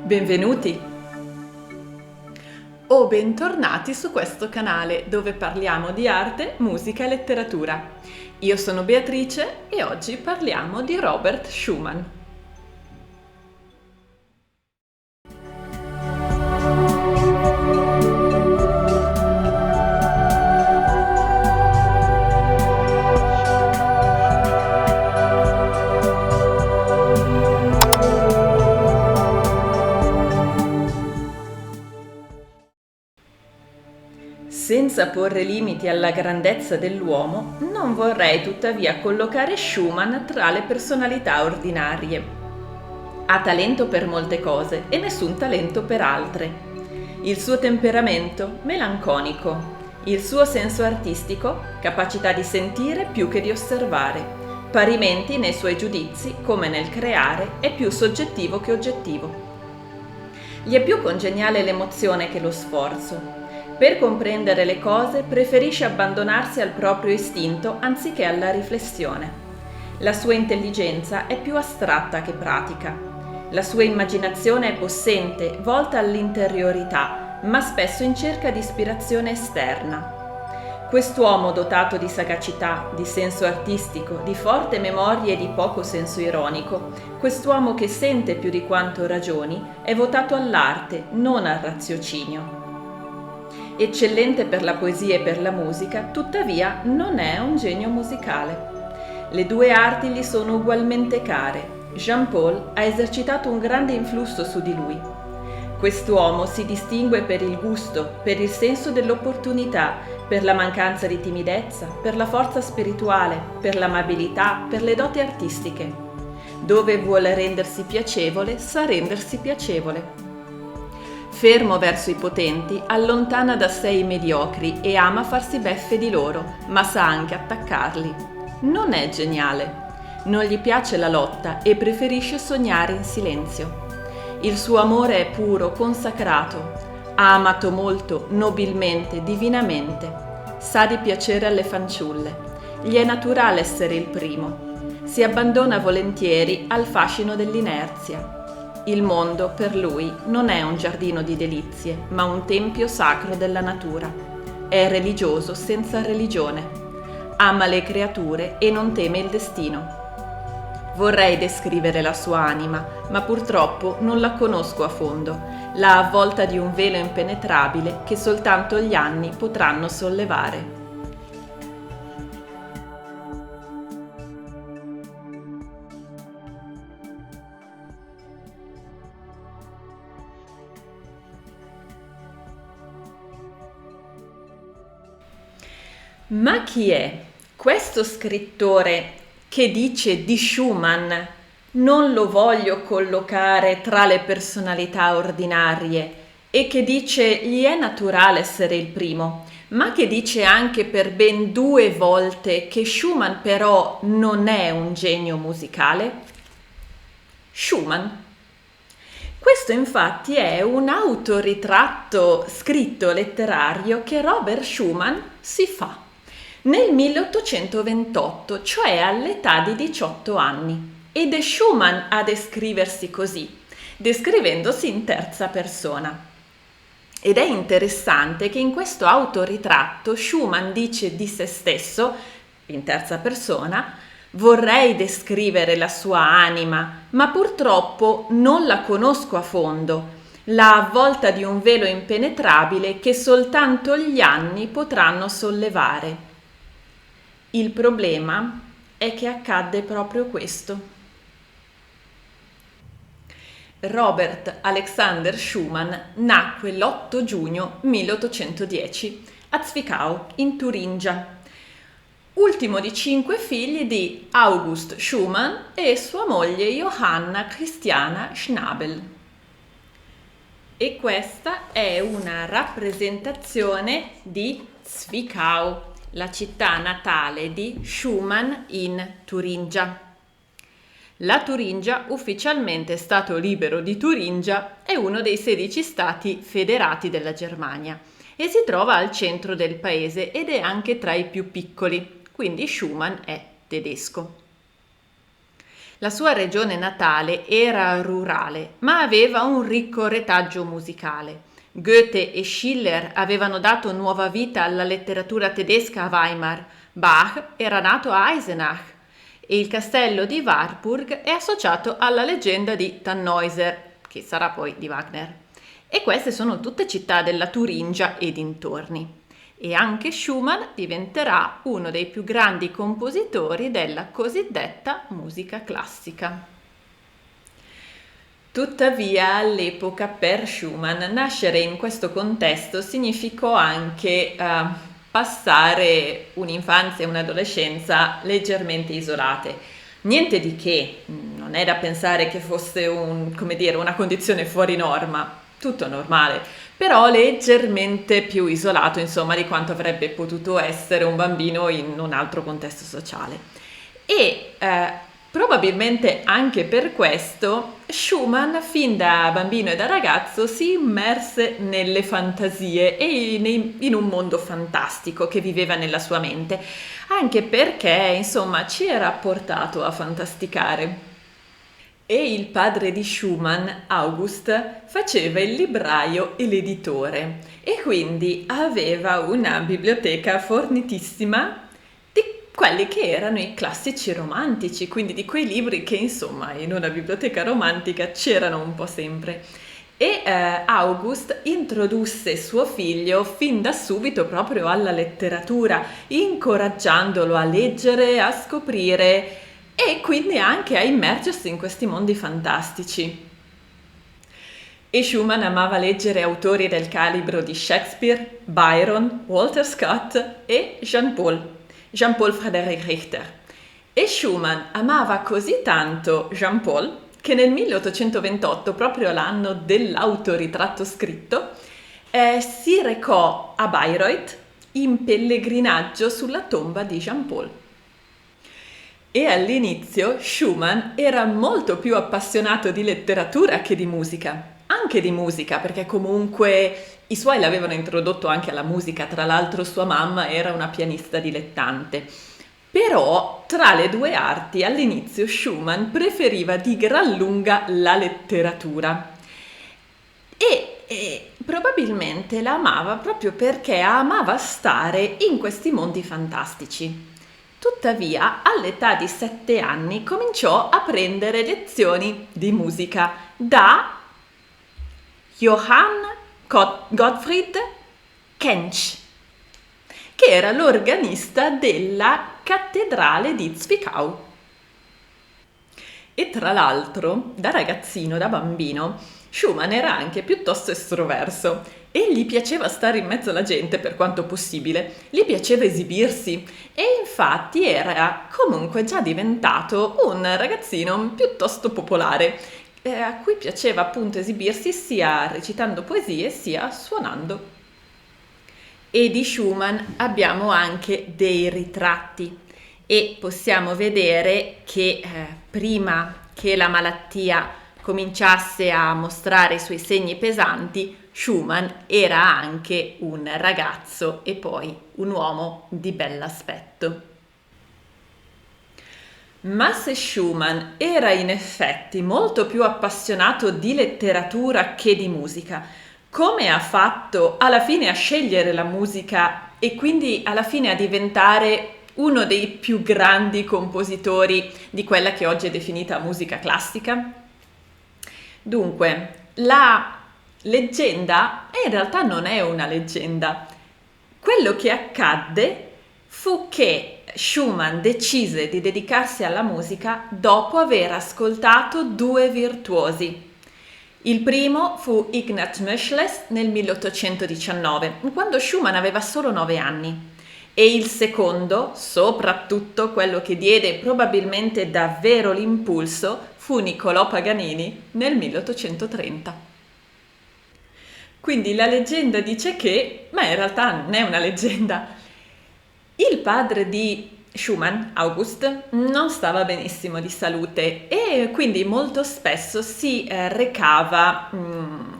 Benvenuti o bentornati su questo canale dove parliamo di arte, musica e letteratura. Io sono Beatrice e oggi parliamo di Robert Schumann. Senza porre limiti alla grandezza dell'uomo, non vorrei tuttavia collocare Schumann tra le personalità ordinarie. Ha talento per molte cose e nessun talento per altre. Il suo temperamento, melanconico. Il suo senso artistico, capacità di sentire più che di osservare. Parimenti nei suoi giudizi, come nel creare, è più soggettivo che oggettivo. Gli è più congeniale l'emozione che lo sforzo. Per comprendere le cose preferisce abbandonarsi al proprio istinto anziché alla riflessione. La sua intelligenza è più astratta che pratica. La sua immaginazione è possente, volta all'interiorità, ma spesso in cerca di ispirazione esterna. Quest'uomo dotato di sagacità, di senso artistico, di forte memoria e di poco senso ironico, quest'uomo che sente più di quanto ragioni, è votato all'arte, non al raziocinio. Eccellente per la poesia e per la musica, tuttavia non è un genio musicale. Le due arti gli sono ugualmente care. Jean-Paul ha esercitato un grande influsso su di lui. Quest'uomo si distingue per il gusto, per il senso dell'opportunità, per la mancanza di timidezza, per la forza spirituale, per l'amabilità, per le doti artistiche. Dove vuole rendersi piacevole, sa rendersi piacevole. Fermo verso i potenti, allontana da sé i mediocri e ama farsi beffe di loro, ma sa anche attaccarli. Non è geniale. Non gli piace la lotta e preferisce sognare in silenzio. Il suo amore è puro, consacrato. Ha amato molto, nobilmente, divinamente. Sa di piacere alle fanciulle. Gli è naturale essere il primo. Si abbandona volentieri al fascino dell'inerzia. Il mondo, per lui, non è un giardino di delizie, ma un tempio sacro della natura. È religioso senza religione. Ama le creature e non teme il destino. Vorrei descrivere la sua anima, ma purtroppo non la conosco a fondo. L'ha avvolta di un velo impenetrabile che soltanto gli anni potranno sollevare. Ma chi è questo scrittore che dice di Schumann non lo voglio collocare tra le personalità ordinarie e che dice gli è naturale essere il primo, ma che dice anche per ben 2 volte che Schumann però non è un genio musicale? Schumann. Questo infatti è un autoritratto scritto letterario che Robert Schumann si fa nel 1828, cioè all'età di 18 anni. Ed è Schumann a descriversi così, descrivendosi in terza persona. Ed è interessante che in questo autoritratto Schumann dice di se stesso, in terza persona, vorrei descrivere la sua anima, ma purtroppo non la conosco a fondo. L'ha avvolta di un velo impenetrabile che soltanto gli anni potranno sollevare. Il problema è che accadde proprio questo. Robert Alexander Schumann nacque l'8 giugno 1810 a Zwickau, in Turingia, ultimo di 5 figli di August Schumann e sua moglie Johanna Christiana Schnabel. E questa è una rappresentazione di Zwickau, la città natale di Schumann in Turingia. La Turingia, ufficialmente Stato libero di Turingia, è uno dei 16 stati federati della Germania e si trova al centro del paese ed è anche tra i più piccoli, quindi Schumann è tedesco. La sua regione natale era rurale, ma aveva un ricco retaggio musicale. Goethe e Schiller avevano dato nuova vita alla letteratura tedesca a Weimar, Bach era nato a Eisenach e il castello di Warburg è associato alla leggenda di Tannhäuser, che sarà poi di Wagner. E queste sono tutte città della Turingia e dintorni. E anche Schumann diventerà uno dei più grandi compositori della cosiddetta musica classica. Tuttavia, all'epoca per Schumann nascere in questo contesto significò anche passare un'infanzia e un'adolescenza leggermente isolate. Niente di che, non è da pensare che fosse una condizione fuori norma, tutto normale, però leggermente più isolato, insomma, di quanto avrebbe potuto essere un bambino in un altro contesto sociale. E probabilmente anche per questo Schumann, fin da bambino e da ragazzo, si immerse nelle fantasie e in un mondo fantastico che viveva nella sua mente, anche perché, insomma, ci era portato a fantasticare. E il padre di Schumann, August, faceva il libraio e l'editore e quindi aveva una biblioteca fornitissima di quelli che erano i classici romantici, quindi di quei libri che insomma in una biblioteca romantica c'erano un po' sempre. E August introdusse suo figlio fin da subito proprio alla letteratura, incoraggiandolo a leggere, a scoprire e quindi anche a immergersi in questi mondi fantastici. E Schumann amava leggere autori del calibro di Shakespeare, Byron, Walter Scott e Jean-Paul Frédéric Richter. E Schumann amava così tanto Jean-Paul che nel 1828, proprio l'anno dell'autoritratto scritto, si recò a Bayreuth in pellegrinaggio sulla tomba di Jean-Paul. E all'inizio Schumann era molto più appassionato di letteratura che di musica. Anche di musica, perché comunque i suoi l'avevano introdotto anche alla musica, tra l'altro sua mamma era una pianista dilettante. Però tra le due arti all'inizio Schumann preferiva di gran lunga la letteratura. E probabilmente la amava proprio perché amava stare in questi mondi fantastici. Tuttavia, all'età di 7 anni cominciò a prendere lezioni di musica da Johann Gottfried Kentsch, che era l'organista della cattedrale di Zwickau. E tra l'altro, da ragazzino, da bambino, Schumann era anche piuttosto estroverso e gli piaceva stare in mezzo alla gente per quanto possibile, gli piaceva esibirsi e infatti era comunque già diventato un ragazzino piuttosto popolare, a cui piaceva appunto esibirsi sia recitando poesie sia suonando. E di Schumann abbiamo anche dei ritratti e possiamo vedere che prima che la malattia cominciasse a mostrare i suoi segni pesanti, Schumann era anche un ragazzo e poi un uomo di bell'aspetto. Ma se Schumann era in effetti molto più appassionato di letteratura che di musica, come ha fatto alla fine a scegliere la musica e quindi alla fine a diventare uno dei più grandi compositori di quella che oggi è definita musica classica? Dunque, la leggenda in realtà non è una leggenda. Quello che accadde fu che Schumann decise di dedicarsi alla musica dopo aver ascoltato 2 virtuosi. Il primo fu Ignaz Moscheles nel 1819, quando Schumann aveva solo 9 anni. E il secondo, soprattutto quello che diede probabilmente davvero l'impulso, fu Niccolò Paganini nel 1830. Quindi la leggenda dice che, ma in realtà non è una leggenda. Il padre di Schumann, August, non stava benissimo di salute e quindi molto spesso si recava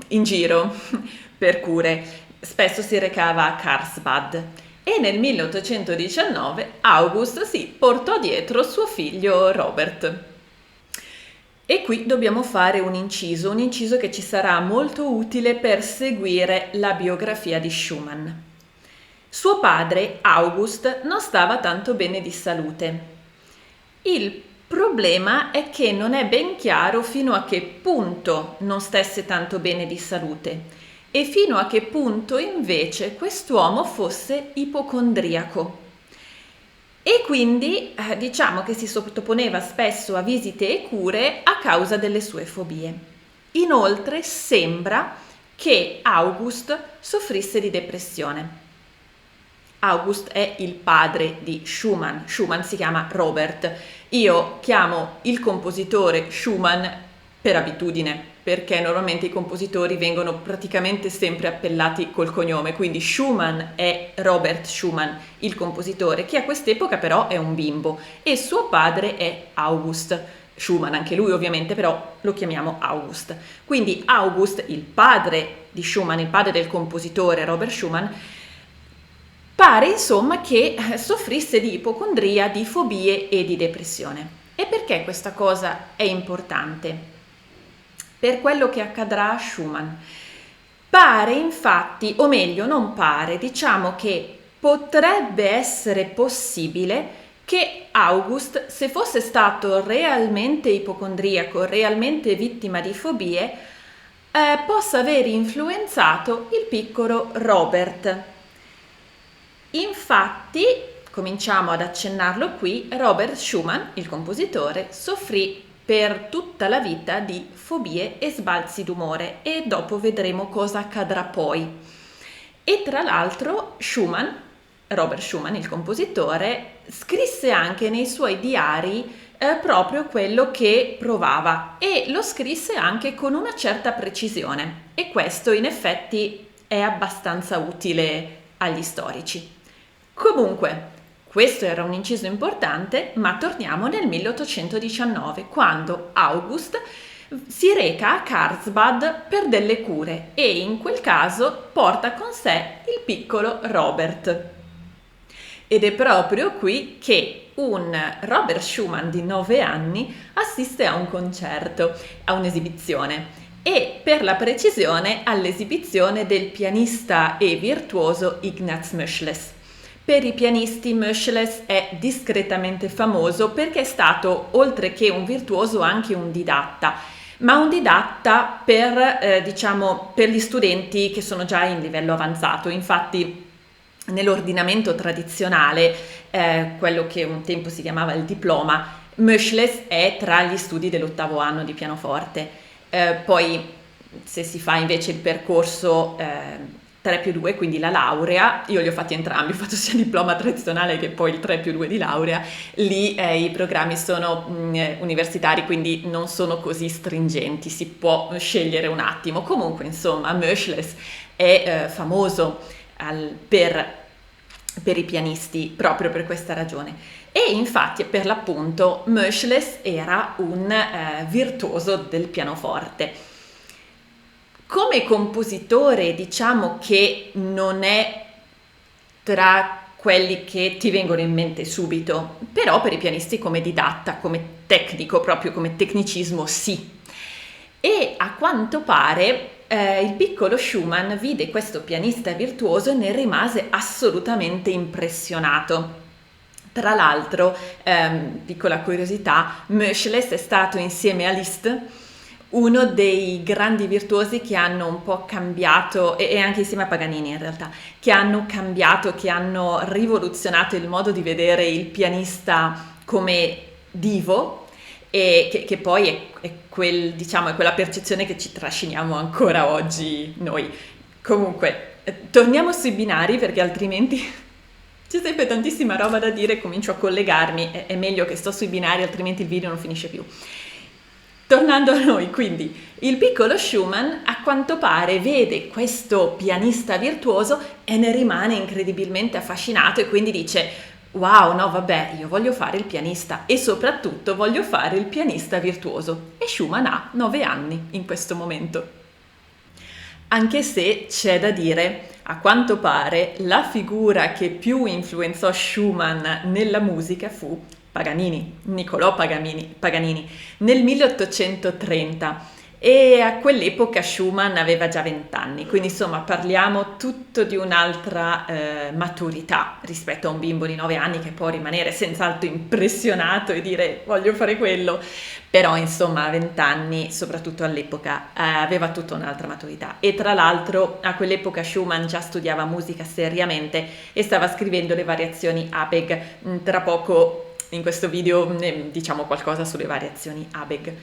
in giro per cure. Spesso si recava a Karlsbad. E nel 1819 August si portò dietro suo figlio Robert. E qui dobbiamo fare un inciso che ci sarà molto utile per seguire la biografia di Schumann. Suo padre, August, non stava tanto bene di salute. Il problema è che non è ben chiaro fino a che punto non stesse tanto bene di salute e fino a che punto invece quest'uomo fosse ipocondriaco. E quindi diciamo che si sottoponeva spesso a visite e cure a causa delle sue fobie. Inoltre sembra che August soffrisse di depressione. August è il padre di Schumann. Schumann si chiama Robert. Io chiamo il compositore Schumann per abitudine, perché normalmente i compositori vengono praticamente sempre appellati col cognome, quindi Schumann è Robert Schumann, il compositore, che a quest'epoca però è un bimbo, e suo padre è August Schumann, anche lui ovviamente, però lo chiamiamo August. Quindi August, il padre di Schumann, il padre del compositore Robert Schumann, pare insomma che soffrisse di ipocondria, di fobie e di depressione. E perché questa cosa è importante? Per quello che accadrà a Schumann. Pare infatti, o meglio non pare, diciamo che potrebbe essere possibile che August, se fosse stato realmente ipocondriaco, realmente vittima di fobie, possa aver influenzato il piccolo Robert. Infatti, cominciamo ad accennarlo qui, Robert Schumann, il compositore, soffrì per tutta la vita di fobie e sbalzi d'umore e dopo vedremo cosa accadrà poi. E tra l'altro Robert Schumann, il compositore, scrisse anche nei suoi diari proprio quello che provava e lo scrisse anche con una certa precisione e questo in effetti è abbastanza utile agli storici. Comunque, questo era un inciso importante, ma torniamo nel 1819, quando August si reca a Karlsbad per delle cure e in quel caso porta con sé il piccolo Robert. Ed è proprio qui che un Robert Schumann di 9 anni assiste a un concerto, a un'esibizione e per la precisione all'esibizione del pianista e virtuoso Ignaz Moscheles. Per i pianisti Moscheles è discretamente famoso perché è stato, oltre che un virtuoso, anche un didatta, ma un didatta per gli studenti che sono già in livello avanzato. Infatti nell'ordinamento tradizionale, quello che un tempo si chiamava il diploma, Moscheles è tra gli studi dell'8° anno di pianoforte. Poi se si fa invece il percorso 3+2, quindi la laurea, io li ho fatti entrambi, ho fatto sia il diploma tradizionale che poi il 3+2 di laurea, lì i programmi sono universitari, quindi non sono così stringenti, si può scegliere un attimo. Comunque insomma Moscheles è famoso per i pianisti proprio per questa ragione. E infatti per l'appunto Moscheles era un virtuoso del pianoforte. Come compositore diciamo che non è tra quelli che ti vengono in mente subito, però per i pianisti come didatta, come tecnico, proprio come tecnicismo sì. E a quanto pare il piccolo Schumann vide questo pianista virtuoso e ne rimase assolutamente impressionato. Tra l'altro, piccola curiosità, Moscheles è stato insieme a Liszt uno dei grandi virtuosi che hanno un po' cambiato, e anche insieme a Paganini in realtà, che hanno cambiato, che hanno rivoluzionato il modo di vedere il pianista come divo, e che poi è quella percezione che ci trasciniamo ancora oggi noi. Comunque, torniamo sui binari perché altrimenti c'è sempre tantissima roba da dire, comincio a collegarmi, è meglio che sto sui binari altrimenti il video non finisce più. Tornando a noi, quindi, il piccolo Schumann a quanto pare vede questo pianista virtuoso e ne rimane incredibilmente affascinato e quindi dice: wow, no vabbè, io voglio fare il pianista e soprattutto voglio fare il pianista virtuoso. E Schumann ha 9 anni in questo momento. Anche se c'è da dire, a quanto pare, la figura che più influenzò Schumann nella musica fu Niccolò Paganini, nel 1830 e a quell'epoca Schumann aveva già 20 anni, quindi insomma parliamo tutto di un'altra maturità rispetto a un bimbo di 9 anni che può rimanere senz'altro impressionato e dire voglio fare quello, però insomma a 20 anni, soprattutto all'epoca, aveva tutta un'altra maturità e tra l'altro a quell'epoca Schumann già studiava musica seriamente e stava scrivendo le variazioni Abegg. Tra poco in questo video diciamo qualcosa sulle variazioni Abegg.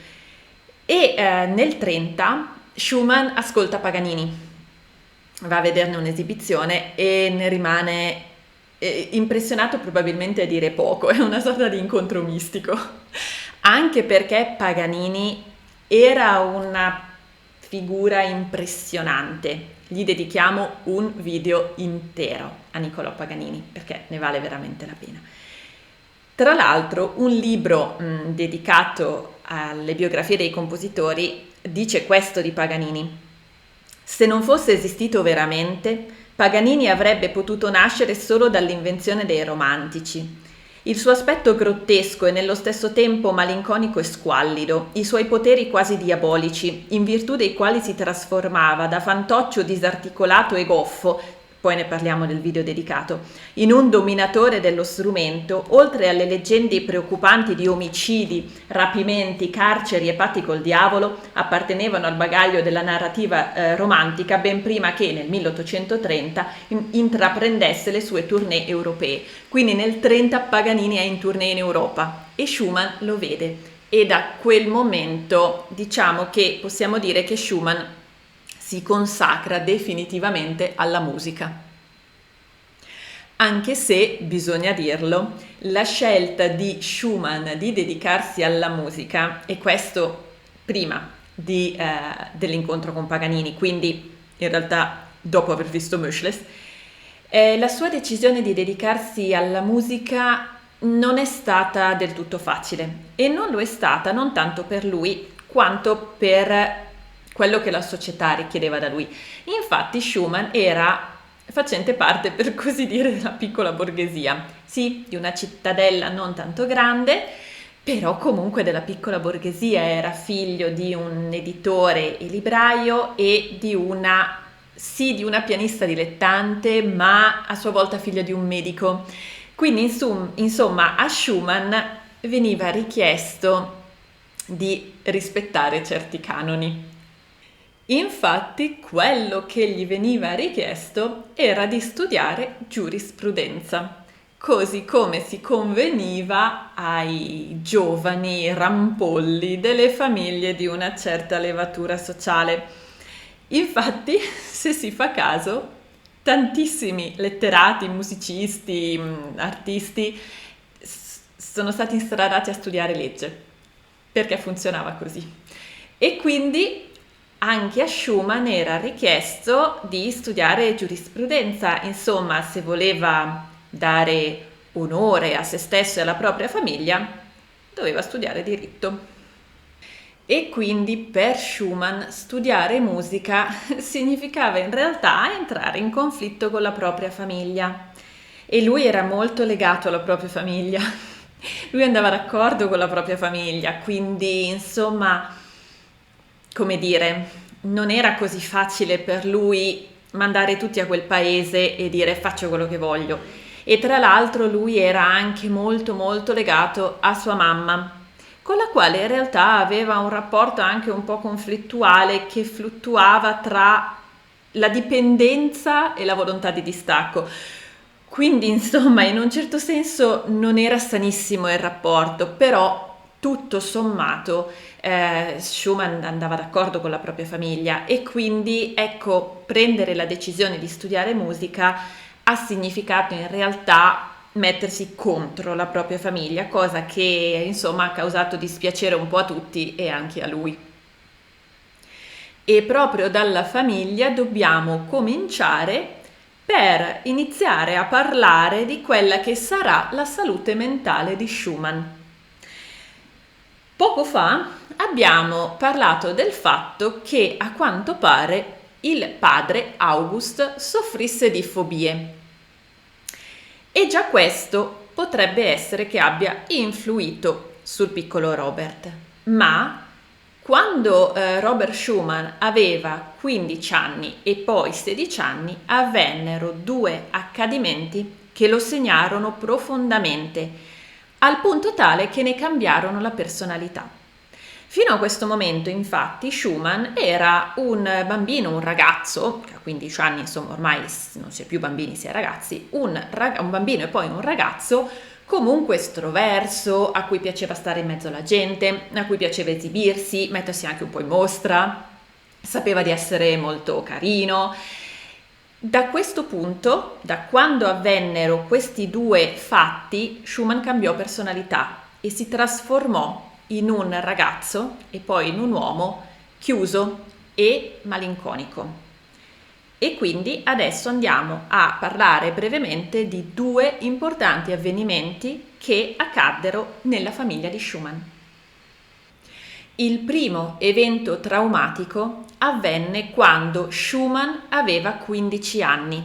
E nel 30 Schumann ascolta Paganini, va a vederne un'esibizione e ne rimane impressionato, probabilmente a dire poco, è una sorta di incontro mistico, anche perché Paganini era una figura impressionante. Gli dedichiamo un video intero a Niccolò Paganini perché ne vale veramente la pena. Tra l'altro un libro dedicato alle biografie dei compositori dice questo di Paganini: se non fosse esistito veramente, Paganini avrebbe potuto nascere solo dall'invenzione dei romantici. Il suo aspetto grottesco e nello stesso tempo malinconico e squallido, i suoi poteri quasi diabolici, in virtù dei quali si trasformava da fantoccio disarticolato e goffo, poi ne parliamo nel video dedicato, in un dominatore dello strumento, oltre alle leggende preoccupanti di omicidi, rapimenti, carceri e patti col diavolo, appartenevano al bagaglio della narrativa romantica ben prima che nel 1830 intraprendesse le sue tournée europee. Quindi nel 30 Paganini è in tournée in Europa e Schumann lo vede e da quel momento diciamo che possiamo dire che Schumann si consacra definitivamente alla musica. Anche se, bisogna dirlo, la scelta di Schumann di dedicarsi alla musica, e questo prima dell'incontro con Paganini, quindi in realtà dopo aver visto Meuchlès, la sua decisione di dedicarsi alla musica non è stata del tutto facile e non lo è stata non tanto per lui quanto per quello che la società richiedeva da lui. Infatti Schumann era facente parte, per così dire, della piccola borghesia, sì, di una cittadella non tanto grande, però comunque della piccola borghesia, era figlio di un editore e libraio e di una pianista dilettante, ma a sua volta figlio di un medico. Quindi insomma a Schumann veniva richiesto di rispettare certi canoni. Infatti, quello che gli veniva richiesto era di studiare giurisprudenza, così come si conveniva ai giovani rampolli delle famiglie di una certa levatura sociale. Infatti, se si fa caso, tantissimi letterati, musicisti, artisti sono stati instradati a studiare legge, perché funzionava così. E quindi anche a Schumann era richiesto di studiare giurisprudenza, insomma, se voleva dare onore a se stesso e alla propria famiglia, doveva studiare diritto. E quindi per Schumann studiare musica significava in realtà entrare in conflitto con la propria famiglia. E lui era molto legato alla propria famiglia. Lui andava d'accordo con la propria famiglia, quindi insomma, come dire, non era così facile per lui mandare tutti a quel paese e dire faccio quello che voglio. E tra l'altro lui era anche molto molto legato a sua mamma, con la quale in realtà aveva un rapporto anche un po' conflittuale che fluttuava tra la dipendenza e la volontà di distacco. Quindi insomma in un certo senso non era sanissimo il rapporto, però tutto sommato Schumann andava d'accordo con la propria famiglia e quindi ecco, prendere la decisione di studiare musica ha significato in realtà mettersi contro la propria famiglia, cosa che insomma ha causato dispiacere un po' a tutti e anche a lui. E proprio dalla famiglia dobbiamo cominciare per iniziare a parlare di quella che sarà la salute mentale di Schumann. Poco fa abbiamo parlato del fatto che a quanto pare il padre August soffrisse di fobie. E già questo potrebbe essere che abbia influito sul piccolo Robert. Ma quando Robert Schumann aveva 15 anni e poi 16 anni, avvennero due accadimenti che lo segnarono profondamente, al punto tale che ne cambiarono la personalità. Fino a questo momento, infatti, Schumann era un bambino, un ragazzo, che a 15 anni, insomma, ormai non si è più bambini, si è ragazzi, un bambino e poi un ragazzo comunque estroverso, a cui piaceva stare in mezzo alla gente, a cui piaceva esibirsi, mettersi anche un po' in mostra, sapeva di essere molto carino. Da questo punto, da quando avvennero questi due fatti, Schumann cambiò personalità e si trasformò in un ragazzo e poi in un uomo chiuso e malinconico. E quindi adesso andiamo a parlare brevemente di due importanti avvenimenti che accaddero nella famiglia di Schumann. Il primo evento traumatico avvenne quando Schumann aveva 15 anni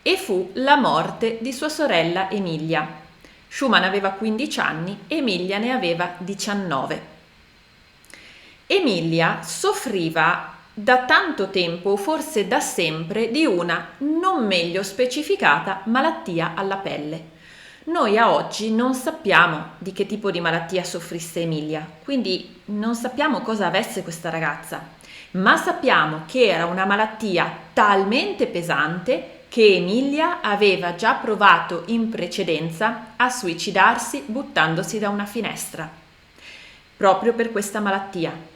e fu la morte di sua sorella Emilia. Schumann aveva 15 anni, Emilia ne aveva 19. Emilia soffriva da tanto tempo, forse da sempre, di una non meglio specificata malattia alla pelle. Noi a oggi non sappiamo di che tipo di malattia soffrisse Emilia, quindi non sappiamo cosa avesse questa ragazza, ma sappiamo che era una malattia talmente pesante che Emilia aveva già provato in precedenza a suicidarsi buttandosi da una finestra, proprio per questa malattia.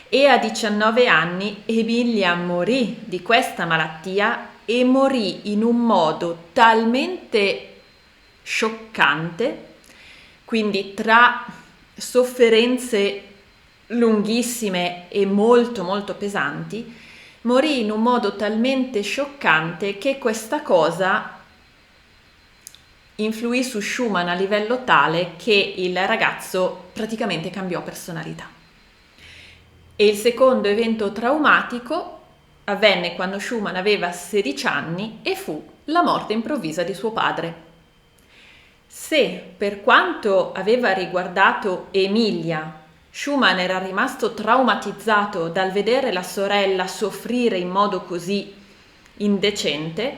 E a 19 anni Emilia morì di questa malattia e morì in un modo talmente scioccante, quindi tra sofferenze lunghissime e molto molto pesanti, morì in un modo talmente scioccante che questa cosa influì su Schumann a livello tale che il ragazzo praticamente cambiò personalità. E il secondo evento traumatico avvenne quando Schumann aveva 16 anni e fu la morte improvvisa di suo padre. Se per quanto aveva riguardato Emilia, Schumann era rimasto traumatizzato dal vedere la sorella soffrire in modo così indecente,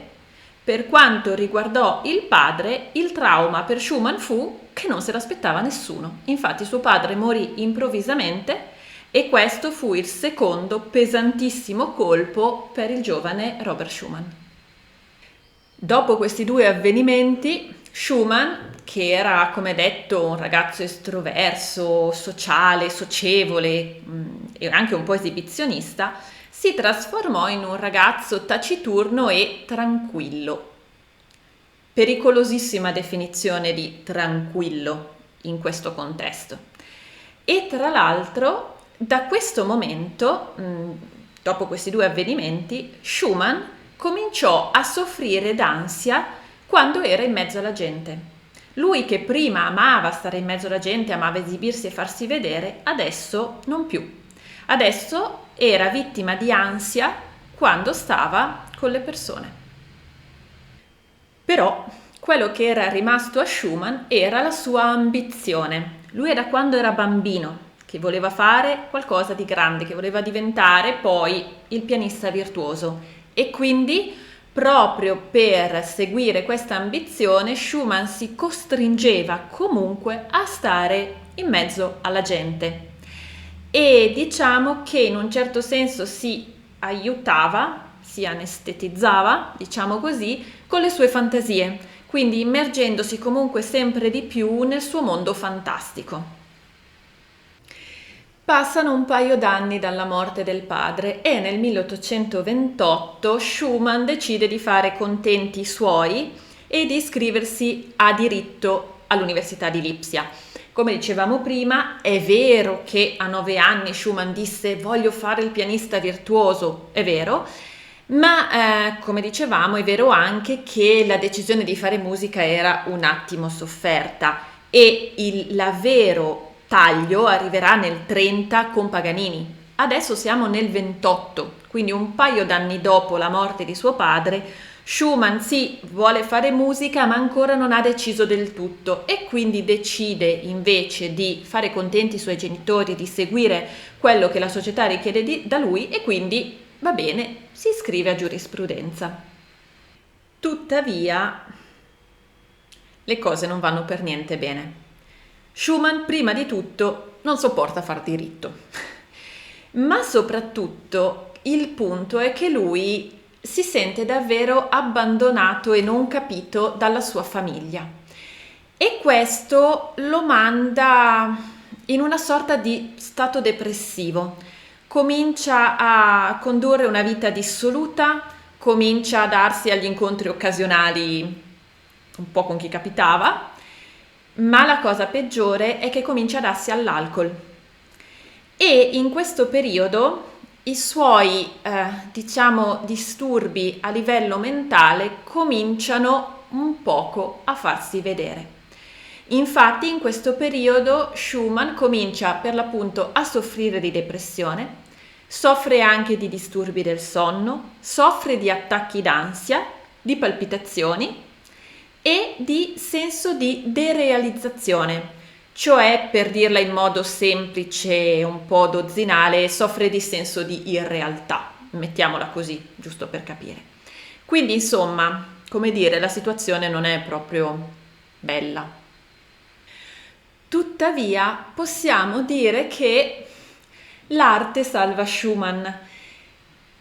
per quanto riguardò il padre, il trauma per Schumann fu che non se l'aspettava nessuno. Infatti suo padre morì improvvisamente e questo fu il secondo pesantissimo colpo per il giovane Robert Schumann. Dopo questi due avvenimenti, Schumann, che era, come detto, un ragazzo estroverso, sociale, socievole e anche un po' esibizionista, si trasformò in un ragazzo taciturno e tranquillo. Pericolosissima definizione di tranquillo in questo contesto. E tra l'altro, da questo momento, dopo questi due avvenimenti, Schumann cominciò a soffrire d'ansia quando era in mezzo alla gente. Lui che prima amava stare in mezzo alla gente, amava esibirsi e farsi vedere, adesso non più. Adesso era vittima di ansia quando stava con le persone. Però quello che era rimasto a Schumann era la sua ambizione. Lui da quando era bambino che voleva fare qualcosa di grande, che voleva diventare poi il pianista virtuoso e quindi proprio per seguire questa ambizione Schumann si costringeva comunque a stare in mezzo alla gente e diciamo che in un certo senso si aiutava, si anestetizzava, diciamo così, con le sue fantasie, quindi immergendosi comunque sempre di più nel suo mondo fantastico. Passano un paio d'anni dalla morte del padre e nel 1828 Schumann decide di fare contenti i suoi e di iscriversi a diritto all'Università di Lipsia. Come dicevamo prima, è vero che a 9 anni Schumann disse voglio fare il pianista virtuoso, è vero, ma come dicevamo è vero anche che la decisione di fare musica era un attimo sofferta e la vero taglio arriverà nel 30 con Paganini. Adesso siamo nel 28, quindi un paio d'anni dopo la morte di suo padre, Schumann sì, vuole fare musica, ma ancora non ha deciso del tutto e quindi decide invece di fare contenti i suoi genitori, di seguire quello che la società richiede da lui e quindi va bene, si iscrive a giurisprudenza. Tuttavia, le cose non vanno per niente bene. Schumann, prima di tutto, non sopporta far diritto, ma soprattutto il punto è che lui si sente davvero abbandonato e non capito dalla sua famiglia e questo lo manda in una sorta di stato depressivo. Comincia a condurre una vita dissoluta, comincia a darsi agli incontri occasionali un po' con chi capitava, ma la cosa peggiore è che comincia a darsi all'alcol. E in questo periodo i suoi, disturbi a livello mentale cominciano un poco a farsi vedere. Infatti in questo periodo Schumann comincia per l'appunto a soffrire di depressione, soffre anche di disturbi del sonno, soffre di attacchi d'ansia, di palpitazioni e di senso di derealizzazione, cioè, per dirla in modo semplice e un po' dozzinale, soffre di senso di irrealtà, mettiamola così, giusto per capire. Quindi, insomma, come dire, la situazione non è proprio bella. Tuttavia, possiamo dire che l'arte salva Schumann,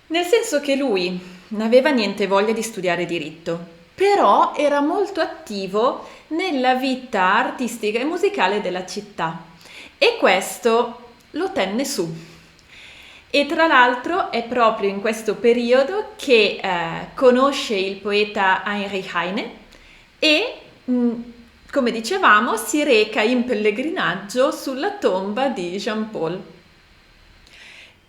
nel senso che lui non aveva niente voglia di studiare diritto, però era molto attivo nella vita artistica e musicale della città e questo lo tenne su. E tra l'altro è proprio in questo periodo che conosce il poeta Heinrich Heine e, come dicevamo, si reca in pellegrinaggio sulla tomba di Jean Paul.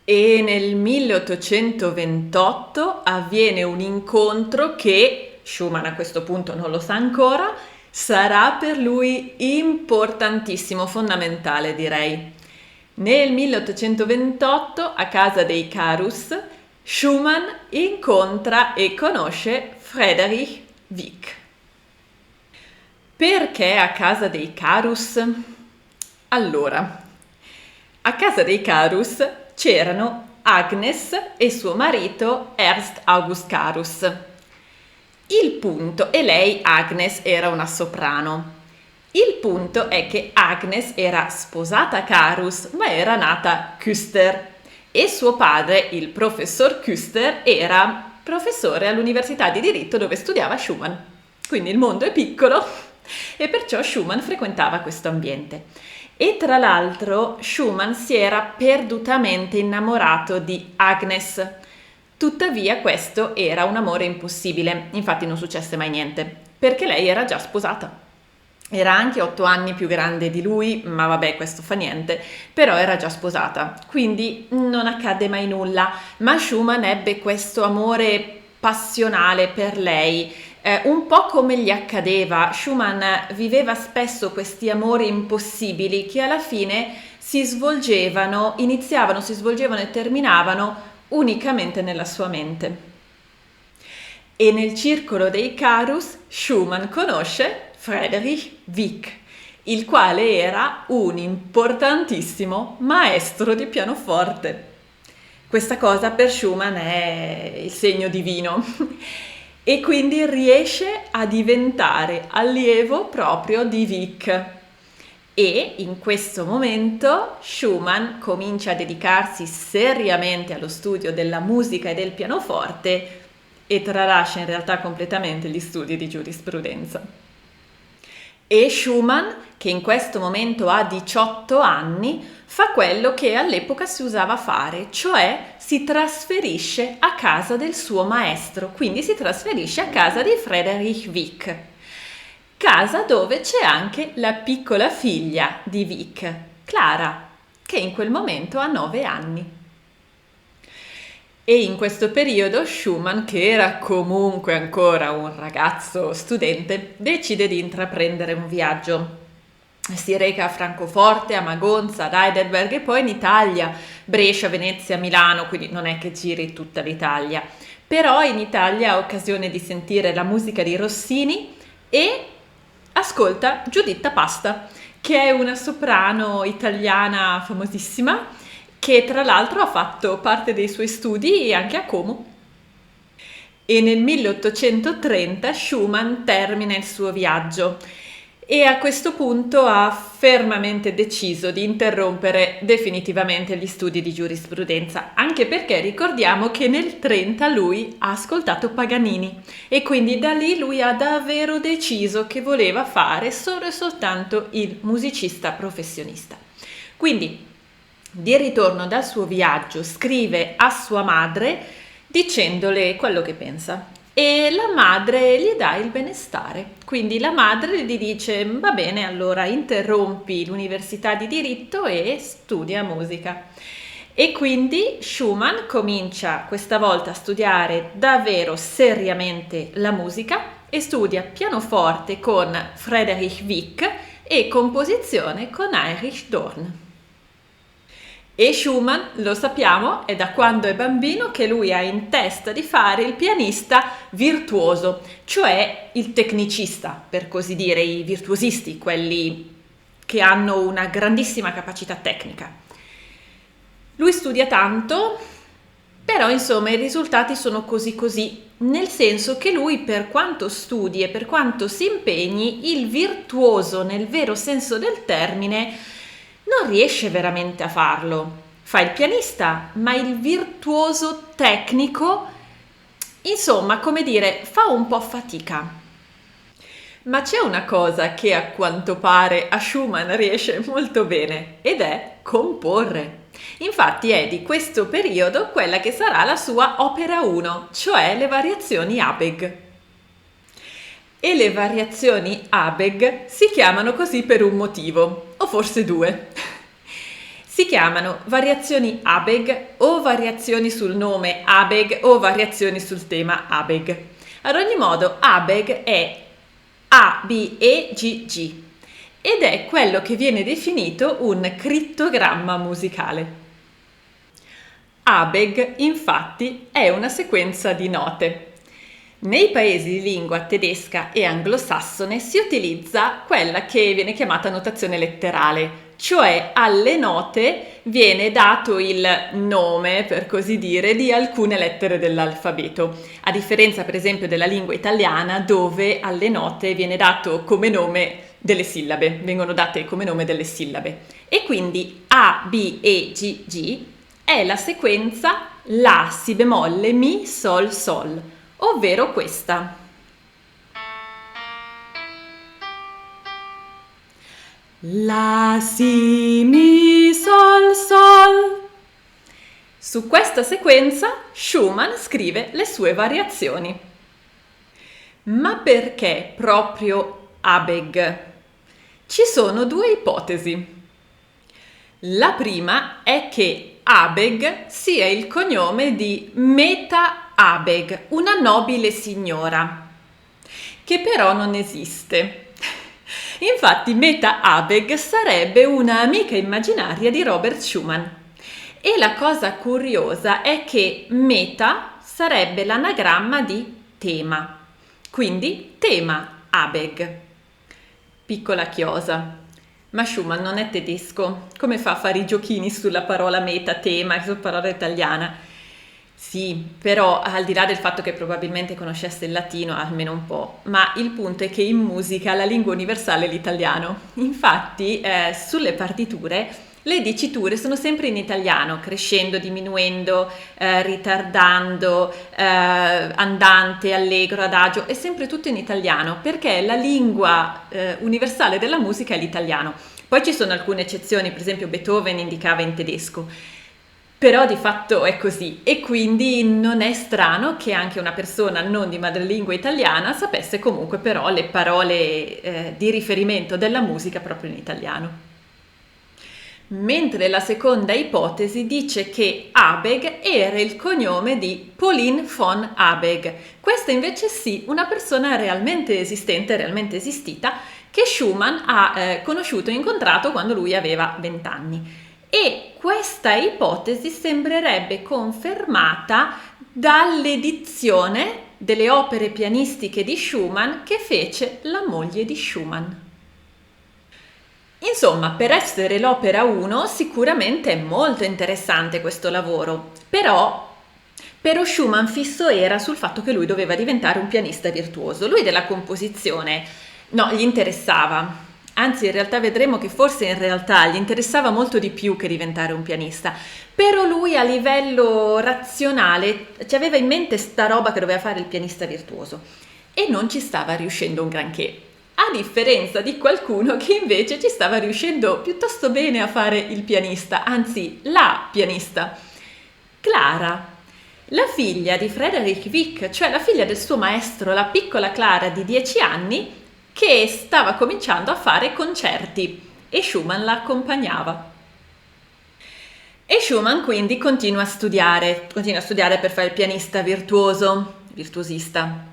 E nel 1828 avviene un incontro che Schumann a questo punto non lo sa ancora, sarà per lui importantissimo, fondamentale direi. Nel 1828 a casa dei Carus Schumann incontra e conosce Friedrich Wieck. Perché a casa dei Carus? Allora, a casa dei Carus c'erano Agnes e suo marito Ernst August Carus. Il punto, e lei, Agnes, era una soprano. Il punto è che Agnes era sposata a Carus, ma era nata Küster e suo padre, il professor Küster, era professore all'Università di Diritto dove studiava Schumann. Quindi il mondo è piccolo e perciò Schumann frequentava questo ambiente. E tra l'altro Schumann si era perdutamente innamorato di Agnes. Tuttavia questo era un amore impossibile, infatti non successe mai niente, perché lei era già sposata. Era anche 8 anni più grande di lui, ma vabbè, questo fa niente, però era già sposata, quindi non accadde mai nulla, ma Schumann ebbe questo amore passionale per lei, un po' come gli accadeva. Schumann viveva spesso questi amori impossibili che alla fine si svolgevano e terminavano unicamente nella sua mente. E nel circolo dei Carus Schumann conosce Friedrich Wieck, il quale era un importantissimo maestro di pianoforte. Questa cosa per Schumann è il segno divino e quindi riesce a diventare allievo proprio di Wieck. E in questo momento Schumann comincia a dedicarsi seriamente allo studio della musica e del pianoforte e tralascia in realtà completamente gli studi di giurisprudenza. E Schumann, che in questo momento ha 18 anni, fa quello che all'epoca si usava fare, cioè si trasferisce a casa del suo maestro, quindi si trasferisce a casa di Friedrich Wieck. Casa dove c'è anche la piccola figlia di Wieck, Clara, che in quel momento ha 9 anni. E in questo periodo Schumann, che era comunque ancora un ragazzo studente, decide di intraprendere un viaggio. Si reca a Francoforte, a Magonza, ad Heidelberg e poi in Italia, Brescia, Venezia, Milano, quindi non è che giri tutta l'Italia. però in Italia ha occasione di sentire la musica di Rossini e ascolta Giuditta Pasta, che è una soprano italiana famosissima, che tra l'altro ha fatto parte dei suoi studi anche a Como. E nel 1830 Schumann termina il suo viaggio e a questo punto ha fermamente deciso di interrompere definitivamente gli studi di giurisprudenza, anche perché ricordiamo che nel 30 lui ha ascoltato Paganini e quindi da lì lui ha davvero deciso che voleva fare solo e soltanto il musicista professionista. Quindi, di ritorno dal suo viaggio, scrive a sua madre dicendole quello che pensa e la madre gli dà il benestare. Quindi la madre gli dice: va bene, allora interrompi l'università di diritto e studia musica. E quindi Schumann comincia questa volta a studiare davvero seriamente la musica e studia pianoforte con Friedrich Wieck e composizione con Heinrich Dorn. E Schumann, lo sappiamo, è da quando è bambino che lui ha in testa di fare il pianista virtuoso, cioè il tecnicista, per così dire, i virtuosisti, quelli che hanno una grandissima capacità tecnica. Lui studia tanto, però insomma i risultati sono così così, nel senso che lui, per quanto studi e per quanto si impegni, il virtuoso nel vero senso del termine non riesce veramente a farlo. Fa il pianista, ma il virtuoso tecnico, insomma, come dire, fa un po' fatica. Ma c'è una cosa che a quanto pare a Schumann riesce molto bene ed è comporre. Infatti è di questo periodo quella che sarà la sua opera 1, cioè le variazioni Abegg. E le variazioni Abegg si chiamano così per un motivo, o forse due. Si chiamano variazioni Abegg o variazioni sul nome Abegg o variazioni sul tema Abegg. Ad ogni modo, Abegg è A, B, E, G, G ed è quello che viene definito un crittogramma musicale. Abegg, infatti, è una sequenza di note. Nei paesi di lingua tedesca e anglosassone si utilizza quella che viene chiamata notazione letterale, cioè alle note viene dato il nome, per così dire, di alcune lettere dell'alfabeto, a differenza per esempio della lingua italiana dove alle note viene dato come nome delle sillabe, vengono date come nome delle sillabe. E quindi A, B, E, G, G è la sequenza La, Si bemolle, Mi, Sol, Sol, ovvero questa. La, Si, Mi, Sol, Sol. Su questa sequenza Schumann scrive le sue variazioni. Ma perché proprio Abegg? Ci sono due ipotesi. La prima è che Abegg sia il cognome di Meta Abegg, una nobile signora, che però non esiste. Infatti Meta Abegg sarebbe una amica immaginaria di Robert Schumann. E la cosa curiosa è che Meta sarebbe l'anagramma di tema, quindi tema Abegg. Piccola chiosa. Ma Schumann non è tedesco, come fa a fare i giochini sulla parola meta, tema, sulla parola italiana? Sì, però al di là del fatto che probabilmente conoscesse il latino almeno un po', ma il punto è che in musica la lingua universale è l'italiano. Infatti sulle partiture le diciture sono sempre in italiano, crescendo, diminuendo, ritardando, andante, allegro, adagio, è sempre tutto in italiano perché la lingua universale della musica è l'italiano. Poi ci sono alcune eccezioni, per esempio Beethoven indicava in tedesco, però di fatto è così e quindi non è strano che anche una persona non di madrelingua italiana sapesse comunque però le parole di riferimento della musica proprio in italiano. Mentre la seconda ipotesi dice che Abegg era il cognome di Pauline von Abegg. Questa invece sì, una persona realmente esistente, realmente esistita, che Schumann ha conosciuto e incontrato quando lui aveva 20 anni. E questa ipotesi sembrerebbe confermata dall'edizione delle opere pianistiche di Schumann che fece la moglie di Schumann. Insomma, per essere l'opera 1 sicuramente è molto interessante questo lavoro, però Schumann fisso era sul fatto che lui doveva diventare un pianista virtuoso. Lui della composizione no, gli interessava. Anzi, in realtà vedremo che forse in realtà gli interessava molto di più che diventare un pianista. Però lui a livello razionale ci aveva in mente sta roba che doveva fare il pianista virtuoso e non ci stava riuscendo un granché. A differenza di qualcuno che invece ci stava riuscendo piuttosto bene a fare il pianista, anzi la pianista. Clara, la figlia di Friedrich Wieck, cioè la figlia del suo maestro, la piccola Clara di 10 anni, che stava cominciando a fare concerti e Schumann la accompagnava. E Schumann quindi continua a studiare per fare il pianista virtuosista.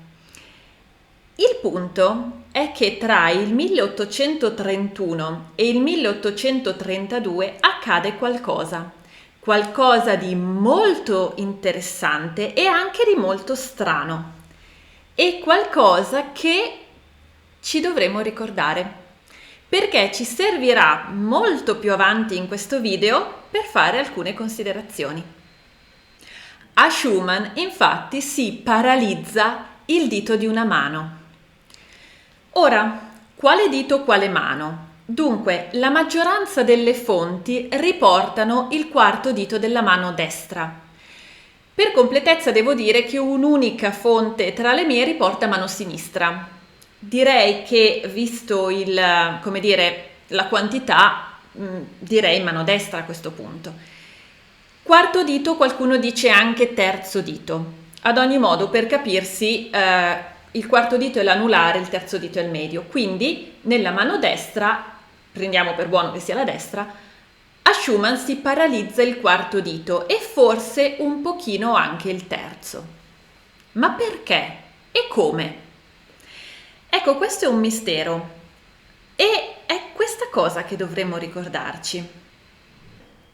Il punto è che tra il 1831 e il 1832 accade qualcosa di molto interessante e anche di molto strano, e qualcosa che ci dovremo ricordare, perché ci servirà molto più avanti in questo video per fare alcune considerazioni. A Schumann infatti si paralizza il dito di una mano. Ora, quale dito, quale mano? Dunque, la maggioranza delle fonti riportano il quarto dito della mano destra. Per completezza devo dire che un'unica fonte tra le mie riporta mano sinistra. Direi che, visto la quantità, direi mano destra a questo punto. Quarto dito, qualcuno dice anche terzo dito. Ad ogni modo, per capirsi, il quarto dito è l'anulare, il terzo dito è il medio. Quindi, nella mano destra, prendiamo per buono che sia la destra, a Schumann si paralizza il quarto dito e forse un pochino anche il terzo. Ma perché? E come? Ecco, questo è un mistero e è questa cosa che dovremmo ricordarci.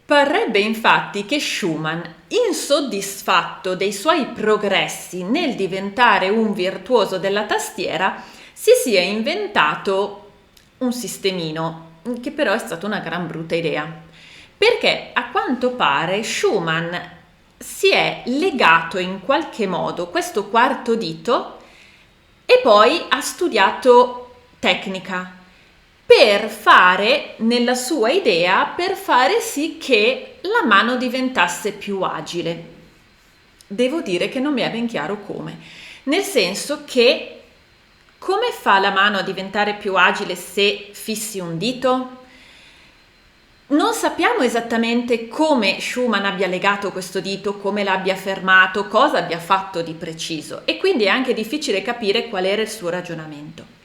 Parrebbe infatti che Schumann, insoddisfatto dei suoi progressi nel diventare un virtuoso della tastiera, si sia inventato un sistemino, che però è stata una gran brutta idea, perché a quanto pare Schumann si è legato in qualche modo questo quarto dito e poi ha studiato tecnica per fare, nella sua idea, per fare sì che la mano diventasse più agile. Devo dire che non mi è ben chiaro come, nel senso che come fa la mano a diventare più agile se fissi un dito? Non sappiamo esattamente come Schumann abbia legato questo dito, come l'abbia fermato, cosa abbia fatto di preciso, e quindi è anche difficile capire qual era il suo ragionamento.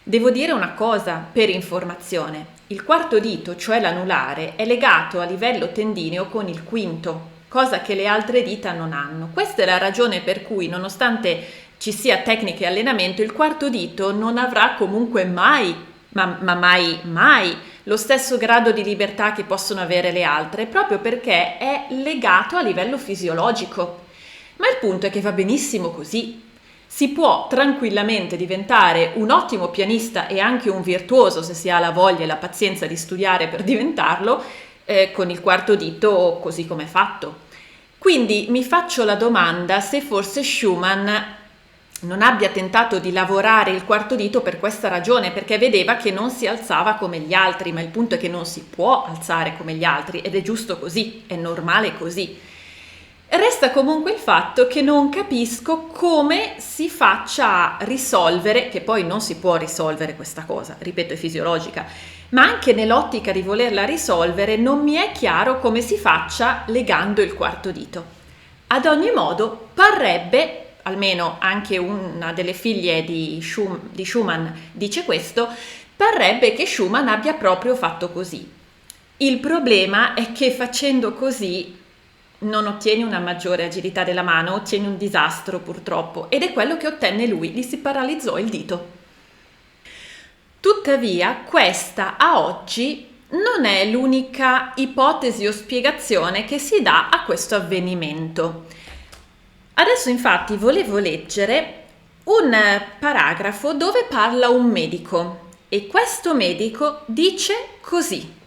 Devo dire una cosa per informazione: il quarto dito, cioè l'anulare, è legato a livello tendineo con il quinto, cosa che le altre dita non hanno. Questa è la ragione per cui, nonostante ci sia tecnica e allenamento, il quarto dito non avrà comunque mai lo stesso grado di libertà che possono avere le altre, proprio perché è legato a livello fisiologico. Ma il punto è che va benissimo così. Si può tranquillamente diventare un ottimo pianista e anche un virtuoso, se si ha la voglia e la pazienza di studiare per diventarlo, con il quarto dito così come è fatto. Quindi mi faccio la domanda se forse Schumann non abbia tentato di lavorare il quarto dito per questa ragione, perché vedeva che non si alzava come gli altri, ma il punto è che non si può alzare come gli altri ed è giusto così, è normale così. Resta comunque il fatto che non capisco come si faccia a risolvere, che poi non si può risolvere questa cosa, ripeto, è fisiologica, ma anche nell'ottica di volerla risolvere non mi è chiaro come si faccia legando il quarto dito. Ad ogni modo, parrebbe, almeno anche una delle figlie di Schumann dice questo, parrebbe che Schumann abbia proprio fatto così. Il problema è che facendo così non ottieni una maggiore agilità della mano, ottieni un disastro purtroppo, ed è quello che ottenne lui, gli si paralizzò il dito. Tuttavia, questa a oggi non è l'unica ipotesi o spiegazione che si dà a questo avvenimento. Adesso infatti volevo leggere un paragrafo dove parla un medico e questo medico dice così.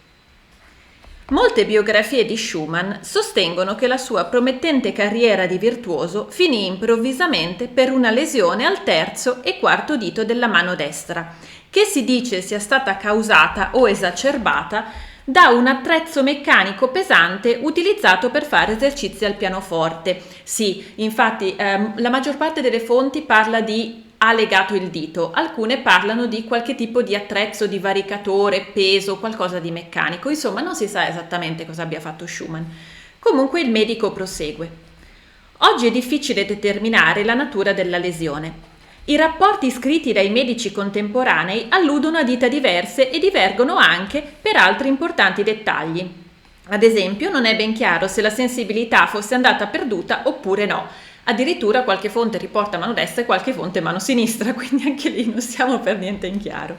Molte biografie di Schumann sostengono che la sua promettente carriera di virtuoso finì improvvisamente per una lesione al terzo e quarto dito della mano destra, che si dice sia stata causata o esacerbata da un attrezzo meccanico pesante utilizzato per fare esercizi al pianoforte. Sì, infatti la maggior parte delle fonti parla di ha legato il dito, alcune parlano di qualche tipo di attrezzo, di varicatore, peso, qualcosa di meccanico, insomma non si sa esattamente cosa abbia fatto Schumann. Comunque il medico prosegue. Oggi è difficile determinare la natura della lesione. I rapporti scritti dai medici contemporanei alludono a dita diverse e divergono anche per altri importanti dettagli. Ad esempio, non è ben chiaro se la sensibilità fosse andata perduta oppure no. Addirittura qualche fonte riporta mano destra e qualche fonte mano sinistra, quindi anche lì non siamo per niente in chiaro.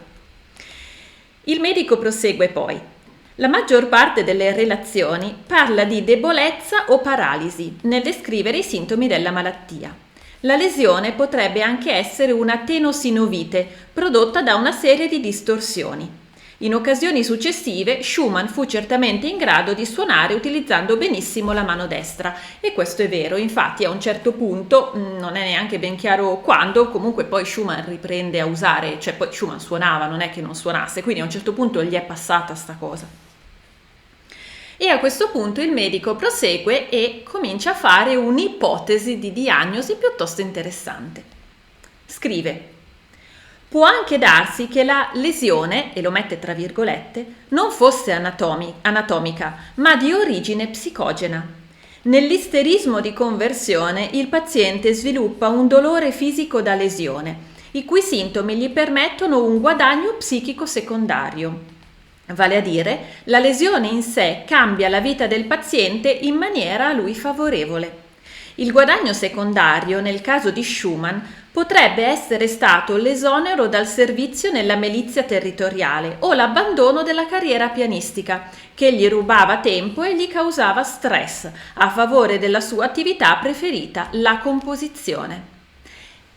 Il medico prosegue poi. La maggior parte delle relazioni parla di debolezza o paralisi nel descrivere i sintomi della malattia. La lesione potrebbe anche essere una tenosinovite prodotta da una serie di distorsioni. In occasioni successive Schumann fu certamente in grado di suonare utilizzando benissimo la mano destra e questo è vero, infatti a un certo punto, non è neanche ben chiaro quando, comunque poi Schumann riprende a usare, cioè poi Schumann suonava, non è che non suonasse, quindi a un certo punto gli è passata sta cosa. E a questo punto il medico prosegue e comincia a fare un'ipotesi di diagnosi piuttosto interessante. Scrive: può anche darsi che la lesione, e lo mette tra virgolette, non fosse anatomica, ma di origine psicogena. Nell'isterismo di conversione il paziente sviluppa un dolore fisico da lesione, i cui sintomi gli permettono un guadagno psichico secondario. Vale a dire, la lesione in sé cambia la vita del paziente in maniera a lui favorevole. Il guadagno secondario, nel caso di Schumann, potrebbe essere stato l'esonero dal servizio nella milizia territoriale o l'abbandono della carriera pianistica, che gli rubava tempo e gli causava stress a favore della sua attività preferita, la composizione.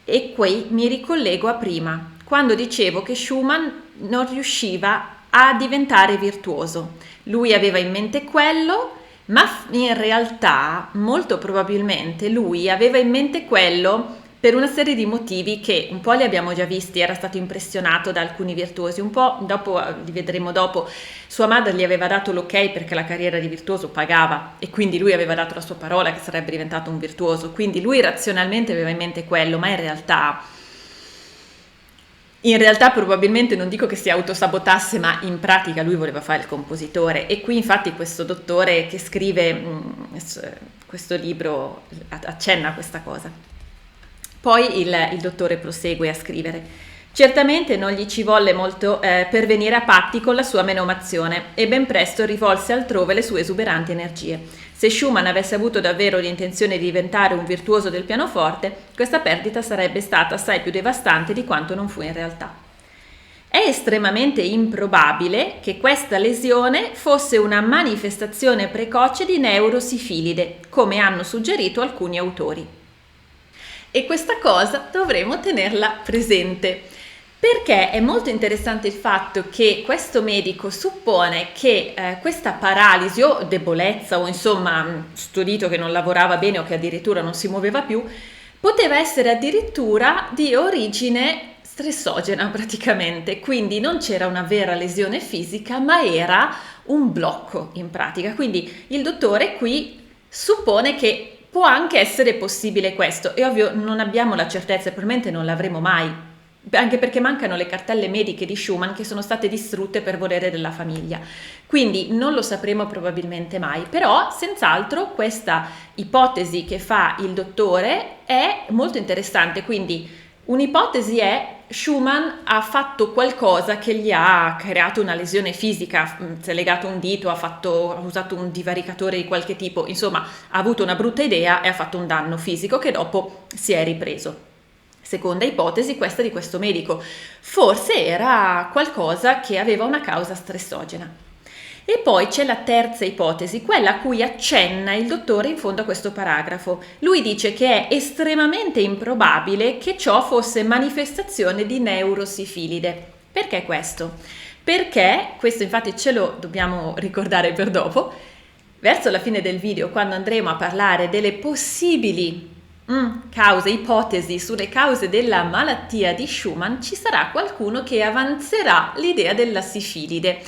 E qui mi ricollego a prima, quando dicevo che Schumann non riusciva a diventare virtuoso. Lui aveva in mente quello, ma in realtà molto probabilmente lui aveva in mente quello per una serie di motivi che un po' li abbiamo già visti. Era stato impressionato da alcuni virtuosi, un po' dopo, li vedremo dopo, sua madre gli aveva dato l'ok perché la carriera di virtuoso pagava e quindi lui aveva dato la sua parola che sarebbe diventato un virtuoso, quindi lui razionalmente aveva in mente quello, ma in realtà probabilmente non dico che si autosabotasse, ma in pratica lui voleva fare il compositore e qui infatti questo dottore che scrive questo libro accenna a questa cosa. Poi il dottore prosegue a scrivere: certamente non gli ci volle molto per venire a patti con la sua menomazione e ben presto rivolse altrove le sue esuberanti energie. Se Schumann avesse avuto davvero l'intenzione di diventare un virtuoso del pianoforte, questa perdita sarebbe stata assai più devastante di quanto non fu in realtà. È estremamente improbabile che questa lesione fosse una manifestazione precoce di neurosifilide, come hanno suggerito alcuni autori. E questa cosa dovremo tenerla presente, perché è molto interessante il fatto che questo medico suppone che questa paralisi o debolezza o insomma sto dito che non lavorava bene o che addirittura non si muoveva più, poteva essere addirittura di origine stressogena praticamente, quindi non c'era una vera lesione fisica ma era un blocco in pratica, quindi il dottore qui suppone che può anche essere possibile questo, è ovvio non abbiamo la certezza e probabilmente non l'avremo mai, anche perché mancano le cartelle mediche di Schumann che sono state distrutte per volere della famiglia, quindi non lo sapremo probabilmente mai, però senz'altro questa ipotesi che fa il dottore è molto interessante, quindi un'ipotesi è Schumann ha fatto qualcosa che gli ha creato una lesione fisica, si è legato un dito, ha usato un divaricatore di qualche tipo, insomma ha avuto una brutta idea e ha fatto un danno fisico che dopo si è ripreso. Seconda ipotesi, questa di questo medico, forse era qualcosa che aveva una causa stressogena. E poi c'è la terza ipotesi, quella a cui accenna il dottore in fondo a questo paragrafo. Lui dice che è estremamente improbabile che ciò fosse manifestazione di neurosifilide. Perché questo? Perché, questo infatti ce lo dobbiamo ricordare per dopo, verso la fine del video, quando andremo a parlare delle possibili cause, ipotesi sulle cause della malattia di Schumann, ci sarà qualcuno che avanzerà l'idea della sifilide,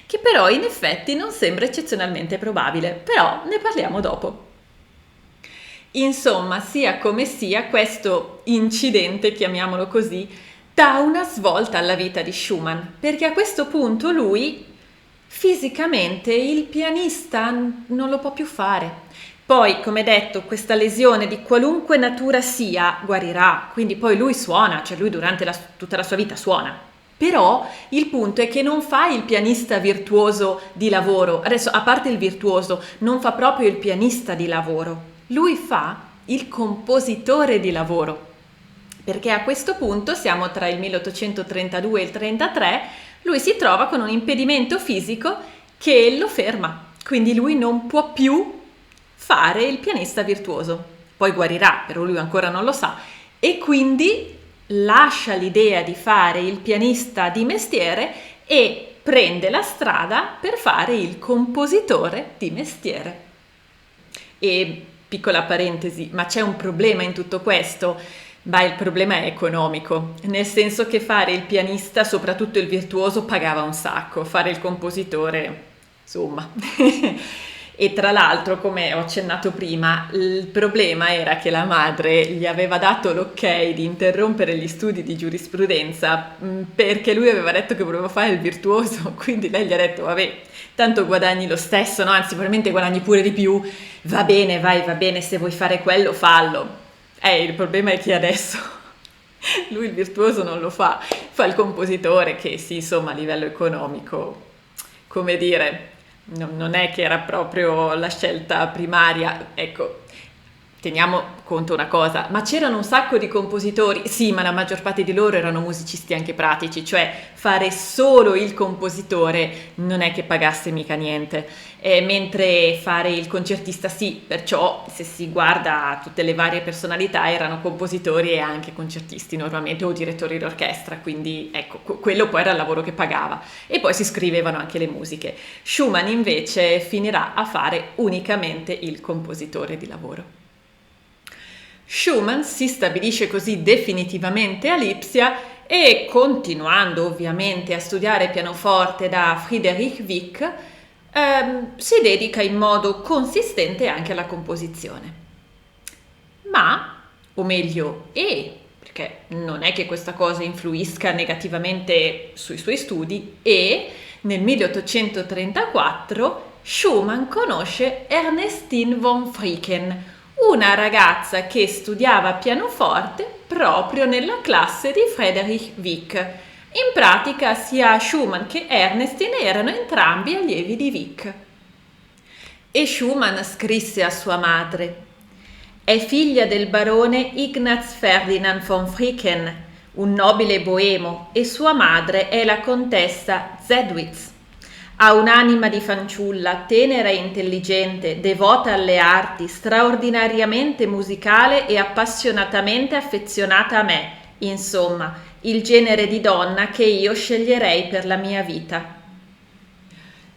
che però in effetti non sembra eccezionalmente probabile, però ne parliamo dopo. Insomma, sia come sia, questo incidente, chiamiamolo così, dà una svolta alla vita di Schumann, perché a questo punto lui fisicamente il pianista non lo può più fare. Poi, come detto, questa lesione di qualunque natura sia guarirà, quindi poi lui suona, cioè lui durante tutta la sua vita suona. Però il punto è che non fa il pianista virtuoso di lavoro, adesso a parte il virtuoso, non fa proprio il pianista di lavoro, lui fa il compositore di lavoro, perché a questo punto siamo tra il 1832 e il 33, lui si trova con un impedimento fisico che lo ferma, quindi lui non può più fare il pianista virtuoso, poi guarirà, però lui ancora non lo sa, e quindi lascia l'idea di fare il pianista di mestiere e prende la strada per fare il compositore di mestiere. E piccola parentesi, ma c'è un problema in tutto questo? Beh, il problema è economico, nel senso che fare il pianista, soprattutto il virtuoso, pagava un sacco, fare il compositore, insomma. E tra l'altro, come ho accennato prima, il problema era che la madre gli aveva dato l'ok di interrompere gli studi di giurisprudenza perché lui aveva detto che voleva fare il virtuoso, quindi lei gli ha detto vabbè, tanto guadagni lo stesso, no? Anzi probabilmente guadagni pure di più, va bene, vai, va bene, se vuoi fare quello fallo. Il problema è che adesso lui il virtuoso non lo fa il compositore che sì, insomma a livello economico, come dire, non è che era proprio la scelta primaria, ecco. Teniamo conto una cosa, ma c'erano un sacco di compositori, sì, ma la maggior parte di loro erano musicisti anche pratici, cioè fare solo il compositore non è che pagasse mica niente, mentre fare il concertista sì, perciò se si guarda tutte le varie personalità erano compositori e anche concertisti normalmente o direttori d'orchestra, quindi ecco, quello poi era il lavoro che pagava e poi si scrivevano anche le musiche. Schumann invece finirà a fare unicamente il compositore di lavoro. Schumann si stabilisce così definitivamente a Lipsia e, continuando ovviamente a studiare pianoforte da Friedrich Wieck, si dedica in modo consistente anche alla composizione. Ma, o meglio, perché non è che questa cosa influisca negativamente sui suoi studi, nel 1834 Schumann conosce Ernestine von Fricken, una ragazza che studiava pianoforte proprio nella classe di Friedrich Wieck. In pratica sia Schumann che Ernestine erano entrambi allievi di Wieck. E Schumann scrisse a sua madre: «È figlia del barone Ignaz Ferdinand von Fricken, un nobile boemo, e sua madre è la contessa Zedwitz. Ha un'anima di fanciulla, tenera e intelligente, devota alle arti, straordinariamente musicale e appassionatamente affezionata a me. Insomma, il genere di donna che io sceglierei per la mia vita».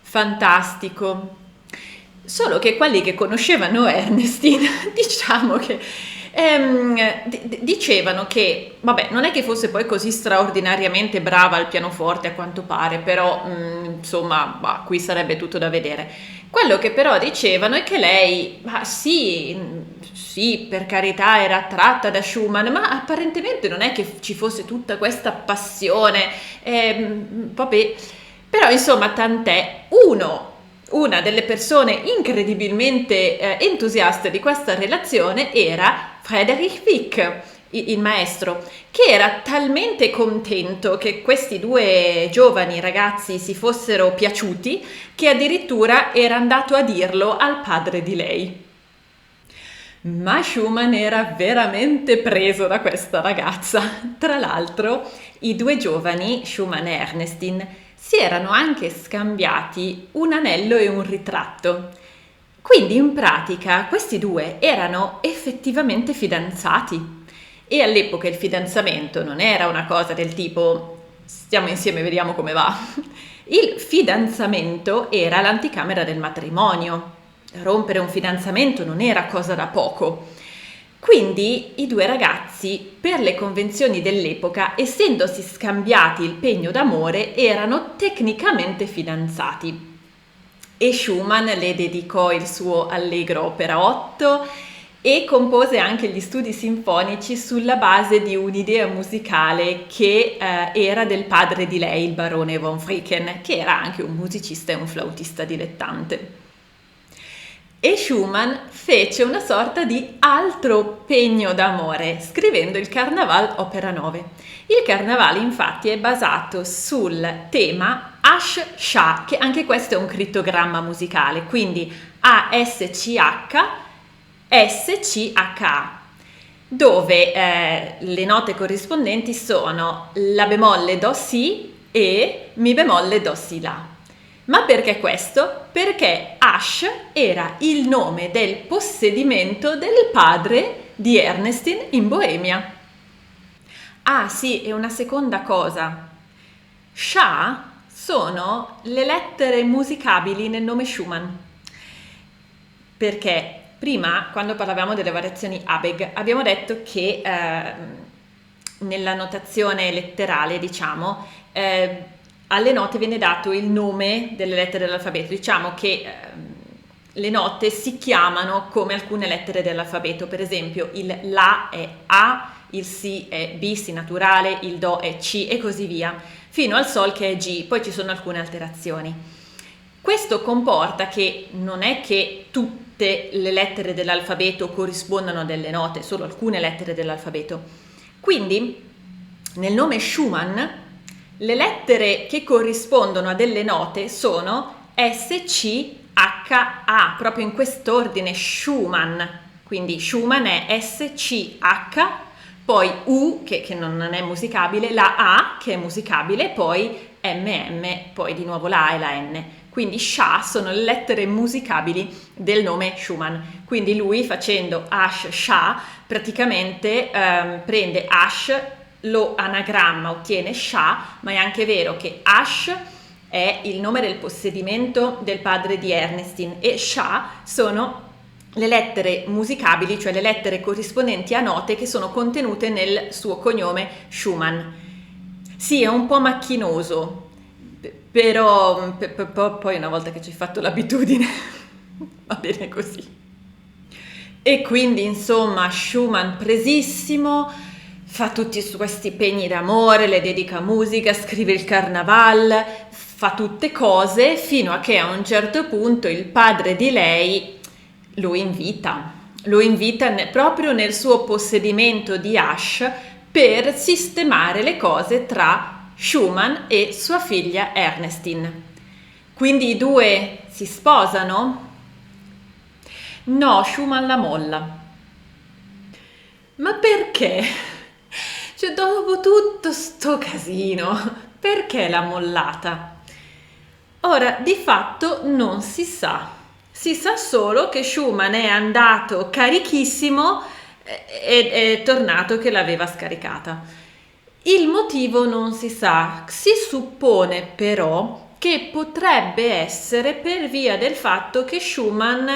Fantastico. Solo che quelli che conoscevano Ernestine, diciamo che dicevano che, vabbè, non è che fosse poi così straordinariamente brava al pianoforte a quanto pare, però insomma, qui sarebbe tutto da vedere. Quello che però dicevano è che lei, sì, per carità era attratta da Schumann, ma apparentemente non è che ci fosse tutta questa passione, vabbè, però insomma tant'è. Una delle persone incredibilmente entusiaste di questa relazione era Friedrich Wieck, il maestro, che era talmente contento che questi due giovani ragazzi si fossero piaciuti che addirittura era andato a dirlo al padre di lei. Ma Schumann era veramente preso da questa ragazza. Tra l'altro, i due giovani, Schumann e Ernestine, si erano anche scambiati un anello e un ritratto. Quindi in pratica questi due erano effettivamente fidanzati. E all'epoca il fidanzamento non era una cosa del tipo stiamo insieme, vediamo come va. Il fidanzamento era l'anticamera del matrimonio. Rompere un fidanzamento non era cosa da poco. Quindi i due ragazzi, per le convenzioni dell'epoca, essendosi scambiati il pegno d'amore, erano tecnicamente fidanzati. E Schumann le dedicò il suo Allegro Opera 8 e compose anche gli studi sinfonici sulla base di un'idea musicale che era del padre di lei, il barone von Fricken, che era anche un musicista e un flautista dilettante. E Schumann fece una sorta di altro pegno d'amore scrivendo il Carnaval Opera 9. Il Carnavale infatti è basato sul tema Ash-Sha, che anche questo è un crittogramma musicale, quindi A-S-C-H, S-C-H-A, dove le note corrispondenti sono La bemolle Do Si e Mi bemolle Do Si La. Ma perché questo? Perché Ash era il nome del possedimento del padre di Ernestine in Boemia. Ah sì, e una seconda cosa. Sha sono le lettere musicabili nel nome Schumann. Perché prima, quando parlavamo delle variazioni Abegg, abbiamo detto che nella notazione letterale, diciamo, alle note viene dato il nome delle lettere dell'alfabeto. Diciamo che le note si chiamano come alcune lettere dell'alfabeto, per esempio il La è A, il Si è B, Si naturale, il Do è C e così via, fino al Sol che è G, poi ci sono alcune alterazioni. Questo comporta che non è che tutte le lettere dell'alfabeto corrispondano a delle note, solo alcune lettere dell'alfabeto. Quindi nel nome Schumann le lettere che corrispondono a delle note sono S, C, H, A, proprio in quest'ordine Schumann. Quindi Schumann è S, C, H, poi U che non è musicabile, la A che è musicabile, poi M, poi di nuovo la A e la N. Quindi Sha sono le lettere musicabili del nome Schumann. Quindi lui facendo Ash Sha praticamente prende Ash, lo anagramma, ottiene Sha, ma è anche vero che Ash è il nome del possedimento del padre di Ernestine e Sha sono le lettere musicabili, cioè le lettere corrispondenti a note che sono contenute nel suo cognome Schumann. Sì, è un po' macchinoso, però poi una volta che ci hai fatto l'abitudine va bene così. E quindi insomma Schumann presissimo, fa tutti questi pegni d'amore, le dedica musica, scrive il Carnaval, fa tutte cose fino a che a un certo punto il padre di lei lo invita proprio nel suo possedimento di Ash per sistemare le cose tra Schumann e sua figlia Ernestine. Quindi i due si sposano? No, Schumann la molla. Ma perché? Cioè, dopo tutto sto casino, perché l'ha mollata? Ora, di fatto non si sa. Si sa solo che Schumann è andato carichissimo ed è tornato che l'aveva scaricata. Il motivo non si sa. Si suppone però che potrebbe essere per via del fatto che Schumann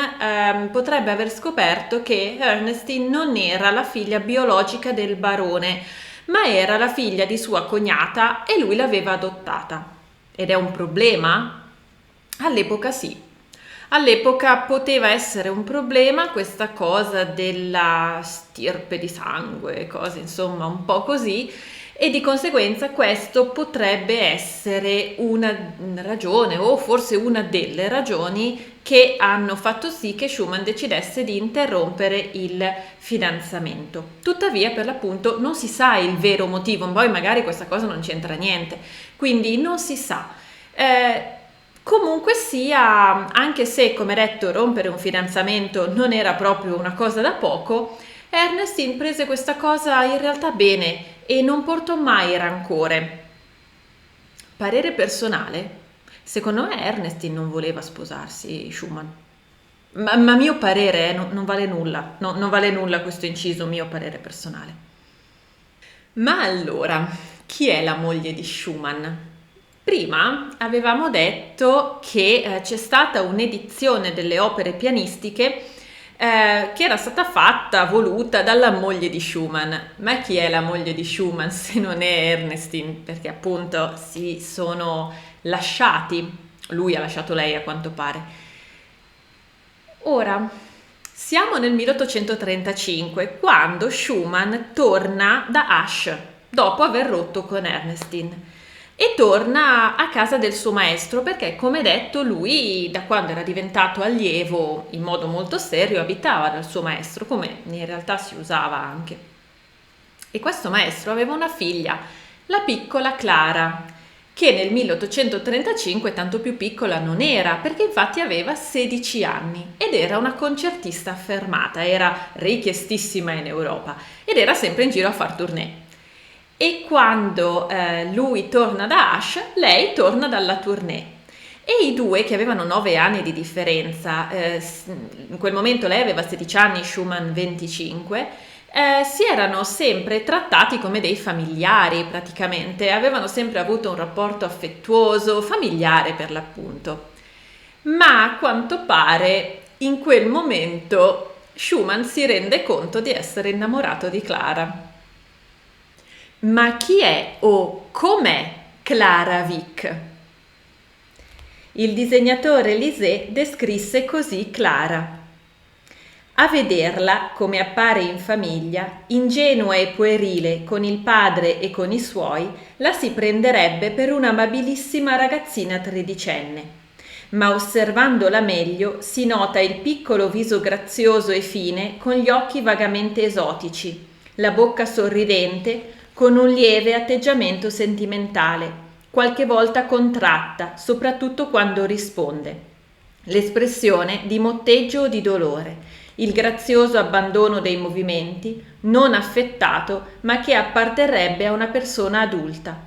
potrebbe aver scoperto che Ernestine non era la figlia biologica del barone, ma era la figlia di sua cognata e lui l'aveva adottata. Ed è un problema? All'epoca sì. All'epoca poteva essere un problema questa cosa della stirpe di sangue, cose insomma un po' così, e di conseguenza questo potrebbe essere una ragione o forse una delle ragioni che hanno fatto sì che Schumann decidesse di interrompere il fidanzamento. Tuttavia, per l'appunto, non si sa il vero motivo, poi magari questa cosa non c'entra niente, quindi non si sa. Comunque sia, anche se, come detto, rompere un fidanzamento non era proprio una cosa da poco, Ernestine prese questa cosa in realtà bene e non portò mai rancore. parere personale, secondo me Ernestine non voleva sposarsi Schumann. Ma mio parere, non vale nulla, non vale nulla questo inciso, mio parere personale. Ma allora, chi è la moglie di Schumann? Prima avevamo detto che c'è stata un'edizione delle opere pianistiche che era stata voluta dalla moglie di Schumann. Ma chi è la moglie di Schumann se non è Ernestine? Perché appunto si sono lasciati, lui ha lasciato lei a quanto pare. Ora, siamo nel 1835, quando Schumann torna da Asch, dopo aver rotto con Ernestine, e torna a casa del suo maestro perché, come detto, lui da quando era diventato allievo in modo molto serio abitava dal suo maestro, come in realtà si usava anche. E questo maestro aveva una figlia, la piccola Clara, che nel 1835 tanto più piccola non era, perché infatti aveva 16 anni ed era una concertista affermata, era richiestissima in Europa ed era sempre in giro a far tournée. E quando lui torna da Asch, lei torna dalla tournée. E i due, che avevano 9 anni di differenza, in quel momento lei aveva 16 anni, Schumann 25, si erano sempre trattati come dei familiari praticamente, avevano sempre avuto un rapporto affettuoso, familiare per l'appunto. Ma a quanto pare in quel momento Schumann si rende conto di essere innamorato di Clara. Ma chi è o com'è Clara Wieck? Il disegnatore Lisée descrisse così Clara. A vederla, come appare in famiglia, ingenua e puerile con il padre e con i suoi, la si prenderebbe per un'amabilissima ragazzina tredicenne. Ma osservandola meglio si nota il piccolo viso grazioso e fine con gli occhi vagamente esotici, la bocca sorridente con un lieve atteggiamento sentimentale, qualche volta contratta, soprattutto quando risponde. L'espressione di motteggio o di dolore, il grazioso abbandono dei movimenti, non affettato, ma che apparterrebbe a una persona adulta.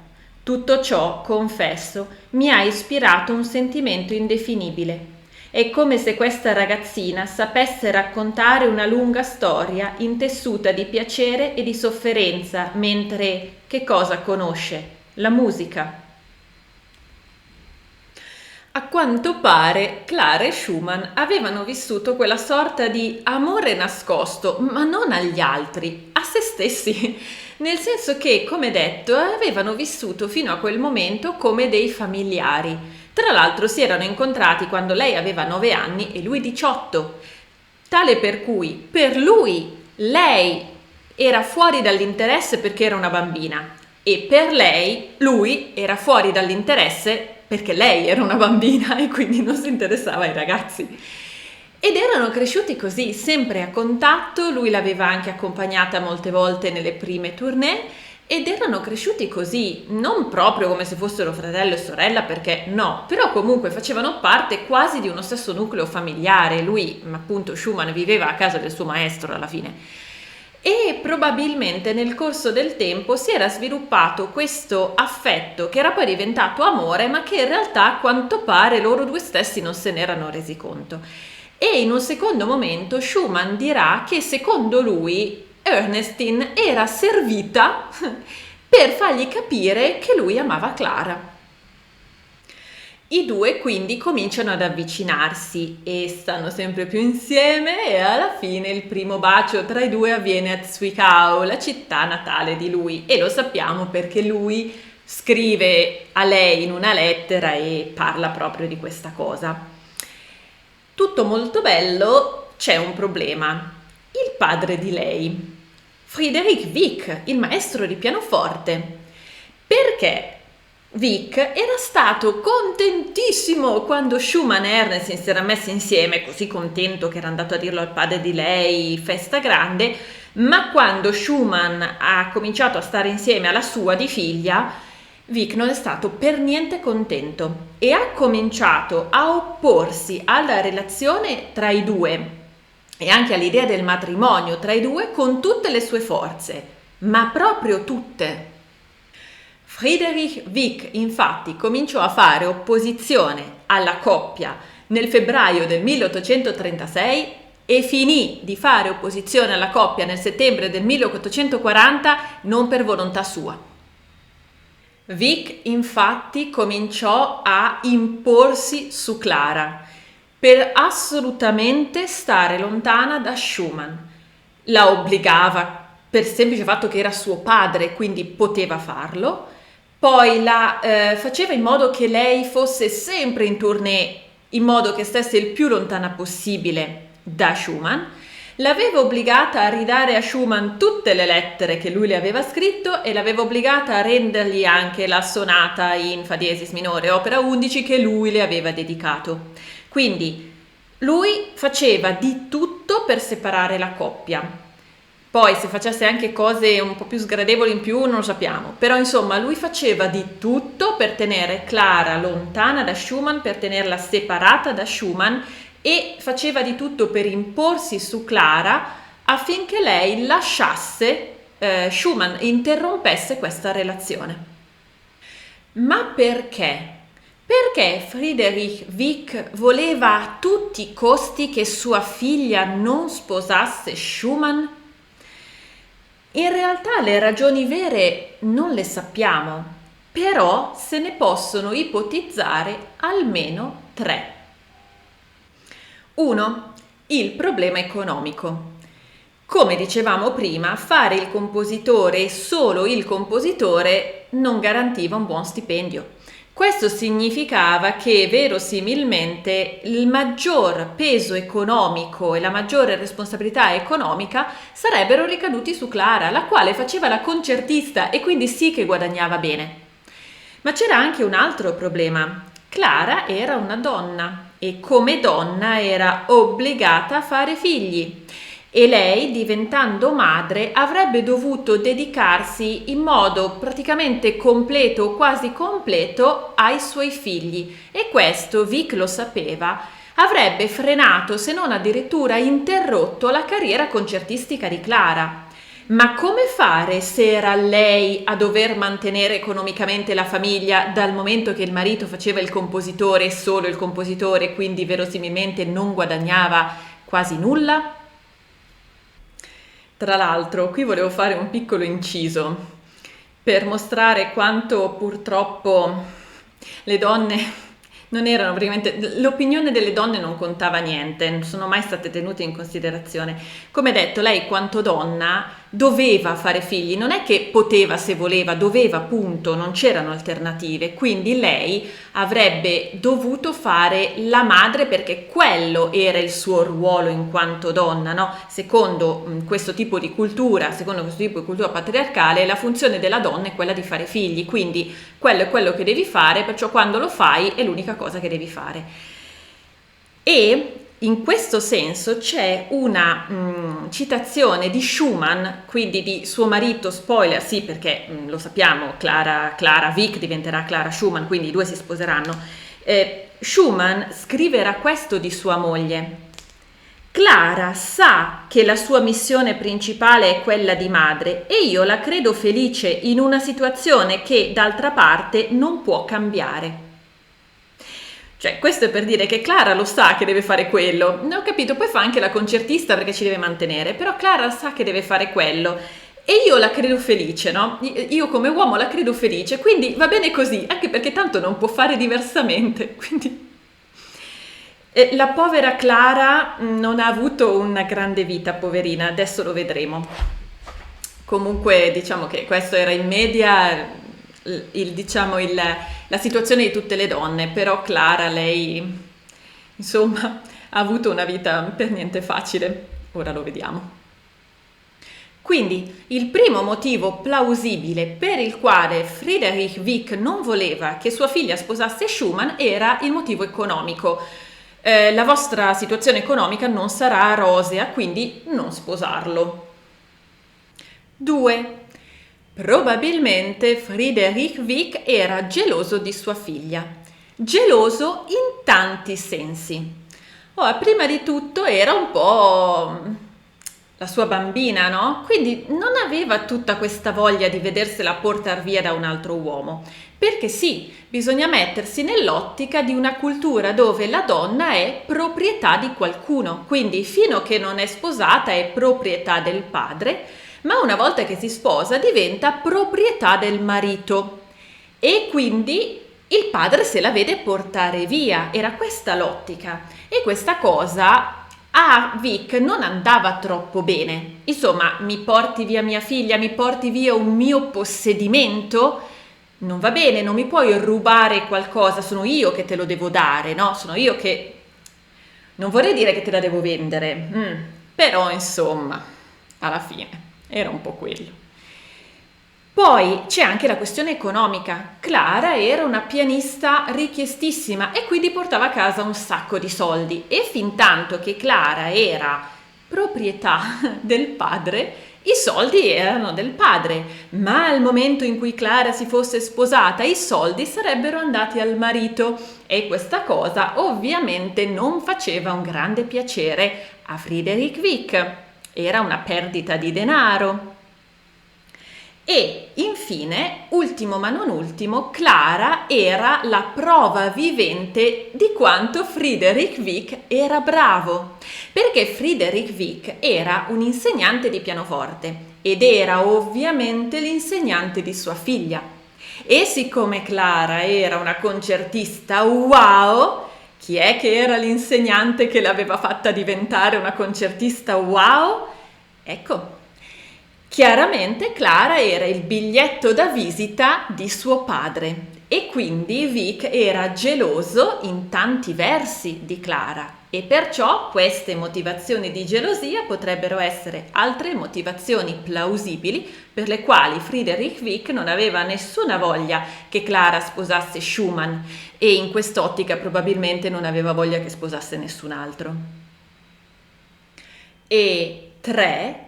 Tutto ciò, confesso, mi ha ispirato un sentimento indefinibile. È come se questa ragazzina sapesse raccontare una lunga storia intessuta di piacere e di sofferenza, mentre che cosa conosce? La musica. A quanto pare Clara e Schumann avevano vissuto quella sorta di amore nascosto, ma non agli altri, a se stessi, nel senso che, come detto, avevano vissuto fino a quel momento come dei familiari. Tra l'altro si erano incontrati quando lei aveva 9 anni e lui 18, tale per cui per lui lei era fuori dall'interesse perché era una bambina e per lei lui era fuori dall'interesse perché lei era una bambina e quindi non si interessava ai ragazzi. Ed erano cresciuti così, sempre a contatto, lui l'aveva anche accompagnata molte volte nelle prime tournée ed erano cresciuti così, non proprio come se fossero fratello e sorella, perché no, però comunque facevano parte quasi di uno stesso nucleo familiare. Lui, appunto, Schumann viveva a casa del suo maestro alla fine. E probabilmente nel corso del tempo si era sviluppato questo affetto che era poi diventato amore, ma che in realtà a quanto pare loro due stessi non se ne erano resi conto. E in un secondo momento Schumann dirà che secondo lui Ernestine era servita per fargli capire che lui amava Clara. I due quindi cominciano ad avvicinarsi e stanno sempre più insieme e alla fine il primo bacio tra i due avviene a Zwickau, la città natale di lui, e lo sappiamo perché lui scrive a lei in una lettera e parla proprio di questa cosa. Tutto molto bello, c'è un problema. Il padre di lei, Friedrich Wieck, il maestro di pianoforte, perché Wieck era stato contentissimo quando Schumann e Ernestine si erano messi insieme, così contento che era andato a dirlo al padre di lei, festa grande, ma quando Schumann ha cominciato a stare insieme alla sua di figlia, Wieck non è stato per niente contento e ha cominciato a opporsi alla relazione tra i due e anche all'idea del matrimonio tra i due con tutte le sue forze, ma proprio tutte. Friedrich Wieck infatti cominciò a fare opposizione alla coppia nel febbraio del 1836 e finì di fare opposizione alla coppia nel settembre del 1840 non per volontà sua. Wieck infatti cominciò a imporsi su Clara per assolutamente stare lontana da Schumann. La obbligava per il semplice fatto che era suo padre, quindi poteva farlo. Poi la faceva in modo che lei fosse sempre in tournée, in modo che stesse il più lontana possibile da Schumann. L'aveva obbligata a ridare a Schumann tutte le lettere che lui le aveva scritto e l'aveva obbligata a rendergli anche la sonata in fa diesis minore, opera 11, che lui le aveva dedicato. Quindi lui faceva di tutto per separare la coppia. Poi se facesse anche cose un po' più sgradevoli in più non lo sappiamo, però insomma lui faceva di tutto per tenere Clara lontana da Schumann, per tenerla separata da Schumann e faceva di tutto per imporsi su Clara affinché lei lasciasse Schumann, interrompesse questa relazione. Ma perché? Perché Friedrich Wieck voleva a tutti i costi che sua figlia non sposasse Schumann? In realtà le ragioni vere non le sappiamo, però se ne possono ipotizzare almeno 3. 1. Il problema economico. Come dicevamo prima, fare il compositore e solo il compositore non garantiva un buon stipendio. Questo significava che verosimilmente il maggior peso economico e la maggiore responsabilità economica sarebbero ricaduti su Clara, la quale faceva la concertista e quindi sì che guadagnava bene. Ma c'era anche un altro problema. Clara era una donna e come donna era obbligata a fare figli. E lei, diventando madre, avrebbe dovuto dedicarsi in modo praticamente completo o quasi completo ai suoi figli e questo, Wieck lo sapeva, avrebbe frenato, se non addirittura interrotto, la carriera concertistica di Clara. Ma come fare se era lei a dover mantenere economicamente la famiglia dal momento che il marito faceva il compositore e solo il compositore, quindi verosimilmente non guadagnava quasi nulla? Tra l'altro, qui volevo fare un piccolo inciso per mostrare quanto purtroppo le donne non erano praticamente, l'opinione delle donne non contava niente, non sono mai state tenute in considerazione. Come detto, lei quanto donna doveva fare figli, non è che poteva se voleva, doveva, punto, non c'erano alternative, quindi lei avrebbe dovuto fare la madre perché quello era il suo ruolo in quanto donna, no? Secondo questo tipo di cultura, secondo questo tipo di cultura patriarcale, la funzione della donna è quella di fare figli, quindi quello è quello che devi fare, perciò quando lo fai è l'unica cosa che devi fare. E in questo senso c'è una citazione di Schumann, quindi di suo marito, spoiler, sì perché lo sappiamo, Clara Wieck diventerà Clara Schumann, quindi i due si sposeranno. Schumann scriverà questo di sua moglie. Clara sa che la sua missione principale è quella di madre e io la credo felice in una situazione che d'altra parte non può cambiare. Cioè, questo è per dire che Clara lo sa che deve fare quello. Ne ho capito, poi fa anche la concertista perché ci deve mantenere, però Clara sa che deve fare quello e io la credo felice, no? Io come uomo la credo felice, quindi va bene così, anche perché tanto non può fare diversamente, quindi... La povera Clara non ha avuto una grande vita, poverina, adesso lo vedremo. Comunque diciamo che questo era in media la situazione di tutte le donne, però Clara, lei, insomma, ha avuto una vita per niente facile, ora lo vediamo. Quindi il primo motivo plausibile per il quale Friedrich Wieck non voleva che sua figlia sposasse Schumann era il motivo economico. La vostra situazione economica non sarà rosea, quindi non sposarlo. 2. Probabilmente Friedrich Wieck era geloso di sua figlia. Geloso in tanti sensi. Prima di tutto era un po' la sua bambina, no? Quindi non aveva tutta questa voglia di vedersela portar via da un altro uomo. Perché sì, bisogna mettersi nell'ottica di una cultura dove la donna è proprietà di qualcuno, quindi fino a che non è sposata è proprietà del padre, ma una volta che si sposa diventa proprietà del marito e quindi il padre se la vede portare via. Era questa l'ottica e questa cosa a Vic non andava troppo bene. Insomma, mi porti via mia figlia, mi porti via un mio possedimento? Non va bene, non mi puoi rubare qualcosa, sono io che te lo devo dare, no? Sono io che... Non vorrei dire che te la devo vendere, però insomma, alla fine era un po' quello. Poi c'è anche la questione economica. Clara era una pianista richiestissima e quindi portava a casa un sacco di soldi e fin tanto che Clara era proprietà del padre, i soldi erano del padre, ma al momento in cui Clara si fosse sposata i soldi sarebbero andati al marito e questa cosa ovviamente non faceva un grande piacere a Friedrich Wieck. Era una perdita di denaro. E infine, ultimo ma non ultimo, Clara era la prova vivente di quanto Friedrich Wieck era bravo, perché Friedrich Wieck era un insegnante di pianoforte ed era ovviamente l'insegnante di sua figlia. E siccome Clara era una concertista wow, chi è che era l'insegnante che l'aveva fatta diventare una concertista wow? Ecco. Chiaramente Clara era il biglietto da visita di suo padre e quindi Vic era geloso in tanti versi di Clara e perciò queste motivazioni di gelosia potrebbero essere altre motivazioni plausibili per le quali Friedrich Wieck non aveva nessuna voglia che Clara sposasse Schumann e in quest'ottica probabilmente non aveva voglia che sposasse nessun altro. E 3.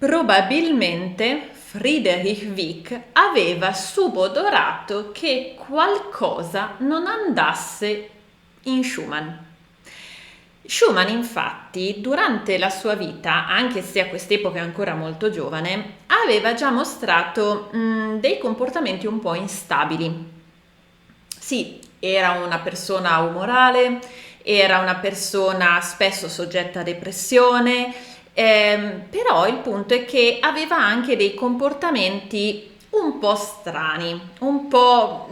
Probabilmente Friedrich Wieck aveva subodorato che qualcosa non andasse in Schumann. Schumann infatti durante la sua vita, anche se a quest'epoca è ancora molto giovane, aveva già mostrato dei comportamenti un po' instabili. Sì, era una persona umorale, era una persona spesso soggetta a depressione, però il punto è che aveva anche dei comportamenti un po' strani, un po'...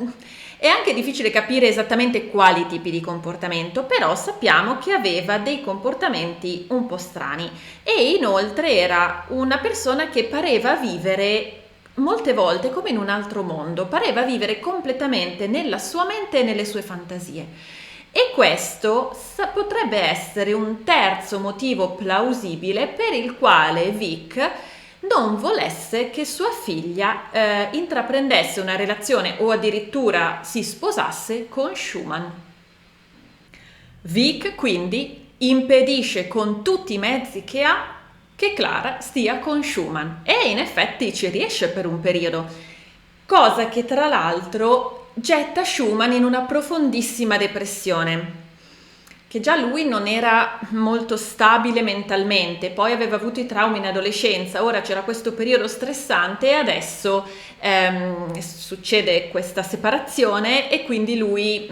È anche difficile capire esattamente quali tipi di comportamento, però sappiamo che aveva dei comportamenti un po' strani e inoltre era una persona che pareva vivere molte volte come in un altro mondo, pareva vivere completamente nella sua mente e nelle sue fantasie. E questo potrebbe essere un terzo motivo plausibile per il quale Wieck non volesse che sua figlia intraprendesse una relazione o addirittura si sposasse con Schumann. Wieck quindi impedisce con tutti i mezzi che ha che Clara stia con Schumann e in effetti ci riesce per un periodo, cosa che tra l'altro getta Schumann in una profondissima depressione, che già lui non era molto stabile mentalmente, poi aveva avuto i traumi in adolescenza, ora c'era questo periodo stressante e adesso succede questa separazione e quindi lui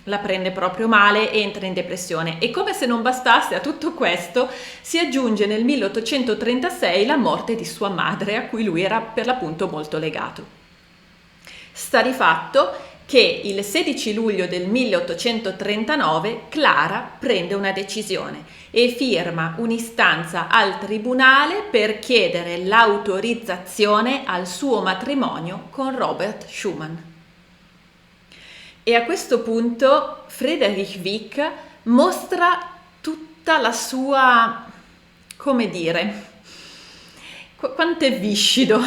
la prende proprio male e entra in depressione. E come se non bastasse a tutto questo, si aggiunge nel 1836 la morte di sua madre, a cui lui era per l'appunto molto legato. Sta di fatto che il 16 luglio del 1839 Clara prende una decisione e firma un'istanza al tribunale per chiedere l'autorizzazione al suo matrimonio con Robert Schumann. E a questo punto Friedrich Wieck mostra tutta la sua, come dire, quanto è viscido,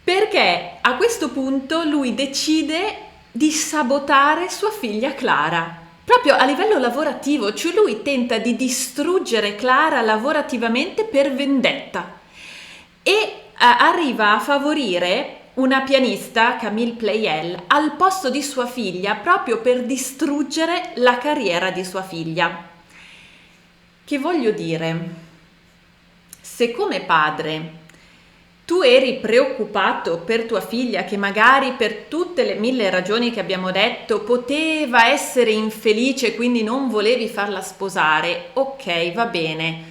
perché a questo punto lui decide di sabotare sua figlia Clara, proprio a livello lavorativo, cioè lui tenta di distruggere Clara lavorativamente per vendetta e arriva a favorire una pianista, Camille Pleyel, al posto di sua figlia proprio per distruggere la carriera di sua figlia. Che voglio dire? se come padre tu eri preoccupato per tua figlia che magari per tutte le 1000 ragioni che abbiamo detto poteva essere infelice, quindi non volevi farla sposare, ok, va bene.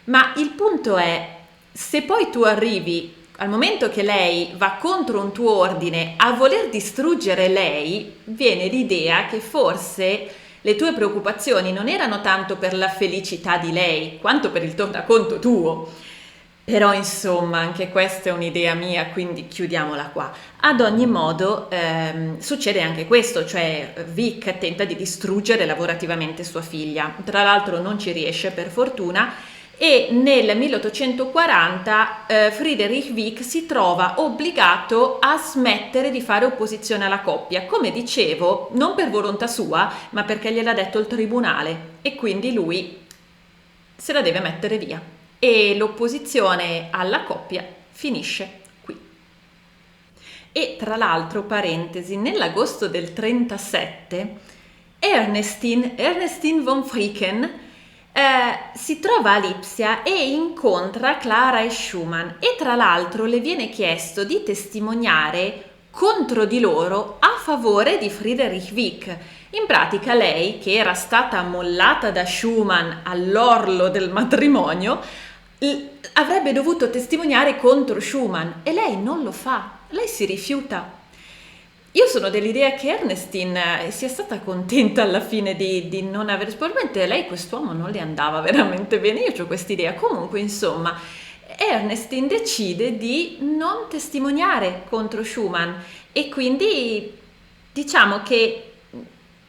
Ma il punto è, se poi tu arrivi al momento che lei va contro un tuo ordine a voler distruggere lei, viene l'idea che forse le tue preoccupazioni non erano tanto per la felicità di lei, quanto per il tornaconto tuo. Però insomma anche questa è un'idea mia, quindi chiudiamola qua. Ad ogni modo succede anche questo, cioè Vic tenta di distruggere lavorativamente sua figlia, tra l'altro non ci riesce per fortuna e nel 1840 Friedrich Wieck si trova obbligato a smettere di fare opposizione alla coppia, come dicevo, non per volontà sua, ma perché gliel'ha detto il tribunale e quindi lui se la deve mettere via. E l'opposizione alla coppia finisce qui. E tra l'altro, parentesi, nell'agosto del 37 Ernestine von Fricken si trova a Lipsia e incontra Clara e Schumann e tra l'altro le viene chiesto di testimoniare contro di loro a favore di Friedrich Wieck. In pratica lei, che era stata mollata da Schumann all'orlo del matrimonio, avrebbe dovuto testimoniare contro Schumann e lei non lo fa, lei si rifiuta. Io sono dell'idea che Ernestine sia stata contenta alla fine di non avere, probabilmente lei quest'uomo non le andava veramente bene, io ho quest'idea, comunque insomma Ernestine decide di non testimoniare contro Schumann e quindi diciamo che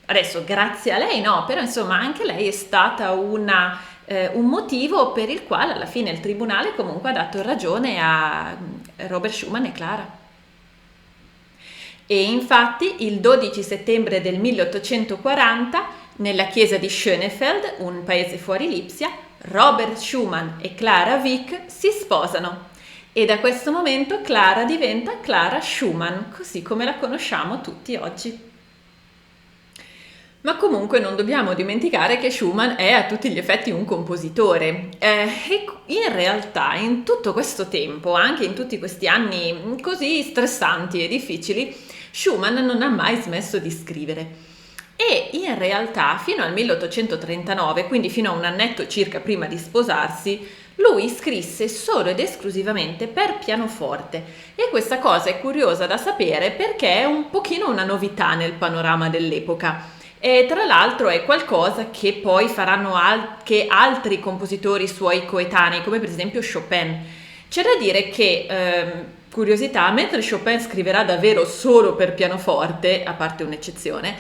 adesso grazie a lei no, però insomma anche lei è stata un motivo per il quale alla fine il tribunale comunque ha dato ragione a Robert Schumann e Clara. E infatti il 12 settembre del 1840 nella chiesa di Schönefeld, un paese fuori Lipsia, Robert Schumann e Clara Wieck si sposano e da questo momento Clara diventa Clara Schumann, così come la conosciamo tutti oggi. Ma comunque non dobbiamo dimenticare che Schumann è a tutti gli effetti un compositore e in realtà in tutto questo tempo, anche in tutti questi anni così stressanti e difficili, Schumann non ha mai smesso di scrivere. E in realtà fino al 1839, quindi fino a un annetto circa prima di sposarsi, lui scrisse solo ed esclusivamente per pianoforte e questa cosa è curiosa da sapere perché è un pochino una novità nel panorama dell'epoca. E tra l'altro è qualcosa che poi faranno anche altri compositori suoi coetanei, come per esempio Chopin. C'è da dire che, curiosità, mentre Chopin scriverà davvero solo per pianoforte, a parte un'eccezione,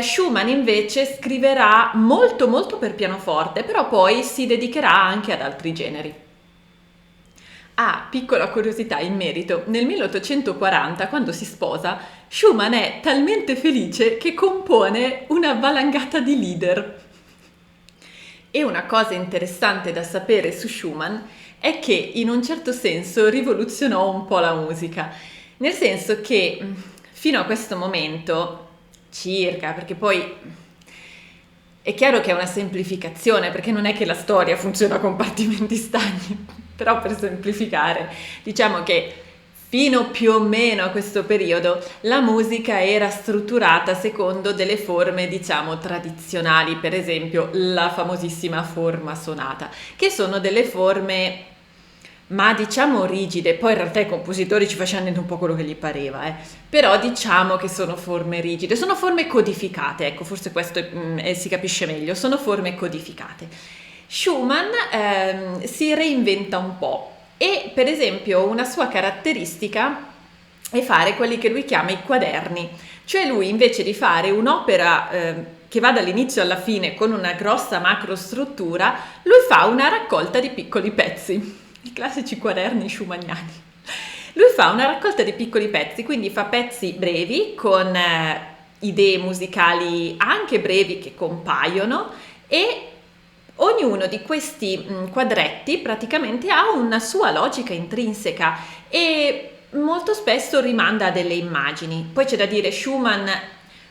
Schumann invece scriverà molto molto per pianoforte, però poi si dedicherà anche ad altri generi. Ah, piccola curiosità in merito, nel 1840, quando si sposa, Schumann è talmente felice che compone una valangata di lieder. E una cosa interessante da sapere su Schumann è che in un certo senso rivoluzionò un po' la musica, nel senso che fino a questo momento, circa, perché poi è chiaro che è una semplificazione, perché non è che la storia funziona a compartimenti stagni, però per semplificare, diciamo che fino più o meno a questo periodo la musica era strutturata secondo delle forme, diciamo, tradizionali, per esempio la famosissima forma sonata, che sono delle forme ma diciamo rigide, poi in realtà i compositori ci facevano un po' quello che gli pareva, però diciamo che sono forme rigide, sono forme codificate, ecco, forse questo si capisce meglio, sono forme codificate. Schumann si reinventa un po' e per esempio una sua caratteristica è fare quelli che lui chiama i quaderni, cioè lui invece di fare un'opera che va dall'inizio alla fine con una grossa macrostruttura, lui fa una raccolta di piccoli pezzi. I classici quaderni schumanniani. Lui fa una raccolta di piccoli pezzi, quindi fa pezzi brevi con idee musicali anche brevi che compaiono e ognuno di questi quadretti praticamente ha una sua logica intrinseca e molto spesso rimanda a delle immagini. Poi c'è da dire Schumann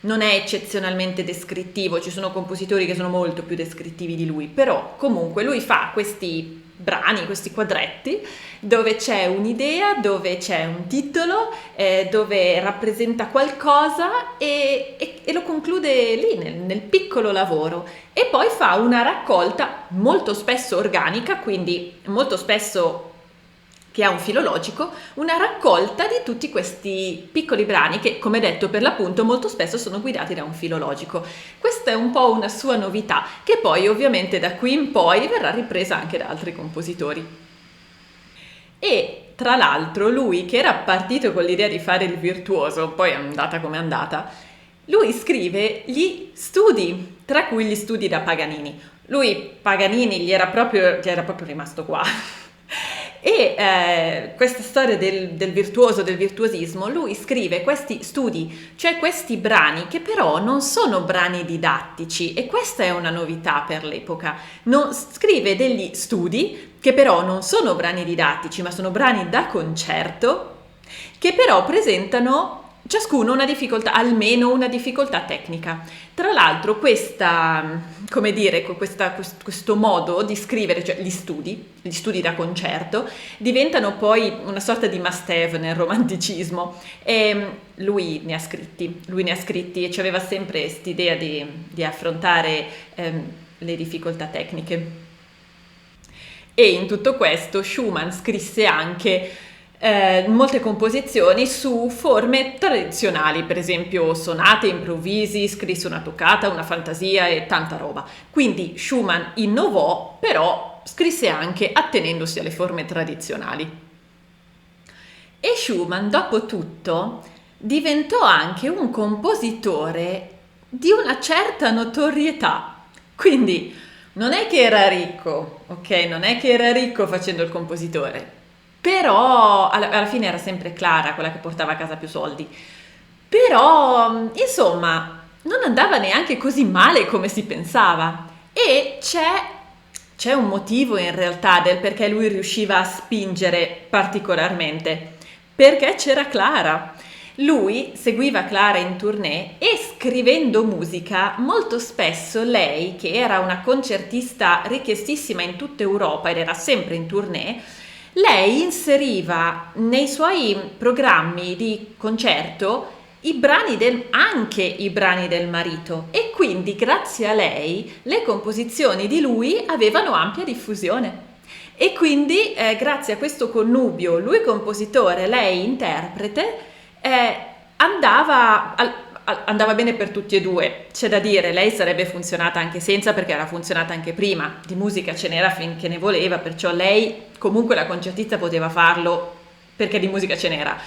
non è eccezionalmente descrittivo, ci sono compositori che sono molto più descrittivi di lui, però comunque lui fa questi brani, questi quadretti, dove c'è un'idea, dove c'è un titolo, dove rappresenta qualcosa e lo conclude lì nel piccolo lavoro, e poi fa una raccolta molto spesso organica, quindi molto spesso che ha un filologico, una raccolta di tutti questi piccoli brani che, come detto, per l'appunto molto spesso sono guidati da un filologico. Questa è un po' una sua novità, che poi ovviamente da qui in poi verrà ripresa anche da altri compositori. E tra l'altro lui, che era partito con l'idea di fare il virtuoso, poi è andata come è andata, lui scrive gli studi, tra cui gli studi da Paganini. Lui Paganini gli era proprio rimasto qua. E questa storia del virtuoso, del virtuosismo, lui scrive questi studi, cioè questi brani che però non sono brani didattici, e questa è una novità per l'epoca. Scrive degli studi che però non sono brani didattici, ma sono brani da concerto, che però presentano ciascuno una difficoltà, almeno una difficoltà tecnica. Tra l'altro questo modo di scrivere, cioè gli studi da concerto, diventano poi una sorta di must-have nel romanticismo, e lui ne ha scritti e aveva sempre quest'idea di affrontare le difficoltà tecniche. E in tutto questo Schumann scrisse anche molte composizioni su forme tradizionali, per esempio sonate, improvvisi, scrisse una toccata, una fantasia e tanta roba. Quindi Schumann innovò, però scrisse anche attenendosi alle forme tradizionali. E Schumann, dopo tutto, diventò anche un compositore di una certa notorietà. Quindi non è che era ricco, ok? Non è che era ricco facendo il compositore, però alla fine era sempre Clara quella che portava a casa più soldi. Però, insomma, non andava neanche così male come si pensava. E c'è un motivo in realtà del perché lui riusciva a spingere particolarmente. Perché c'era Clara. Lui seguiva Clara in tournée e, scrivendo musica, molto spesso lei, che era una concertista richiestissima in tutta Europa ed era sempre in tournée, lei inseriva nei suoi programmi di concerto anche i brani del marito, e quindi grazie a lei le composizioni di lui avevano ampia diffusione. E quindi grazie a questo connubio, lui compositore, lei interprete, andava bene per tutti e due. C'è da dire, lei sarebbe funzionata anche senza, perché era funzionata anche prima, di musica ce n'era finché ne voleva, perciò lei comunque la concertista poteva farlo perché di musica ce n'era.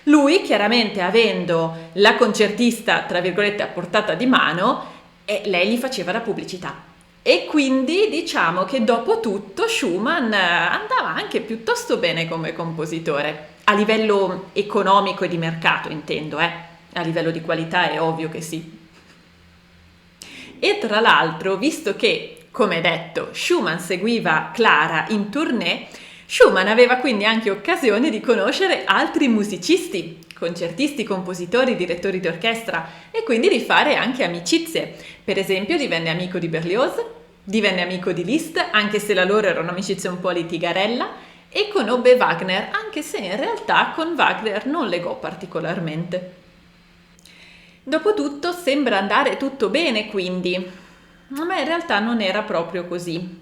Lui, chiaramente, avendo la concertista tra virgolette a portata di mano, lei gli faceva la pubblicità. E quindi diciamo che dopo tutto Schumann andava anche piuttosto bene come compositore, a livello economico e di mercato intendo, a livello di qualità è ovvio che sì. E tra l'altro, visto che, come detto, Schumann seguiva Clara in tournée, Schumann aveva quindi anche occasione di conoscere altri musicisti, concertisti, compositori, direttori d'orchestra, e quindi di fare anche amicizie. Per esempio divenne amico di Berlioz, divenne amico di Liszt, anche se la loro era un'amicizia un po' litigarella, e conobbe Wagner, anche se in realtà con Wagner non legò particolarmente. Dopotutto sembra andare tutto bene, quindi, ma in realtà non era proprio così.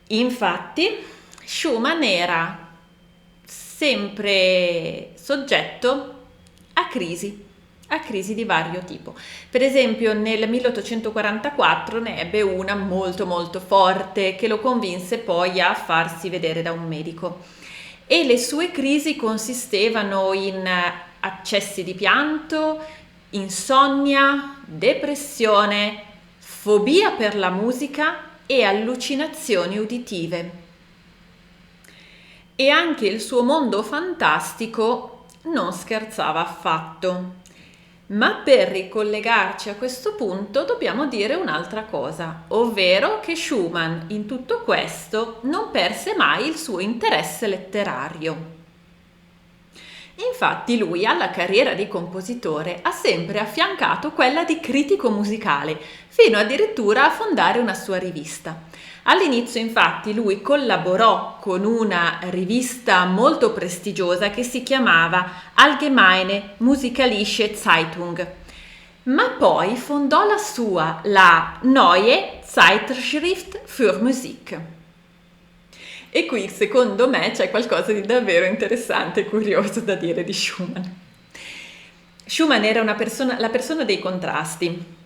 Infatti Schumann era sempre soggetto a crisi di vario tipo. Per esempio nel 1844 ne ebbe una molto molto forte che lo convinse poi a farsi vedere da un medico, e le sue crisi consistevano in accessi di pianto, insonnia, depressione, fobia per la musica e allucinazioni uditive. E anche il suo mondo fantastico non scherzava affatto. Ma per ricollegarci a questo punto dobbiamo dire un'altra cosa, ovvero che Schumann in tutto questo non perse mai il suo interesse letterario. Infatti lui alla carriera di compositore ha sempre affiancato quella di critico musicale, fino addirittura a fondare una sua rivista. All'inizio infatti lui collaborò con una rivista molto prestigiosa che si chiamava Allgemeine Musikalische Zeitung, ma poi fondò la sua, la Neue Zeitschrift für Musik. E qui secondo me c'è qualcosa di davvero interessante e curioso da dire di Schumann. Schumann era la persona dei contrasti.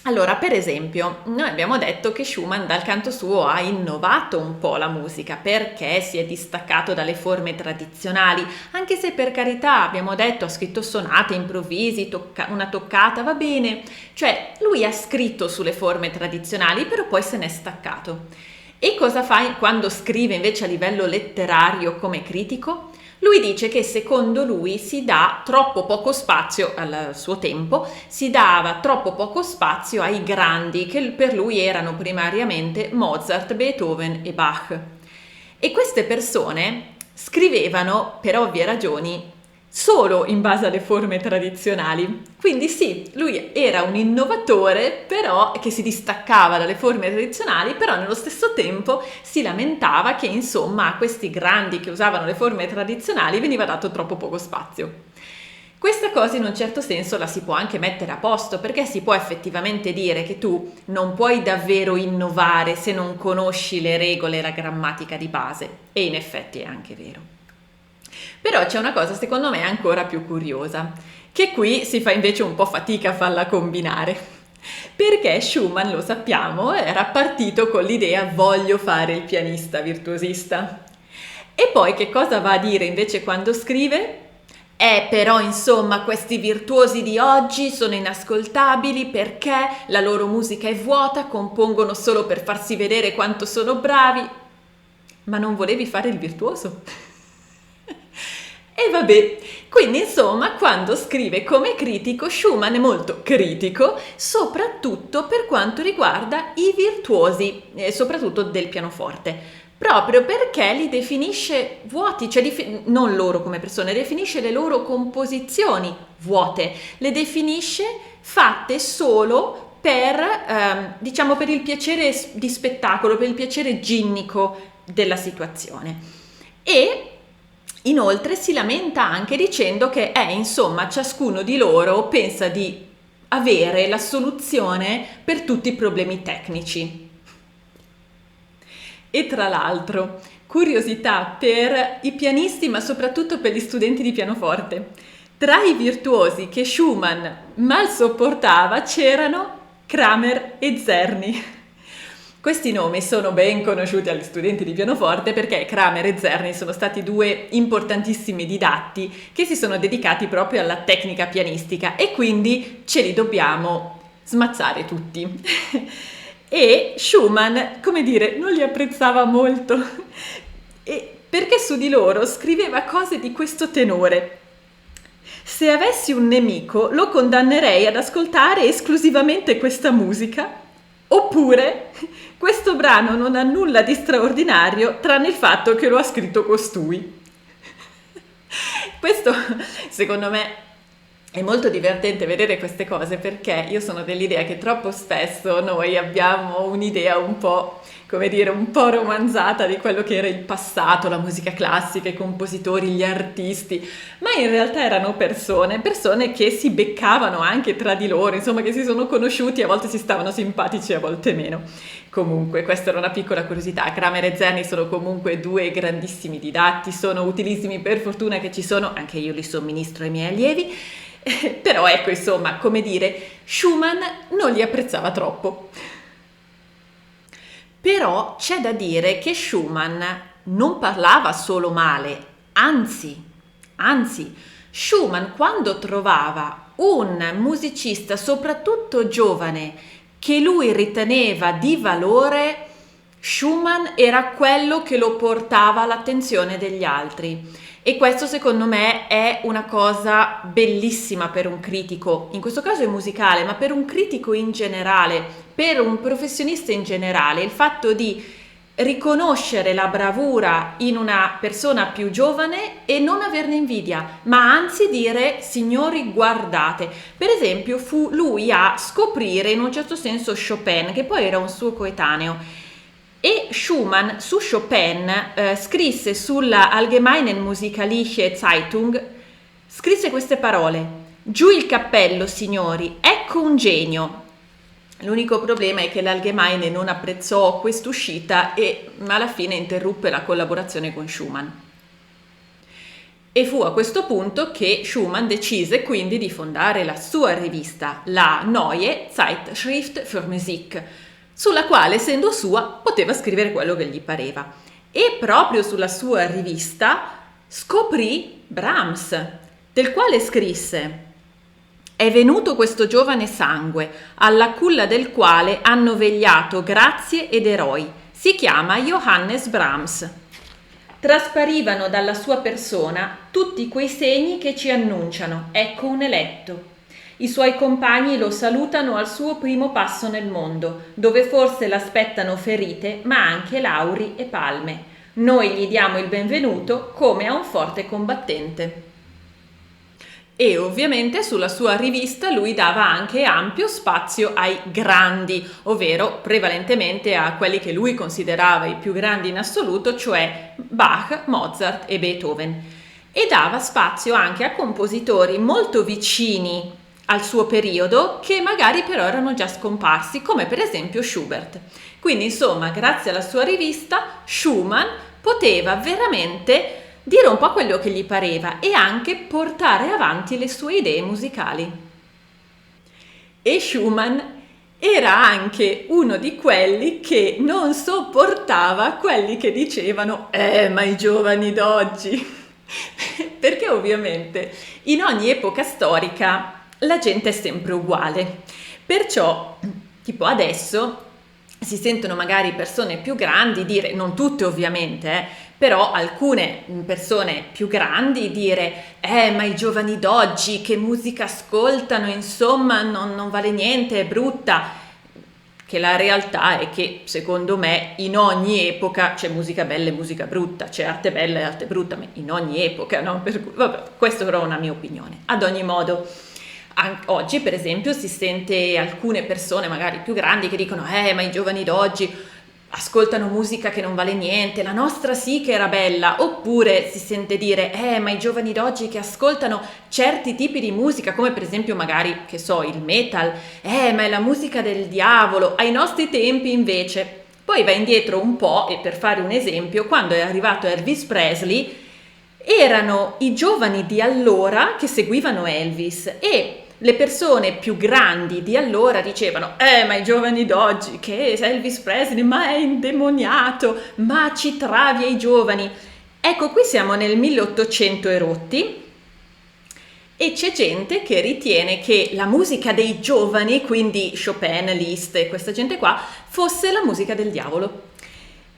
Allora, per esempio, noi abbiamo detto che Schumann dal canto suo ha innovato un po' la musica perché si è distaccato dalle forme tradizionali, anche se per carità abbiamo detto ha scritto sonate, improvvisi, una toccata, va bene, cioè lui ha scritto sulle forme tradizionali però poi se n'è staccato. E cosa fa quando scrive invece a livello letterario come critico? Lui dice che secondo lui si dà troppo poco spazio al suo tempo, si dava troppo poco spazio ai grandi che per lui erano primariamente Mozart, Beethoven e Bach. E queste persone scrivevano, per ovvie ragioni, solo in base alle forme tradizionali. Quindi sì, lui era un innovatore, però che si distaccava dalle forme tradizionali, però nello stesso tempo si lamentava che insomma a questi grandi che usavano le forme tradizionali veniva dato troppo poco spazio. Questa cosa in un certo senso la si può anche mettere a posto, perché si può effettivamente dire che tu non puoi davvero innovare se non conosci le regole e la grammatica di base, e in effetti è anche vero. Però c'è una cosa secondo me ancora più curiosa, che qui si fa invece un po' fatica a farla combinare, perché Schumann, lo sappiamo, era partito con l'idea voglio fare il pianista virtuosista. E poi che cosa va a dire invece quando scrive? Però insomma questi virtuosi di oggi sono inascoltabili perché la loro musica è vuota, compongono solo per farsi vedere quanto sono bravi. Ma non volevi fare il virtuoso? E vabbè, quindi insomma quando scrive come critico Schumann è molto critico, soprattutto per quanto riguarda i virtuosi, soprattutto del pianoforte, proprio perché li definisce vuoti, cioè non loro come persone, definisce le loro composizioni vuote, le definisce fatte solo per, diciamo, per il piacere di spettacolo, per il piacere ginnico della situazione. E inoltre si lamenta anche dicendo che insomma ciascuno di loro pensa di avere la soluzione per tutti i problemi tecnici. E tra l'altro, curiosità per i pianisti ma soprattutto per gli studenti di pianoforte, tra i virtuosi che Schumann mal sopportava c'erano Kramer e Czerny. Questi nomi sono ben conosciuti agli studenti di pianoforte perché Kramer e Czerny sono stati due importantissimi didatti che si sono dedicati proprio alla tecnica pianistica e quindi ce li dobbiamo smazzare tutti. E Schumann, come dire, non li apprezzava molto perché su di loro scriveva cose di questo tenore. Se avessi un nemico lo condannerei ad ascoltare esclusivamente questa musica. Oppure, questo brano non ha nulla di straordinario tranne il fatto che lo ha scritto costui. Questo, secondo me, è molto divertente vedere queste cose perché io sono dell'idea che troppo spesso noi abbiamo un'idea un po', come dire, un po' romanzata di quello che era il passato, la musica classica, i compositori, gli artisti, ma in realtà erano persone che si beccavano anche tra di loro, insomma che si sono conosciuti, a volte si stavano simpatici, a volte meno. Comunque, questa era una piccola curiosità. Kramer e Czerny sono comunque due grandissimi didatti, sono utilissimi, per fortuna che ci sono, anche io li somministro ai miei allievi, però ecco, insomma, come dire, Schumann non li apprezzava troppo. Però c'è da dire che Schumann non parlava solo male, anzi, Schumann quando trovava un musicista, soprattutto giovane, che lui riteneva di valore, Schumann era quello che lo portava all'attenzione degli altri. E questo secondo me è una cosa bellissima per un critico, in questo caso è musicale, ma per un critico in generale, per un professionista in generale, il fatto di riconoscere la bravura in una persona più giovane e non averne invidia, ma anzi dire: signori, guardate. Per esempio, fu lui a scoprire in un certo senso Chopin, che poi era un suo coetaneo, e Schumann su Chopin scrisse sulla Allgemeine Musikalische Zeitung, scrisse queste parole: giù il cappello, signori, ecco un genio. L'unico problema è che l'Allgemeine non apprezzò quest'uscita e alla fine interruppe la collaborazione con Schumann. E fu a questo punto che Schumann decise quindi di fondare la sua rivista, la Neue Zeitschrift für Musik, sulla quale, essendo sua, poteva scrivere quello che gli pareva. E proprio sulla sua rivista scoprì Brahms, del quale scrisse: è venuto questo giovane sangue, alla culla del quale hanno vegliato grazie ed eroi. Si chiama Johannes Brahms. Trasparivano dalla sua persona tutti quei segni che ci annunciano: ecco un eletto. I suoi compagni lo salutano al suo primo passo nel mondo, dove forse l'aspettano ferite, ma anche lauri e palme. Noi gli diamo il benvenuto come a un forte combattente. E ovviamente sulla sua rivista lui dava anche ampio spazio ai grandi, ovvero prevalentemente a quelli che lui considerava i più grandi in assoluto, cioè Bach, Mozart e Beethoven, e dava spazio anche a compositori molto vicini al suo periodo che magari però erano già scomparsi, come per esempio Schubert. Quindi insomma, grazie alla sua rivista, Schumann poteva veramente dire un po' quello che gli pareva e anche portare avanti le sue idee musicali. E Schumann era anche uno di quelli che non sopportava quelli che dicevano ma i giovani d'oggi, perché ovviamente in ogni epoca storica la gente è sempre uguale, perciò tipo adesso si sentono magari persone più grandi dire, non tutte ovviamente, però alcune persone più grandi dire ma i giovani d'oggi che musica ascoltano, insomma non vale niente, è brutta. Che la realtà è che secondo me in ogni epoca c'è musica bella e musica brutta, c'è arte bella e arte brutta, ma in ogni epoca, no? Vabbè, questa però è una mia opinione. Ad ogni modo, oggi per esempio si sente alcune persone magari più grandi che dicono ma i giovani d'oggi ascoltano musica che non vale niente, la nostra sì che era bella, oppure si sente dire ma i giovani d'oggi che ascoltano certi tipi di musica, come per esempio magari, che so, il metal, ma è la musica del diavolo, ai nostri tempi invece. Poi va indietro un po', e per fare un esempio, quando è arrivato Elvis Presley erano i giovani di allora che seguivano Elvis e le persone più grandi di allora dicevano ma i giovani d'oggi, che Elvis Presley, ma è indemoniato, ma ci travia i giovani. Ecco, qui siamo nel 1800 e rotti e c'è gente che ritiene che la musica dei giovani, quindi Chopin, Liszt e questa gente qua, fosse la musica del diavolo.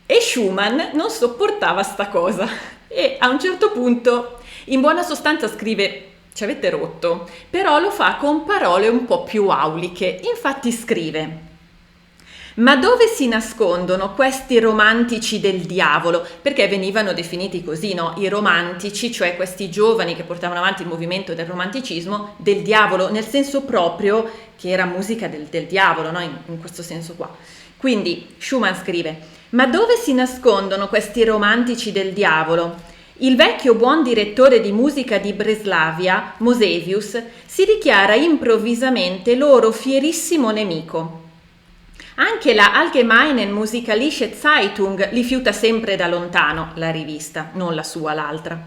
E Schumann non sopportava sta cosa e a un certo punto, in buona sostanza, scrive: ci avete rotto, però lo fa con parole un po' più auliche. Infatti scrive: ma dove si nascondono questi romantici del diavolo? Perché venivano definiti così, no? I romantici, cioè questi giovani che portavano avanti il movimento del romanticismo, del diavolo, nel senso proprio che era musica del diavolo, no? In questo senso qua. Quindi Schumann scrive: ma dove si nascondono questi romantici del diavolo? Il vecchio buon direttore di musica di Breslavia, Mosevius, si dichiara improvvisamente loro fierissimo nemico. Anche la Allgemeine Musikalische Zeitung li fiuta sempre da lontano, la rivista, non la sua, l'altra.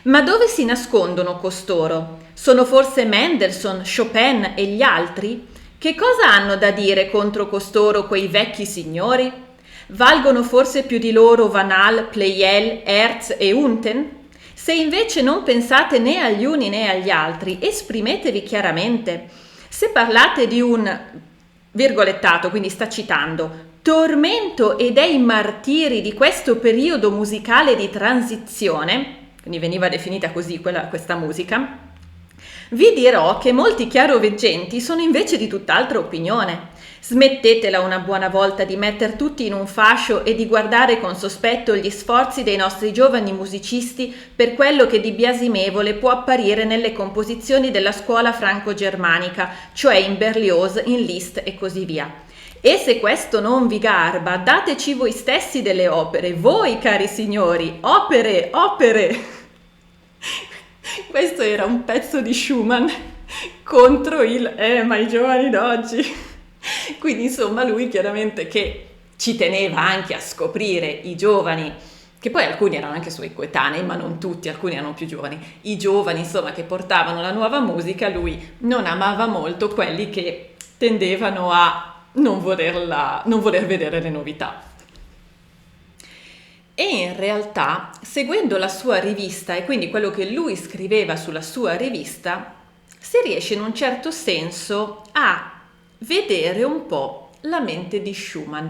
Ma dove si nascondono costoro? Sono forse Mendelssohn, Chopin e gli altri? Che cosa hanno da dire contro costoro quei vecchi signori? Valgono forse più di loro Van Hal, Pleyel, Herz e Unten? Se invece non pensate né agli uni né agli altri, esprimetevi chiaramente. Se parlate di un virgolettato, quindi sta citando, tormento e dei martiri di questo periodo musicale di transizione, quindi veniva definita così questa musica, vi dirò che molti chiaroveggenti sono invece di tutt'altra opinione. Smettetela una buona volta di metter tutti in un fascio e di guardare con sospetto gli sforzi dei nostri giovani musicisti per quello che di biasimevole può apparire nelle composizioni della scuola franco-germanica, cioè in Berlioz, in Liszt e così via. E se questo non vi garba, dateci voi stessi delle opere, voi cari signori, opere, opere! Questo era un pezzo di Schumann contro ma i giovani d'oggi. Quindi insomma lui chiaramente che ci teneva anche a scoprire i giovani, che poi alcuni erano anche suoi coetanei, ma non tutti, alcuni erano più giovani, i giovani insomma che portavano la nuova musica, lui non amava molto quelli che tendevano a non voler vedere le novità. E in realtà, seguendo la sua rivista e quindi quello che lui scriveva sulla sua rivista, si riesce in un certo senso a vedere un po' la mente di Schumann.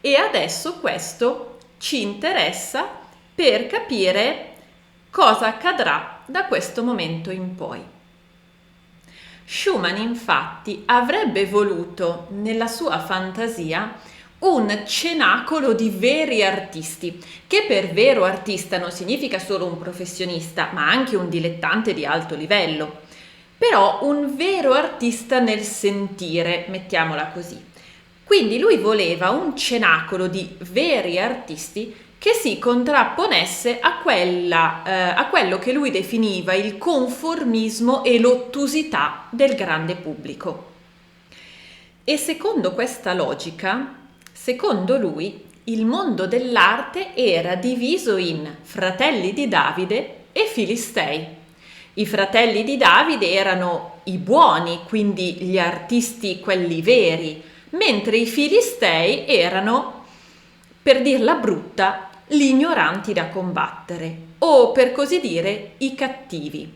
E adesso questo ci interessa per capire cosa accadrà da questo momento in poi. Schumann infatti avrebbe voluto nella sua fantasia un cenacolo di veri artisti, che per vero artista non significa solo un professionista, ma anche un dilettante di alto livello. Però un vero artista nel sentire, mettiamola così. Quindi lui voleva un cenacolo di veri artisti che si contrapponesse a quello che lui definiva il conformismo e l'ottusità del grande pubblico. E secondo questa logica, secondo lui, il mondo dell'arte era diviso in fratelli di Davide e filistei. I fratelli di Davide erano i buoni, quindi gli artisti quelli veri, mentre i filistei erano, per dirla brutta, gli ignoranti da combattere, o per così dire i cattivi.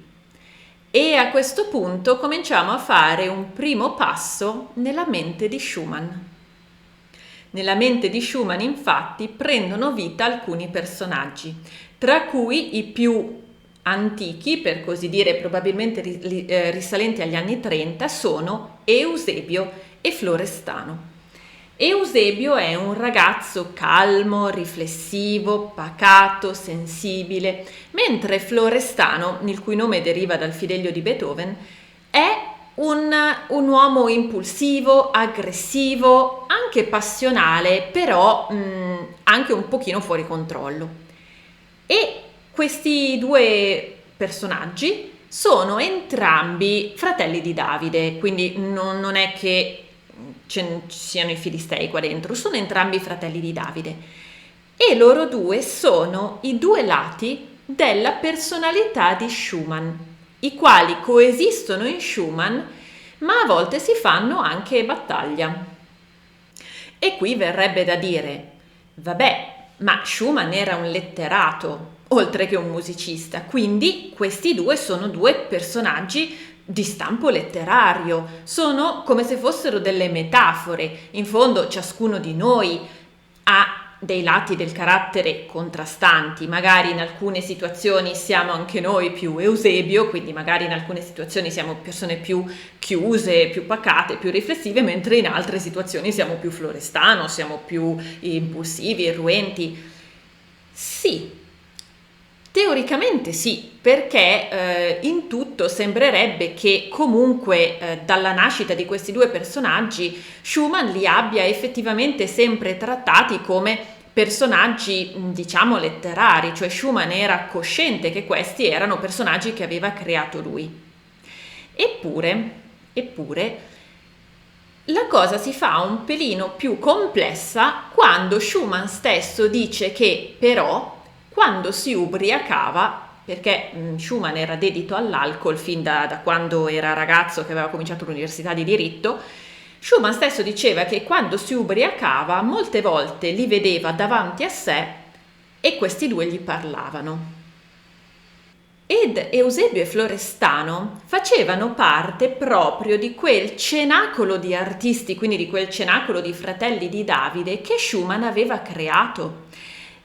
E a questo punto cominciamo a fare un primo passo nella mente di Schumann. Nella mente di Schumann infatti prendono vita alcuni personaggi, tra cui i più antichi, per così dire, probabilmente risalenti agli anni 30, sono Eusebio e Florestano. Eusebio è un ragazzo calmo, riflessivo, pacato, sensibile, mentre Florestano, il cui nome deriva dal fidelio di Beethoven, è un uomo impulsivo, aggressivo, anche passionale, però anche un pochino fuori controllo. E questi due personaggi sono entrambi fratelli di Davide, quindi non è che ci siano i filistei qua dentro, sono entrambi fratelli di Davide. E loro due sono i due lati della personalità di Schumann, i quali coesistono in Schumann, ma a volte si fanno anche battaglia. E qui verrebbe da dire, vabbè, ma Schumann era un letterato, oltre che un musicista, quindi questi due sono due personaggi di stampo letterario, sono come se fossero delle metafore. In fondo ciascuno di noi ha dei lati del carattere contrastanti, magari in alcune situazioni siamo anche noi più Eusebio, quindi magari in alcune situazioni siamo persone più chiuse, più pacate, più riflessive, mentre in altre situazioni siamo più Florestano, siamo più impulsivi, irruenti. Sì, teoricamente sì, perché in tutto sembrerebbe che comunque dalla nascita di questi due personaggi Schumann li abbia effettivamente sempre trattati come personaggi, diciamo, letterari, cioè Schumann era cosciente che questi erano personaggi che aveva creato lui. Eppure, la cosa si fa un pelino più complessa quando Schumann stesso dice che però quando si ubriacava, perché Schumann era dedito all'alcol fin da quando era ragazzo, che aveva cominciato l'università di diritto, Schumann stesso diceva che quando si ubriacava molte volte li vedeva davanti a sé e questi due gli parlavano. Ed Eusebio e Florestano facevano parte proprio di quel cenacolo di artisti, quindi di quel cenacolo di fratelli di Davide che Schumann aveva creato.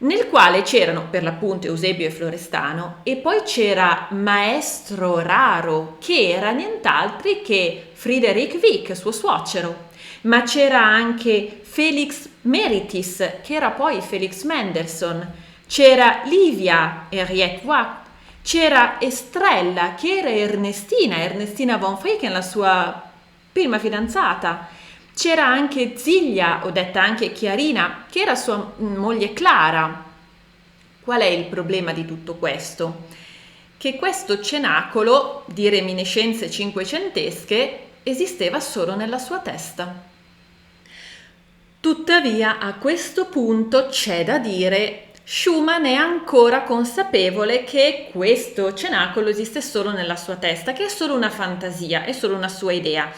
nel quale c'erano per l'appunto Eusebio e Florestano e poi c'era Maestro Raro, che era nient'altri che Friedrich Wieck, suo suocero, ma c'era anche Felix Meritis, che era poi Felix Mendelssohn, c'era Livia Henriette Watt, c'era Estrella, che era Ernestina von Fricken, la sua prima fidanzata. C'era anche Ziglia, o detta anche Chiarina, che era sua moglie Clara. Qual è il problema di tutto questo? Che questo cenacolo di reminiscenze cinquecentesche esisteva solo nella sua testa. Tuttavia, a questo punto c'è da dire, Schumann è ancora consapevole che questo cenacolo esiste solo nella sua testa, che è solo una fantasia, è solo una sua idea.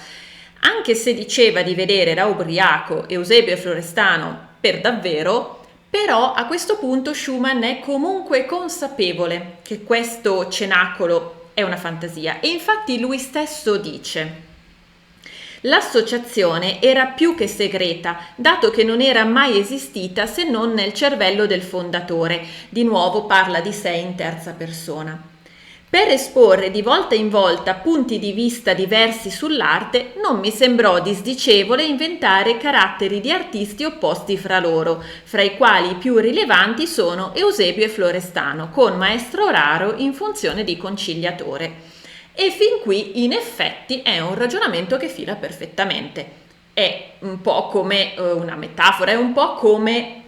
Anche se diceva di vedere da ubriaco Eusebio e Florestano per davvero, però a questo punto Schumann è comunque consapevole che questo cenacolo è una fantasia e infatti lui stesso dice: l'associazione era più che segreta, dato che non era mai esistita se non nel cervello del fondatore. Di nuovo parla di sé in terza persona. Per esporre di volta in volta punti di vista diversi sull'arte, non mi sembrò disdicevole inventare caratteri di artisti opposti fra loro, fra i quali i più rilevanti sono Eusebio e Florestano, con Maestro Raro in funzione di conciliatore. E fin qui, in effetti, è un ragionamento che fila perfettamente. È un po' come una metafora, è un po' come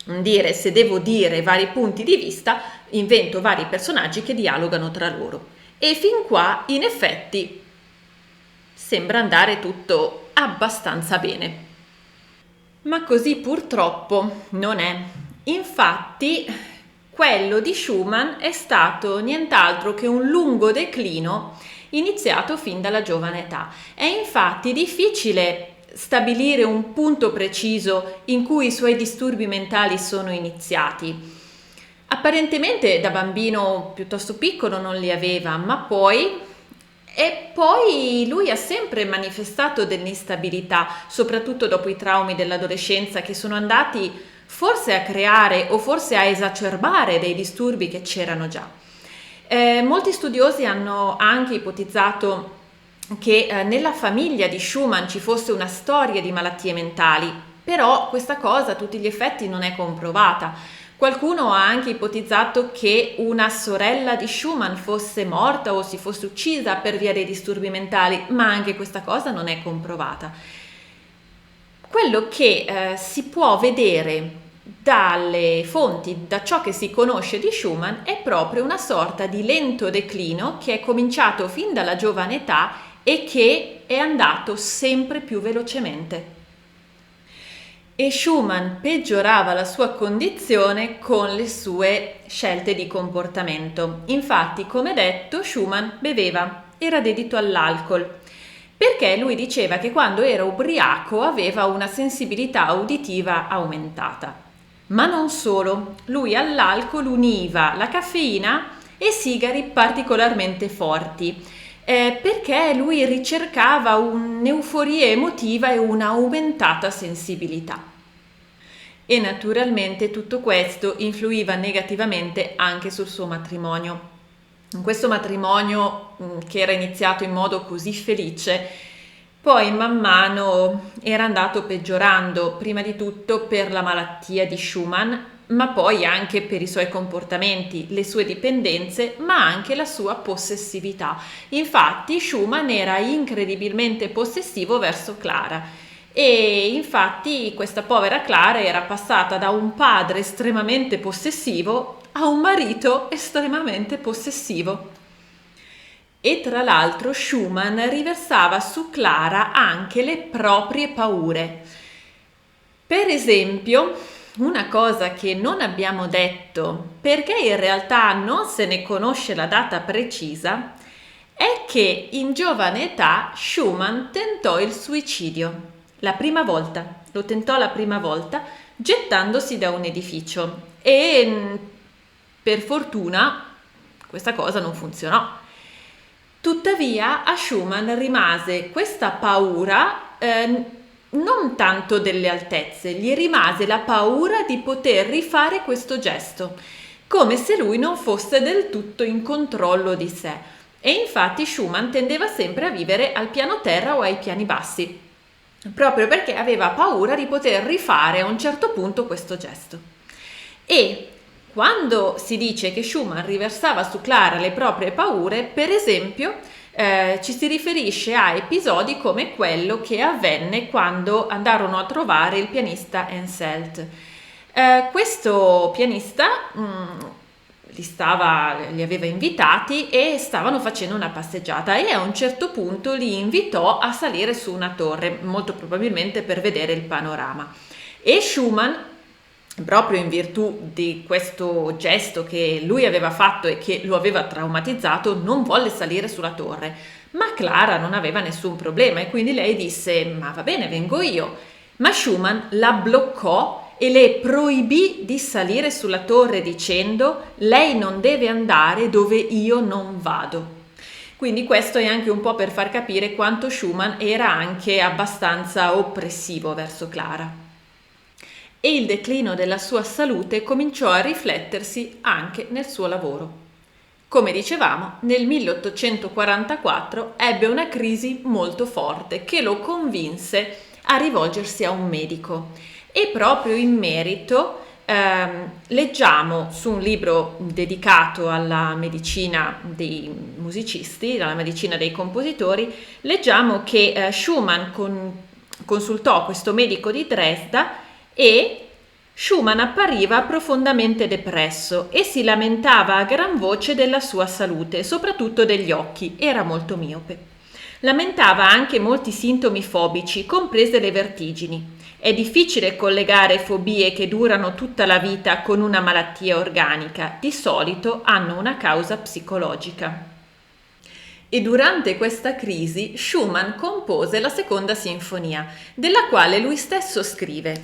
dire, se devo dire vari punti di vista, invento vari personaggi che dialogano tra loro. E fin qua, in effetti, sembra andare tutto abbastanza bene. Ma così purtroppo non è. Infatti, quello di Schumann è stato nient'altro che un lungo declino iniziato fin dalla giovane età. È infatti difficile stabilire un punto preciso in cui i suoi disturbi mentali sono iniziati. Apparentemente da bambino piuttosto piccolo non li aveva, ma poi lui ha sempre manifestato dell'instabilità, soprattutto dopo i traumi dell'adolescenza che sono andati forse a creare o forse a esacerbare dei disturbi che c'erano già. Molti studiosi hanno anche ipotizzato che nella famiglia di Schumann ci fosse una storia di malattie mentali, però questa cosa a tutti gli effetti non è comprovata. Qualcuno ha anche ipotizzato che una sorella di Schumann fosse morta o si fosse uccisa per via dei disturbi mentali, ma anche questa cosa non è comprovata. Quello che si può vedere dalle fonti, da ciò che si conosce di Schumann, è proprio una sorta di lento declino che è cominciato fin dalla giovane età e che è andato sempre più velocemente. E Schumann peggiorava la sua condizione con le sue scelte di comportamento. Infatti, come detto, Schumann beveva, era dedito all'alcol, perché lui diceva che quando era ubriaco aveva una sensibilità uditiva aumentata. Ma non solo, lui all'alcol univa la caffeina e sigari particolarmente forti, perché lui ricercava un'euforia emotiva e una aumentata sensibilità. E naturalmente tutto questo influiva negativamente anche sul suo matrimonio. In questo matrimonio, che era iniziato in modo così felice, poi man mano era andato peggiorando, prima di tutto per la malattia di Schumann, ma poi anche per i suoi comportamenti, le sue dipendenze, ma anche la sua possessività. Infatti Schumann era incredibilmente possessivo verso Clara e infatti questa povera Clara era passata da un padre estremamente possessivo a un marito estremamente possessivo. E tra l'altro Schumann riversava su Clara anche le proprie paure. Per esempio, una cosa che non abbiamo detto, perché in realtà non se ne conosce la data precisa, è che in giovane età Schumann tentò il suicidio. La prima volta, lo tentò la prima volta gettandosi da un edificio e per fortuna questa cosa non funzionò. Tuttavia a Schumann rimase questa paura non tanto delle altezze, gli rimase la paura di poter rifare questo gesto, come se lui non fosse del tutto in controllo di sé. E infatti Schumann tendeva sempre a vivere al piano terra o ai piani bassi, proprio perché aveva paura di poter rifare a un certo punto questo gesto. E quando si dice che Schumann riversava su Clara le proprie paure, per esempio, ci si riferisce a episodi come quello che avvenne quando andarono a trovare il pianista Henselt. Questo pianista li aveva invitati e stavano facendo una passeggiata, e a un certo punto li invitò a salire su una torre, molto probabilmente per vedere il panorama. E Schumann, proprio in virtù di questo gesto che lui aveva fatto e che lo aveva traumatizzato, non volle salire sulla torre, ma Clara non aveva nessun problema e quindi lei disse: ma va bene, vengo io. Ma Schumann la bloccò e le proibì di salire sulla torre dicendo: lei non deve andare dove io non vado. Quindi questo è anche un po' per far capire quanto Schumann era anche abbastanza oppressivo verso Clara. E il declino della sua salute cominciò a riflettersi anche nel suo lavoro. Come dicevamo, nel 1844 ebbe una crisi molto forte che lo convinse a rivolgersi a un medico, e proprio in merito leggiamo su un libro dedicato alla medicina dei musicisti, alla medicina dei compositori, leggiamo che Schumann consultò questo medico di Dresda e Schumann appariva profondamente depresso e si lamentava a gran voce della sua salute, soprattutto degli occhi, era molto miope. Lamentava anche molti sintomi fobici, comprese le vertigini. È difficile collegare fobie che durano tutta la vita con una malattia organica, di solito hanno una causa psicologica. E durante questa crisi Schumann compose la seconda sinfonia, della quale lui stesso scrive: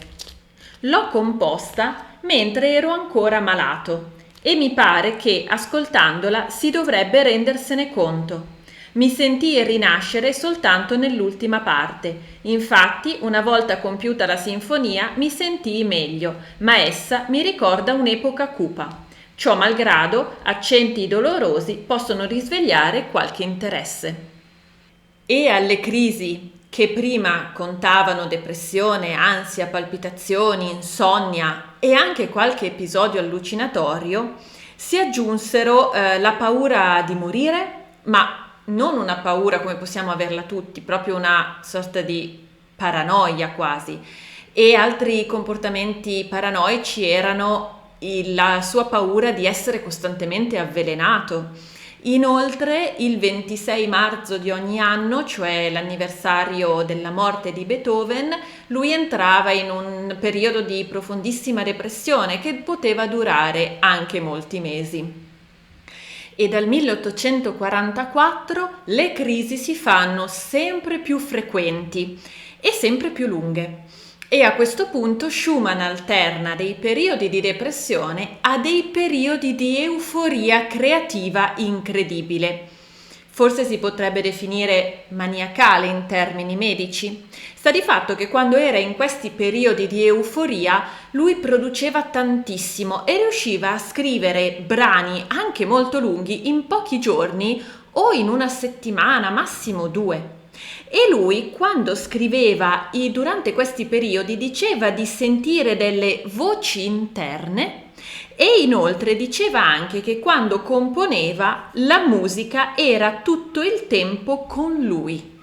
l'ho composta mentre ero ancora malato e mi pare che, ascoltandola, si dovrebbe rendersene conto. Mi sentii rinascere soltanto nell'ultima parte. Infatti, una volta compiuta la sinfonia, mi sentii meglio, ma essa mi ricorda un'epoca cupa. Ciò malgrado, accenti dolorosi possono risvegliare qualche interesse. E alle crisi che prima contavano depressione, ansia, palpitazioni, insonnia e anche qualche episodio allucinatorio, si aggiunsero la paura di morire, ma non una paura come possiamo averla tutti, proprio una sorta di paranoia quasi. E altri comportamenti paranoici erano la sua paura di essere costantemente avvelenato. Inoltre, il 26 marzo di ogni anno, cioè l'anniversario della morte di Beethoven, lui entrava in un periodo di profondissima depressione che poteva durare anche molti mesi. E dal 1844 le crisi si fanno sempre più frequenti e sempre più lunghe. E a questo punto Schumann alterna dei periodi di depressione a dei periodi di euforia creativa incredibile. Forse si potrebbe definire maniacale in termini medici. Sta di fatto che quando era in questi periodi di euforia lui produceva tantissimo e riusciva a scrivere brani anche molto lunghi in pochi giorni o in una settimana, massimo 2. E lui, quando scriveva durante questi periodi, diceva di sentire delle voci interne e inoltre diceva anche che quando componeva la musica era tutto il tempo con lui.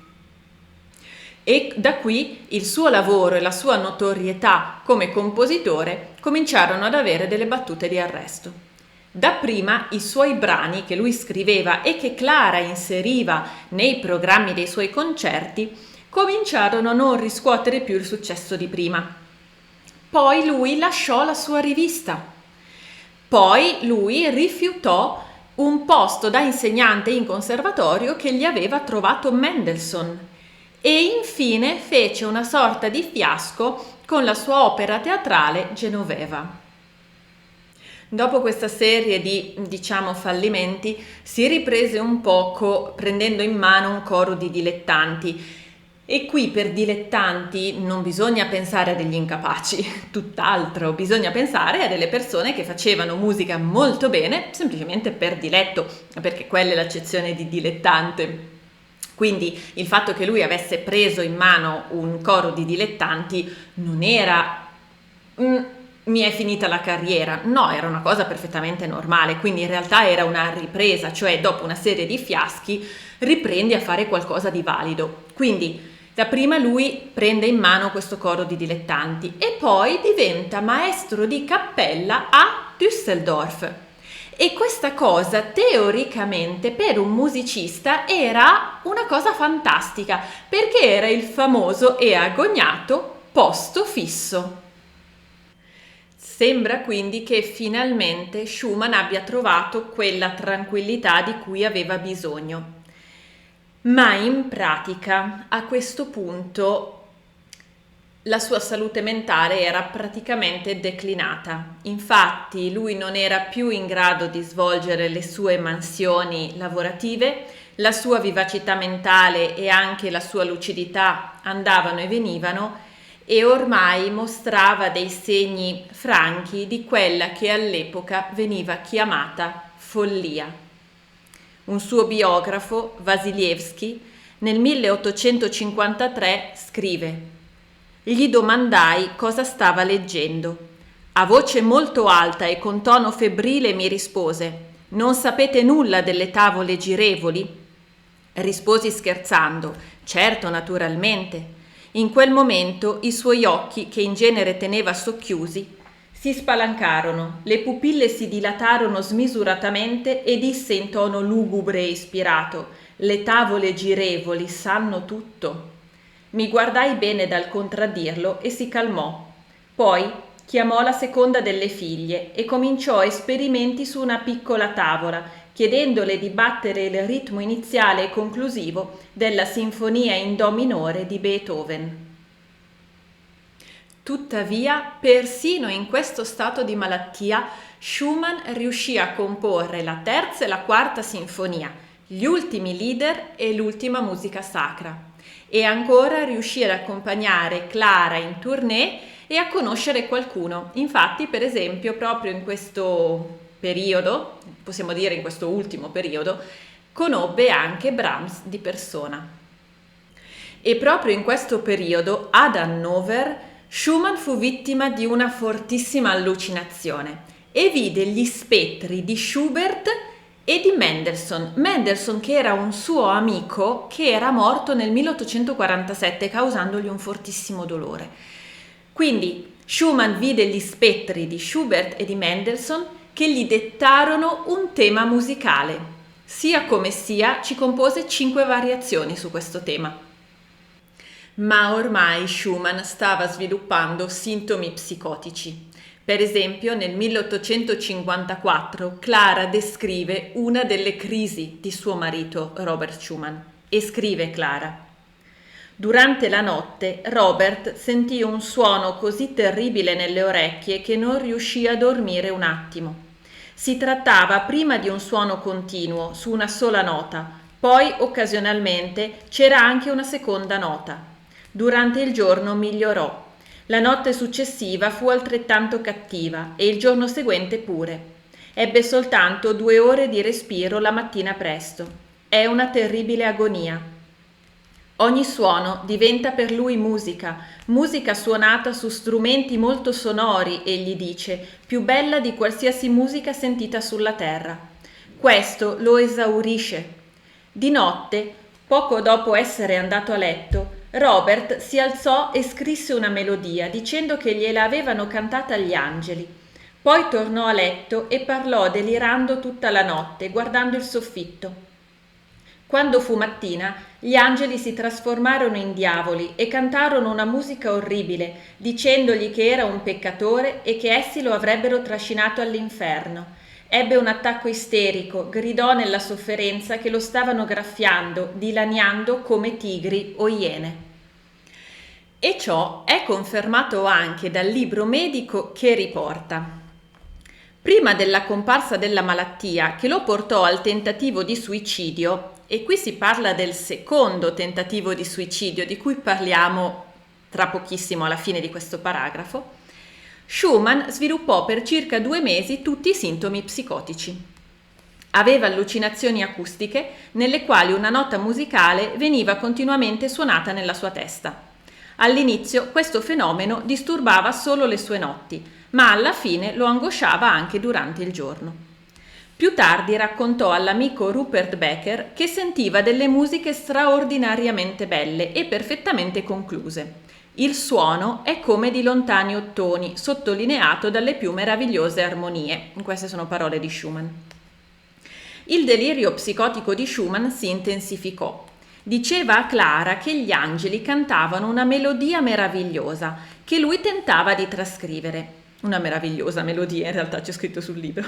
E da qui il suo lavoro e la sua notorietà come compositore cominciarono ad avere delle battute di arresto. Dapprima i suoi brani che lui scriveva e che Clara inseriva nei programmi dei suoi concerti cominciarono a non riscuotere più il successo di prima. Poi lui lasciò la sua rivista. Poi lui rifiutò un posto da insegnante in conservatorio che gli aveva trovato Mendelssohn e infine fece una sorta di fiasco con la sua opera teatrale Genoveva. Dopo questa serie di, fallimenti, si riprese un poco prendendo in mano un coro di dilettanti E qui per dilettanti non bisogna pensare a degli incapaci, tutt'altro, bisogna pensare a delle persone che facevano musica molto bene semplicemente per diletto, perché quella è l'accezione di dilettante. Quindi il fatto che lui avesse preso in mano un coro di dilettanti non era mi è finita la carriera, no, era una cosa perfettamente normale, quindi in realtà era una ripresa, cioè dopo una serie di fiaschi riprendi a fare qualcosa di valido. Quindi dapprima lui prende in mano questo coro di dilettanti e poi diventa maestro di cappella a Düsseldorf. E questa cosa teoricamente per un musicista era una cosa fantastica, perché era il famoso e agognato posto fisso. Sembra quindi che finalmente Schumann abbia trovato quella tranquillità di cui aveva bisogno. Ma in pratica, a questo punto, la sua salute mentale era praticamente declinata. Infatti, lui non era più in grado di svolgere le sue mansioni lavorative, la sua vivacità mentale e anche la sua lucidità andavano e venivano e ormai mostrava dei segni franchi di quella che all'epoca veniva chiamata follia. Un suo biografo, Wasiliewski, nel 1853 scrive: «Gli domandai cosa stava leggendo. A voce molto alta e con tono febbrile mi rispose: Non sapete nulla delle tavole girevoli? Risposi scherzando: Certo, naturalmente. In quel momento i suoi occhi, che in genere teneva socchiusi, si spalancarono, le pupille si dilatarono smisuratamente e disse in tono lugubre e ispirato: Le tavole girevoli sanno tutto. Mi guardai bene dal contraddirlo e si calmò. Poi chiamò la seconda delle figlie e cominciò esperimenti su una piccola tavola, chiedendole di battere il ritmo iniziale e conclusivo della sinfonia in do minore di Beethoven. Tuttavia, persino in questo stato di malattia, Schumann riuscì a comporre la terza e la quarta sinfonia, gli ultimi lieder e l'ultima musica sacra. E ancora riuscì ad accompagnare Clara in tournée e a conoscere qualcuno. Infatti, per esempio, proprio in questo periodo, possiamo dire in questo ultimo periodo, conobbe anche Brahms di persona. E proprio in questo periodo, ad Hannover, Schumann fu vittima di una fortissima allucinazione e vide gli spettri di Schubert e di Mendelssohn che era un suo amico che era morto nel 1847 causandogli un fortissimo dolore. Quindi Schumann vide gli spettri di Schubert e di Mendelssohn che gli dettarono un tema musicale. Sia come sia, ci compose 5 variazioni su questo tema. Ma ormai Schumann stava sviluppando sintomi psicotici. Per esempio, nel 1854 Clara descrive una delle crisi di suo marito Robert Schumann e scrive Clara: Durante la notte Robert sentì un suono così terribile nelle orecchie che non riuscì a dormire un attimo. Si trattava prima di un suono continuo su una sola nota, poi occasionalmente c'era anche una seconda nota. Durante il giorno migliorò. La notte successiva fu altrettanto cattiva e il giorno seguente pure. Ebbe soltanto 2 ore di respiro la mattina presto. È una terribile agonia. Ogni suono diventa per lui musica, musica suonata su strumenti molto sonori, egli dice, più bella di qualsiasi musica sentita sulla terra. Questo lo esaurisce. Di notte, poco dopo essere andato a letto, Robert si alzò e scrisse una melodia dicendo che gliela avevano cantata gli angeli. Poi tornò a letto e parlò delirando tutta la notte, guardando il soffitto. Quando fu mattina, gli angeli si trasformarono in diavoli e cantarono una musica orribile, dicendogli che era un peccatore e che essi lo avrebbero trascinato all'inferno. Ebbe un attacco isterico, gridò nella sofferenza che lo stavano graffiando, dilaniando come tigri o iene. E ciò è confermato anche dal libro medico che riporta: prima della comparsa della malattia che lo portò al tentativo di suicidio, e qui si parla del secondo tentativo di suicidio, di cui parliamo tra pochissimo alla fine di questo paragrafo, Schumann sviluppò per circa 2 mesi tutti i sintomi psicotici. Aveva allucinazioni acustiche nelle quali una nota musicale veniva continuamente suonata nella sua testa. All'inizio questo fenomeno disturbava solo le sue notti, ma alla fine lo angosciava anche durante il giorno. Più tardi raccontò all'amico Rupert Becker che sentiva delle musiche straordinariamente belle e perfettamente concluse. Il suono è come di lontani ottoni, sottolineato dalle più meravigliose armonie. Queste sono parole di Schumann. Il delirio psicotico di Schumann si intensificò. Diceva a Clara che gli angeli cantavano una melodia meravigliosa che lui tentava di trascrivere. Una meravigliosa melodia, in realtà c'è scritto sul libro.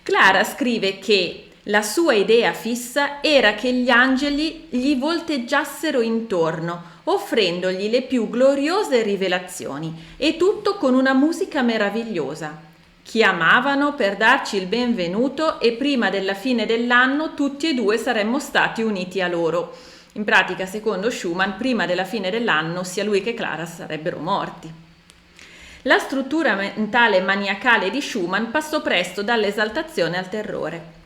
Clara scrive che la sua idea fissa era che gli angeli gli volteggiassero intorno, offrendogli le più gloriose rivelazioni, e tutto con una musica meravigliosa. Chiamavano per darci il benvenuto e prima della fine dell'anno tutti e due saremmo stati uniti a loro. In pratica, secondo Schumann, prima della fine dell'anno sia lui che Clara sarebbero morti. La struttura mentale maniacale di Schumann passò presto dall'esaltazione al terrore.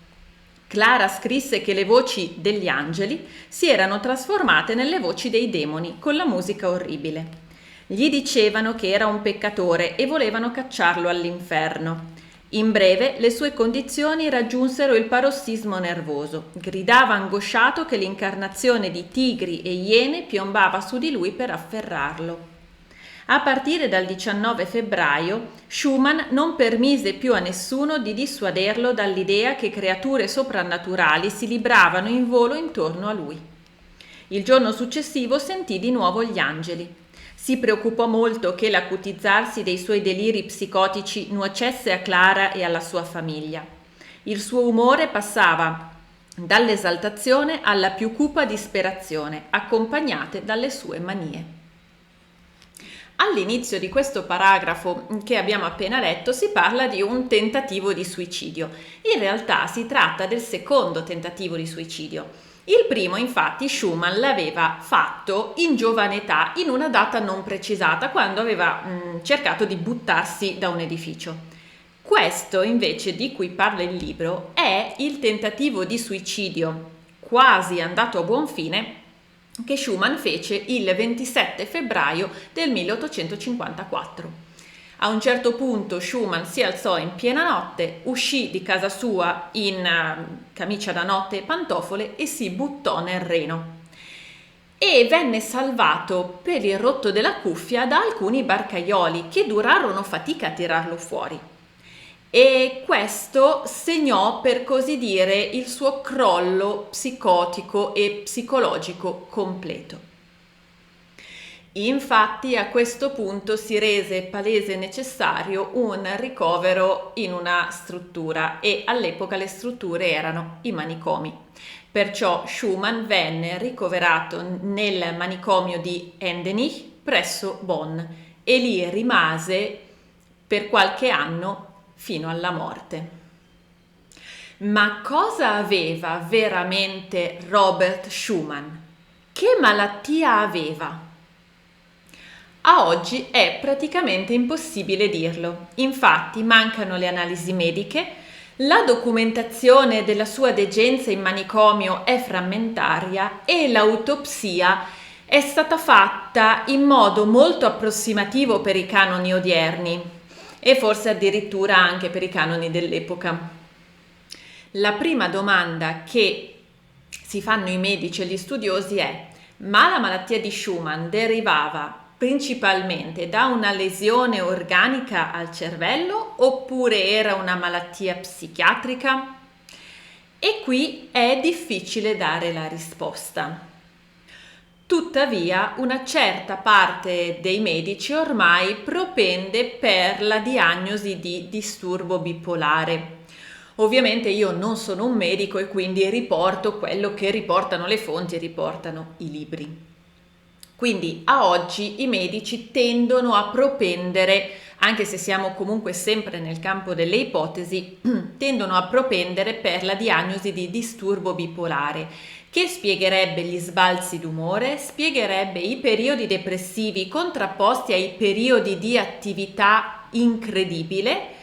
Clara scrisse che le voci degli angeli si erano trasformate nelle voci dei demoni con la musica orribile. Gli dicevano che era un peccatore e volevano cacciarlo all'inferno. In breve, le sue condizioni raggiunsero il parossismo nervoso. Gridava angosciato che l'incarnazione di tigri e iene piombava su di lui per afferrarlo. A partire dal 19 febbraio, Schumann non permise più a nessuno di dissuaderlo dall'idea che creature soprannaturali si libravano in volo intorno a lui. Il giorno successivo sentì di nuovo gli angeli. Si preoccupò molto che l'acutizzarsi dei suoi deliri psicotici nuocesse a Clara e alla sua famiglia. Il suo umore passava dall'esaltazione alla più cupa disperazione, accompagnate dalle sue manie. All'inizio di questo paragrafo che abbiamo appena letto si parla di un tentativo di suicidio. In realtà si tratta del secondo tentativo di suicidio. Il primo, infatti, Schumann l'aveva fatto in giovane età, in una data non precisata, quando aveva cercato di buttarsi da un edificio. Questo, invece, di cui parla il libro, è il tentativo di suicidio quasi andato a buon fine che Schumann fece il 27 febbraio del 1854. A un certo punto Schumann si alzò in piena notte, uscì di casa sua in camicia da notte e pantofole e si buttò nel Reno. E venne salvato per il rotto della cuffia da alcuni barcaioli che durarono fatica a tirarlo fuori. E questo segnò, per così dire, il suo crollo psicotico e psicologico completo. Infatti a questo punto si rese palese necessario un ricovero in una struttura e all'epoca le strutture erano i manicomi. Perciò Schumann venne ricoverato nel manicomio di Endenich presso Bonn e lì rimase per qualche anno fino alla morte. Ma cosa aveva veramente Robert Schumann? Che malattia aveva? A oggi è praticamente impossibile dirlo. Infatti mancano le analisi mediche, la documentazione della sua degenza in manicomio è frammentaria e l'autopsia è stata fatta in modo molto approssimativo per i canoni odierni e forse addirittura anche per i canoni dell'epoca. La prima domanda che si fanno i medici e gli studiosi è: ma la malattia di Schumann derivava principalmente da una lesione organica al cervello oppure era una malattia psichiatrica? E qui è difficile dare la risposta. Tuttavia, una certa parte dei medici ormai propende per la diagnosi di disturbo bipolare. Ovviamente io non sono un medico e quindi riporto quello che riportano le fonti e riportano i libri. Quindi a oggi i medici tendono a propendere anche se siamo comunque sempre nel campo delle ipotesi, tendono a propendere per la diagnosi di disturbo bipolare, che spiegherebbe gli sbalzi d'umore, spiegherebbe i periodi depressivi contrapposti ai periodi di attività incredibile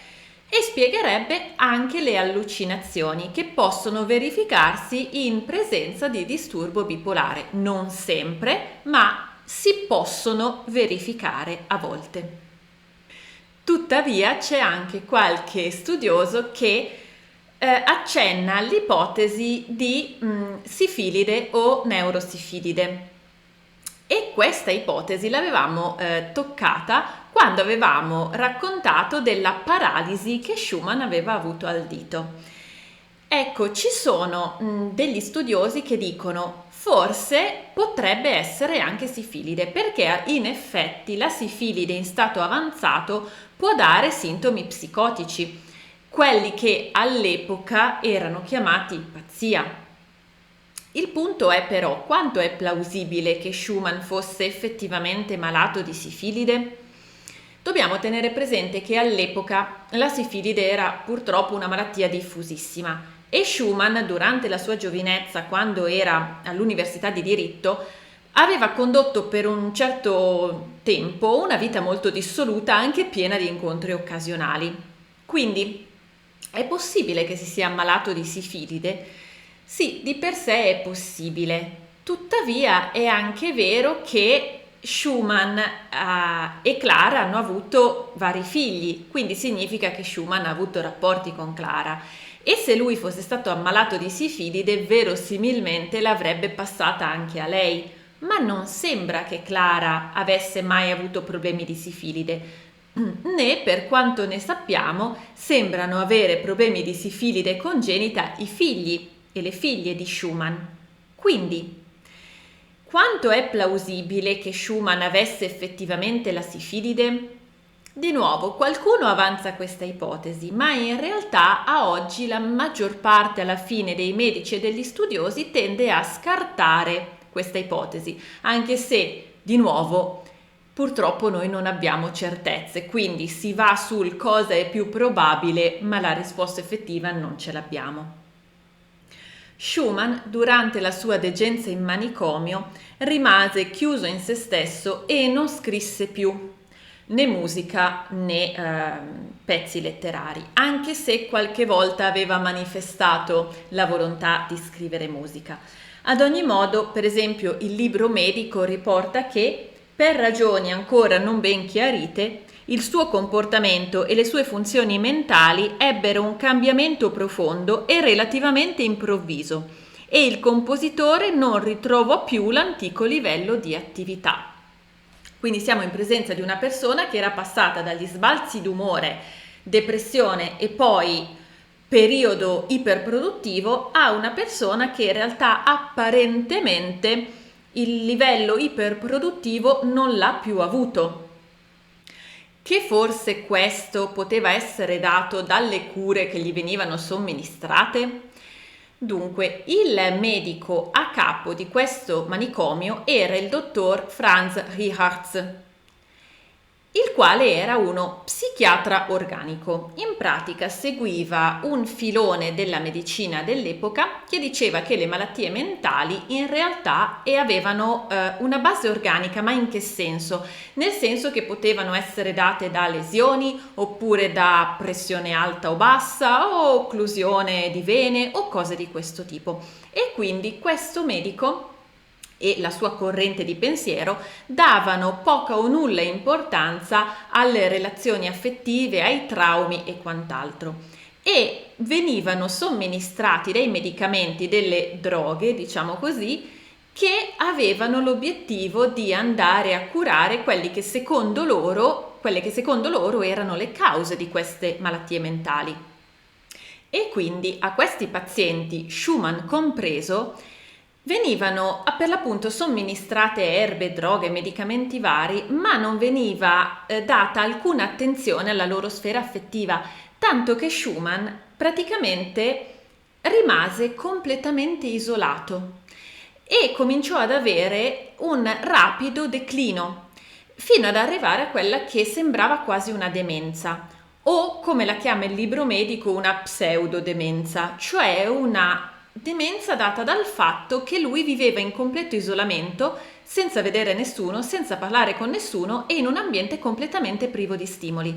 e spiegherebbe anche le allucinazioni che possono verificarsi in presenza di disturbo bipolare. Non sempre, ma si possono verificare a volte. Tuttavia c'è anche qualche studioso che accenna all'ipotesi di sifilide o neurosifilide, e questa ipotesi l'avevamo toccata quando avevamo raccontato della paralisi che Schumann aveva avuto al dito. Ecco, ci sono degli studiosi che dicono forse potrebbe essere anche sifilide, perché in effetti la sifilide in stato avanzato può dare sintomi psicotici, quelli che all'epoca erano chiamati pazzia. Il punto è però quanto è plausibile che Schumann fosse effettivamente malato di sifilide? Dobbiamo tenere presente che all'epoca la sifilide era purtroppo una malattia diffusissima e Schumann, durante la sua giovinezza, quando era all'università di diritto, aveva condotto per un certo tempo una vita molto dissoluta, anche piena di incontri occasionali. Quindi è possibile che si sia ammalato di sifilide? Sì, di per sé è possibile. Tuttavia è anche vero che Schumann e Clara hanno avuto vari figli, quindi significa che Schumann ha avuto rapporti con Clara, e se lui fosse stato ammalato di sifilide verosimilmente l'avrebbe passata anche a lei, ma non sembra che Clara avesse mai avuto problemi di sifilide, né per quanto ne sappiamo sembrano avere problemi di sifilide congenita i figli e le figlie di Schumann. Quindi quanto è plausibile che Schumann avesse effettivamente la sifilide? Di nuovo, qualcuno avanza questa ipotesi, ma in realtà a oggi la maggior parte alla fine dei medici e degli studiosi tende a scartare questa ipotesi, anche se, di nuovo, purtroppo noi non abbiamo certezze, quindi si va sul cosa è più probabile, ma la risposta effettiva non ce l'abbiamo. Schumann, durante la sua degenza in manicomio, rimase chiuso in se stesso e non scrisse più né musica né pezzi letterari, anche se qualche volta aveva manifestato la volontà di scrivere musica. Ad ogni modo, per esempio, il libro medico riporta che, per ragioni ancora non ben chiarite, il suo comportamento e le sue funzioni mentali ebbero un cambiamento profondo e relativamente improvviso, e il compositore non ritrovò più l'antico livello di attività. Quindi siamo in presenza di una persona che era passata dagli sbalzi d'umore, depressione e poi periodo iperproduttivo a una persona che in realtà apparentemente il livello iperproduttivo non l'ha più avuto. Che forse questo poteva essere dato dalle cure che gli venivano somministrate? Dunque, il medico a capo di questo manicomio era il dottor Franz Richards, il quale era uno psichiatra organico. In pratica seguiva un filone della medicina dell'epoca che diceva che le malattie mentali in realtà avevano una base organica, ma in che senso? Nel senso che potevano essere date da lesioni, oppure da pressione alta o bassa, o occlusione di vene o cose di questo tipo. E quindi questo medico e la sua corrente di pensiero davano poca o nulla importanza alle relazioni affettive, ai traumi e quant'altro, e venivano somministrati dei medicamenti, delle droghe, diciamo così, che avevano l'obiettivo di andare a curare quelle che secondo loro erano le cause di queste malattie mentali. E quindi a questi pazienti, Schumann compreso, venivano per l'appunto somministrate erbe, droghe, medicamenti vari, ma non veniva data alcuna attenzione alla loro sfera affettiva, tanto che Schumann praticamente rimase completamente isolato e cominciò ad avere un rapido declino, fino ad arrivare a quella che sembrava quasi una demenza, o come la chiama il libro medico una pseudodemenza, cioè una demenza data dal fatto che lui viveva in completo isolamento, senza vedere nessuno, senza parlare con nessuno e in un ambiente completamente privo di stimoli.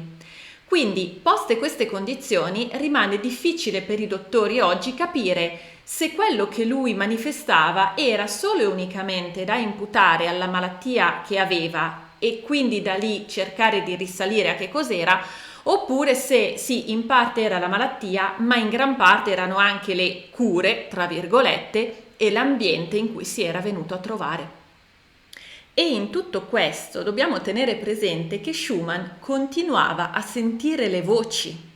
Quindi, poste queste condizioni, rimane difficile per i dottori oggi capire se quello che lui manifestava era solo e unicamente da imputare alla malattia che aveva e quindi da lì cercare di risalire a che cos'era, oppure se sì, in parte era la malattia, ma in gran parte erano anche le cure, tra virgolette, e l'ambiente in cui si era venuto a trovare. E in tutto questo dobbiamo tenere presente che Schumann continuava a sentire le voci,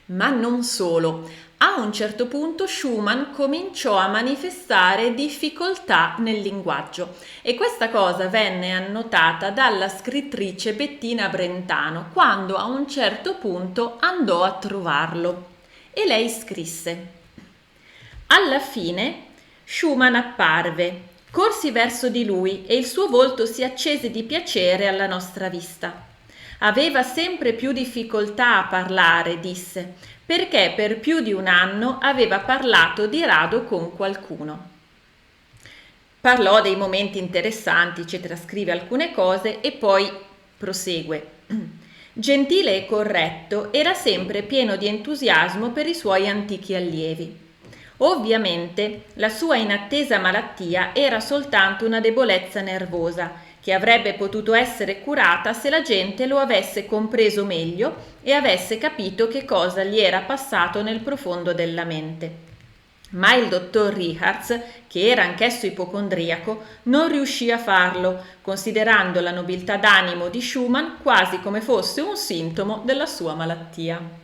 ma non solo. A un certo punto Schumann cominciò a manifestare difficoltà nel linguaggio e questa cosa venne annotata dalla scrittrice Bettina Brentano quando a un certo punto andò a trovarlo e lei scrisse: alla fine Schumann apparve, corsi verso di lui e il suo volto si accese di piacere alla nostra vista. Aveva sempre più difficoltà a parlare, disse, perché per più di un anno aveva parlato di rado con qualcuno. Parlò dei momenti interessanti, eccetera, scrive alcune cose e poi prosegue. Gentile e corretto, era sempre pieno di entusiasmo per i suoi antichi allievi. Ovviamente la sua inattesa malattia era soltanto una debolezza nervosa, che avrebbe potuto essere curata se la gente lo avesse compreso meglio e avesse capito che cosa gli era passato nel profondo della mente. Ma il dottor Richards, che era anch'esso ipocondriaco, non riuscì a farlo, considerando la nobiltà d'animo di Schumann quasi come fosse un sintomo della sua malattia.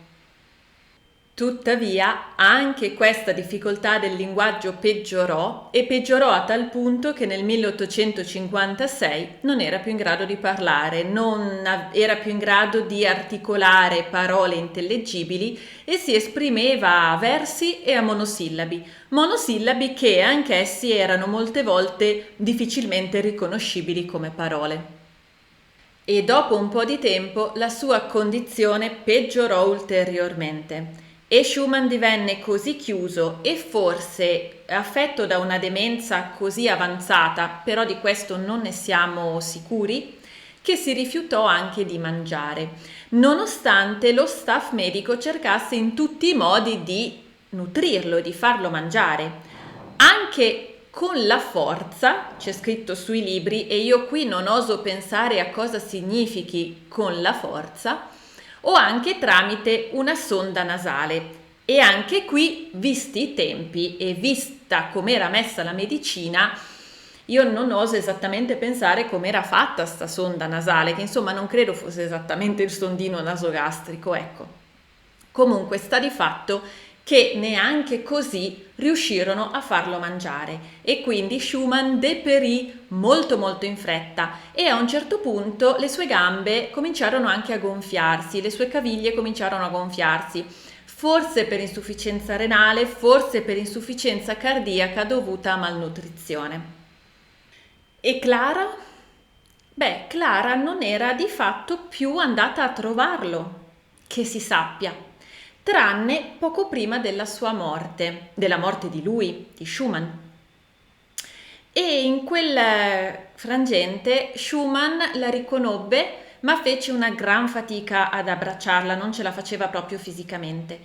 Tuttavia, anche questa difficoltà del linguaggio peggiorò e peggiorò a tal punto che nel 1856 non era più in grado di parlare, non era più in grado di articolare parole intellegibili e si esprimeva a versi e a monosillabi che anch'essi erano molte volte difficilmente riconoscibili come parole. E dopo un po' di tempo la sua condizione peggiorò ulteriormente. E Schumann divenne così chiuso e forse affetto da una demenza così avanzata, però di questo non ne siamo sicuri, che si rifiutò anche di mangiare, nonostante lo staff medico cercasse in tutti i modi di nutrirlo, di farlo mangiare. Anche con la forza, c'è scritto sui libri, e io qui non oso pensare a cosa significhi con la forza, o anche tramite una sonda nasale. E anche qui, visti i tempi e vista come era messa la medicina, io non oso esattamente pensare come era fatta sta sonda nasale, che insomma non credo fosse esattamente il sondino nasogastrico, ecco. Comunque sta di fatto che neanche così riuscirono a farlo mangiare e quindi Schumann deperì molto molto in fretta e a un certo punto le sue gambe cominciarono anche a gonfiarsi, le sue caviglie cominciarono a gonfiarsi, forse per insufficienza renale, forse per insufficienza cardiaca dovuta a malnutrizione. E Clara? Beh, Clara non era di fatto più andata a trovarlo, che si sappia, tranne poco prima della sua morte, della morte di lui, di Schumann. E in quel frangente Schumann la riconobbe, ma fece una gran fatica ad abbracciarla, non ce la faceva proprio fisicamente.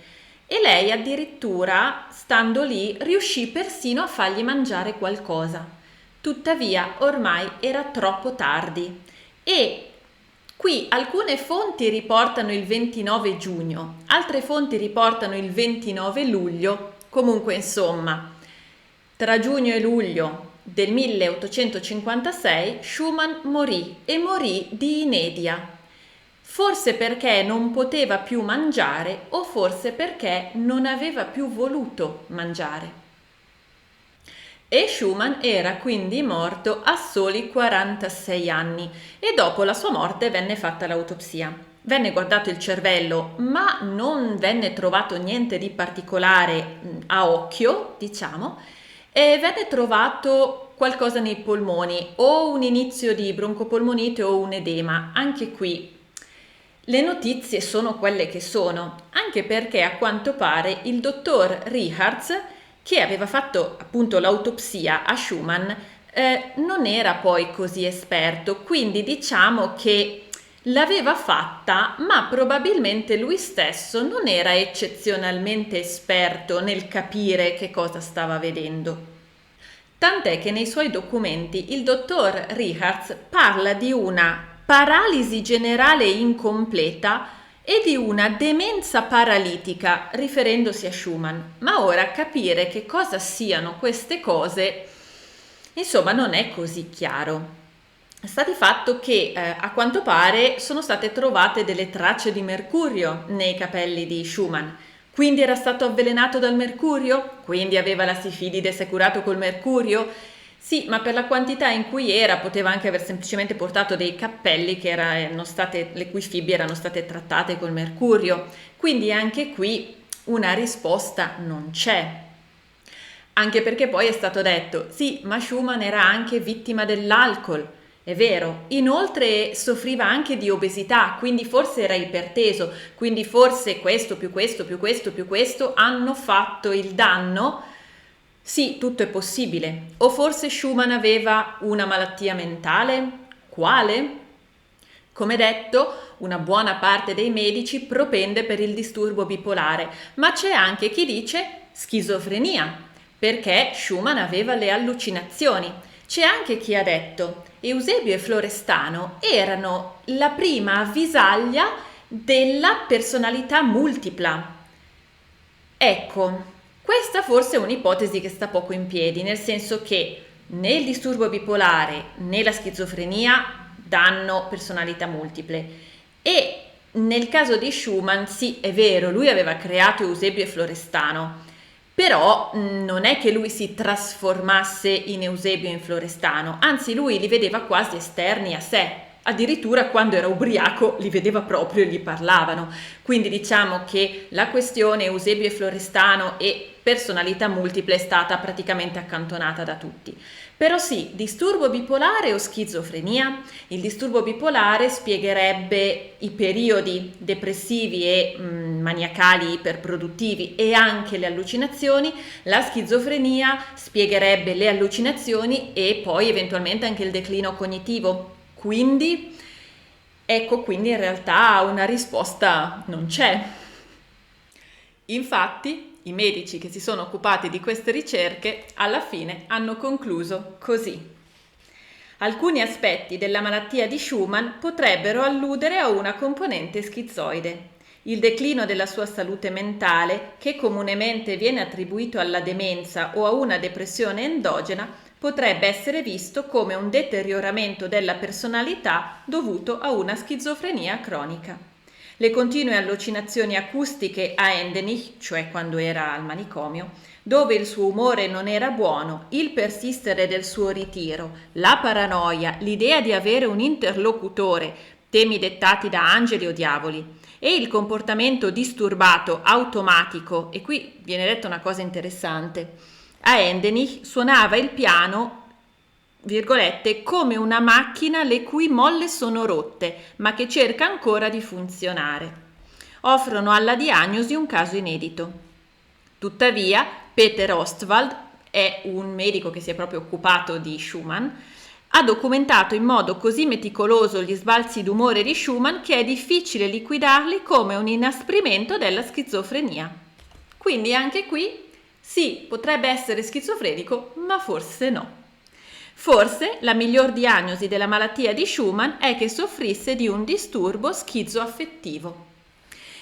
E lei addirittura, stando lì, riuscì persino a fargli mangiare qualcosa. Tuttavia, ormai era troppo tardi e qui alcune fonti riportano il 29 giugno, altre fonti riportano il 29 luglio, comunque insomma, tra giugno e luglio del 1856 Schumann morì e morì di inedia, forse perché non poteva più mangiare o forse perché non aveva più voluto mangiare. E Schumann era quindi morto a soli 46 anni e dopo la sua morte venne fatta l'autopsia. Venne guardato il cervello, ma non venne trovato niente di particolare a occhio, diciamo, e venne trovato qualcosa nei polmoni, o un inizio di broncopolmonite o un edema. Anche qui le notizie sono quelle che sono, anche perché a quanto pare il dottor Richards, che aveva fatto appunto l'autopsia a Schumann, non era poi così esperto, quindi diciamo che l'aveva fatta, ma probabilmente lui stesso non era eccezionalmente esperto nel capire che cosa stava vedendo. Tant'è che nei suoi documenti il dottor Richards parla di una paralisi generale incompleta e di una demenza paralitica, riferendosi a Schumann. Ma ora capire che cosa siano queste cose, insomma, non è così chiaro. Sta di fatto che a quanto pare sono state trovate delle tracce di mercurio nei capelli di Schumann. Quindi era stato avvelenato dal mercurio? Quindi aveva la sifilide se curato col mercurio? Sì, ma per la quantità in cui era poteva anche aver semplicemente portato dei cappelli le cui fibbie erano state trattate col mercurio. Quindi anche qui una risposta non c'è. Anche perché poi è stato detto, sì, ma Schumann era anche vittima dell'alcol. È vero, inoltre soffriva anche di obesità, quindi forse era iperteso, quindi forse questo più questo più questo più questo hanno fatto il danno. Sì, tutto è possibile. O forse Schumann aveva una malattia mentale? Quale? Come detto, una buona parte dei medici propende per il disturbo bipolare, ma c'è anche chi dice schizofrenia, perché Schumann aveva le allucinazioni. C'è anche chi ha detto Eusebio e Florestano erano la prima avvisaglia della personalità multipla. Ecco, questa forse è un'ipotesi che sta poco in piedi, nel senso che né il disturbo bipolare né la schizofrenia danno personalità multiple e nel caso di Schumann sì, è vero, lui aveva creato Eusebio e Florestano, però non è che lui si trasformasse in Eusebio e in Florestano, anzi lui li vedeva quasi esterni a sé, addirittura quando era ubriaco li vedeva proprio e gli parlavano. Quindi diciamo che la questione Eusebio e Florestano e personalità multiple è stata praticamente accantonata da tutti. Però sì, disturbo bipolare o schizofrenia? Il disturbo bipolare spiegherebbe i periodi depressivi e maniacali iperproduttivi e anche le allucinazioni, la schizofrenia spiegherebbe le allucinazioni e poi eventualmente anche il declino cognitivo. Quindi, ecco, quindi in realtà una risposta non c'è. Infatti, i medici che si sono occupati di queste ricerche alla fine hanno concluso così. Alcuni aspetti della malattia di Schumann potrebbero alludere a una componente schizoide. Il declino della sua salute mentale, che comunemente viene attribuito alla demenza o a una depressione endogena, potrebbe essere visto come un deterioramento della personalità dovuto a una schizofrenia cronica. Le continue allucinazioni acustiche a Endenich, cioè quando era al manicomio, dove il suo umore non era buono, il persistere del suo ritiro, la paranoia, l'idea di avere un interlocutore, temi dettati da angeli o diavoli, e il comportamento disturbato automatico, e qui viene detta una cosa interessante, a Endenich suonava il piano virgolette, come una macchina le cui molle sono rotte, ma che cerca ancora di funzionare. Offrono alla diagnosi un caso inedito. Tuttavia, Peter Ostwald, è un medico che si è proprio occupato di Schumann, ha documentato in modo così meticoloso gli sbalzi d'umore di Schumann che è difficile liquidarli come un inasprimento della schizofrenia. Quindi anche qui, sì, potrebbe essere schizofrenico, ma forse no. Forse la miglior diagnosi della malattia di Schumann è che soffrisse di un disturbo schizoaffettivo.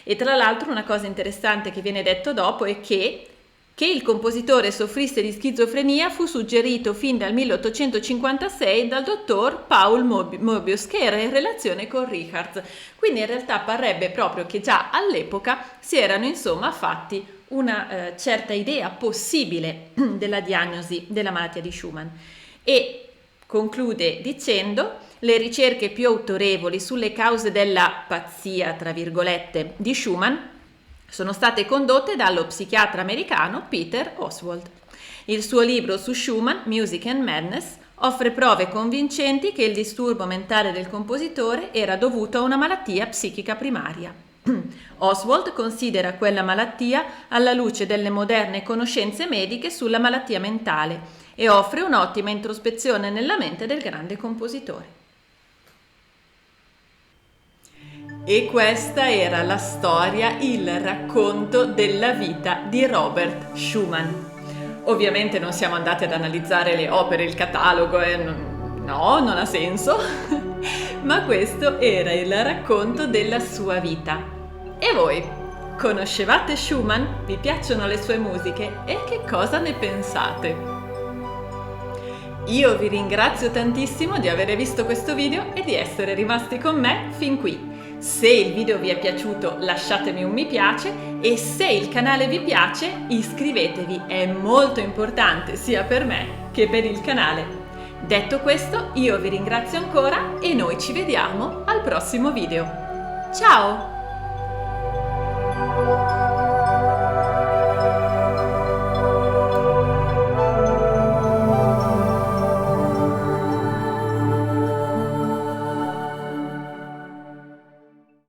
E tra l'altro una cosa interessante che viene detto dopo è che il compositore soffrisse di schizofrenia fu suggerito fin dal 1856 dal dottor Paul Mobius, che era in relazione con Richards. Quindi in realtà parrebbe proprio che già all'epoca si erano insomma fatti una certa idea possibile della diagnosi della malattia di Schumann. E conclude dicendo: le ricerche più autorevoli sulle cause della pazzia, tra virgolette, di Schumann sono state condotte dallo psichiatra americano Peter Oswald. Il suo libro su Schumann, Music and Madness, offre prove convincenti che il disturbo mentale del compositore era dovuto a una malattia psichica primaria. Oswald considera quella malattia alla luce delle moderne conoscenze mediche sulla malattia mentale e offre un'ottima introspezione nella mente del grande compositore. E questa era la storia, il racconto della vita di Robert Schumann. Ovviamente non siamo andati ad analizzare le opere, il catalogo, no, non ha senso, ma questo era il racconto della sua vita. E voi, conoscevate Schumann? Vi piacciono le sue musiche? E che cosa ne pensate? Io vi ringrazio tantissimo di aver visto questo video e di essere rimasti con me fin qui. Se il video vi è piaciuto lasciatemi un mi piace e se il canale vi piace iscrivetevi, è molto importante sia per me che per il canale. Detto questo, io vi ringrazio ancora e noi ci vediamo al prossimo video. Ciao!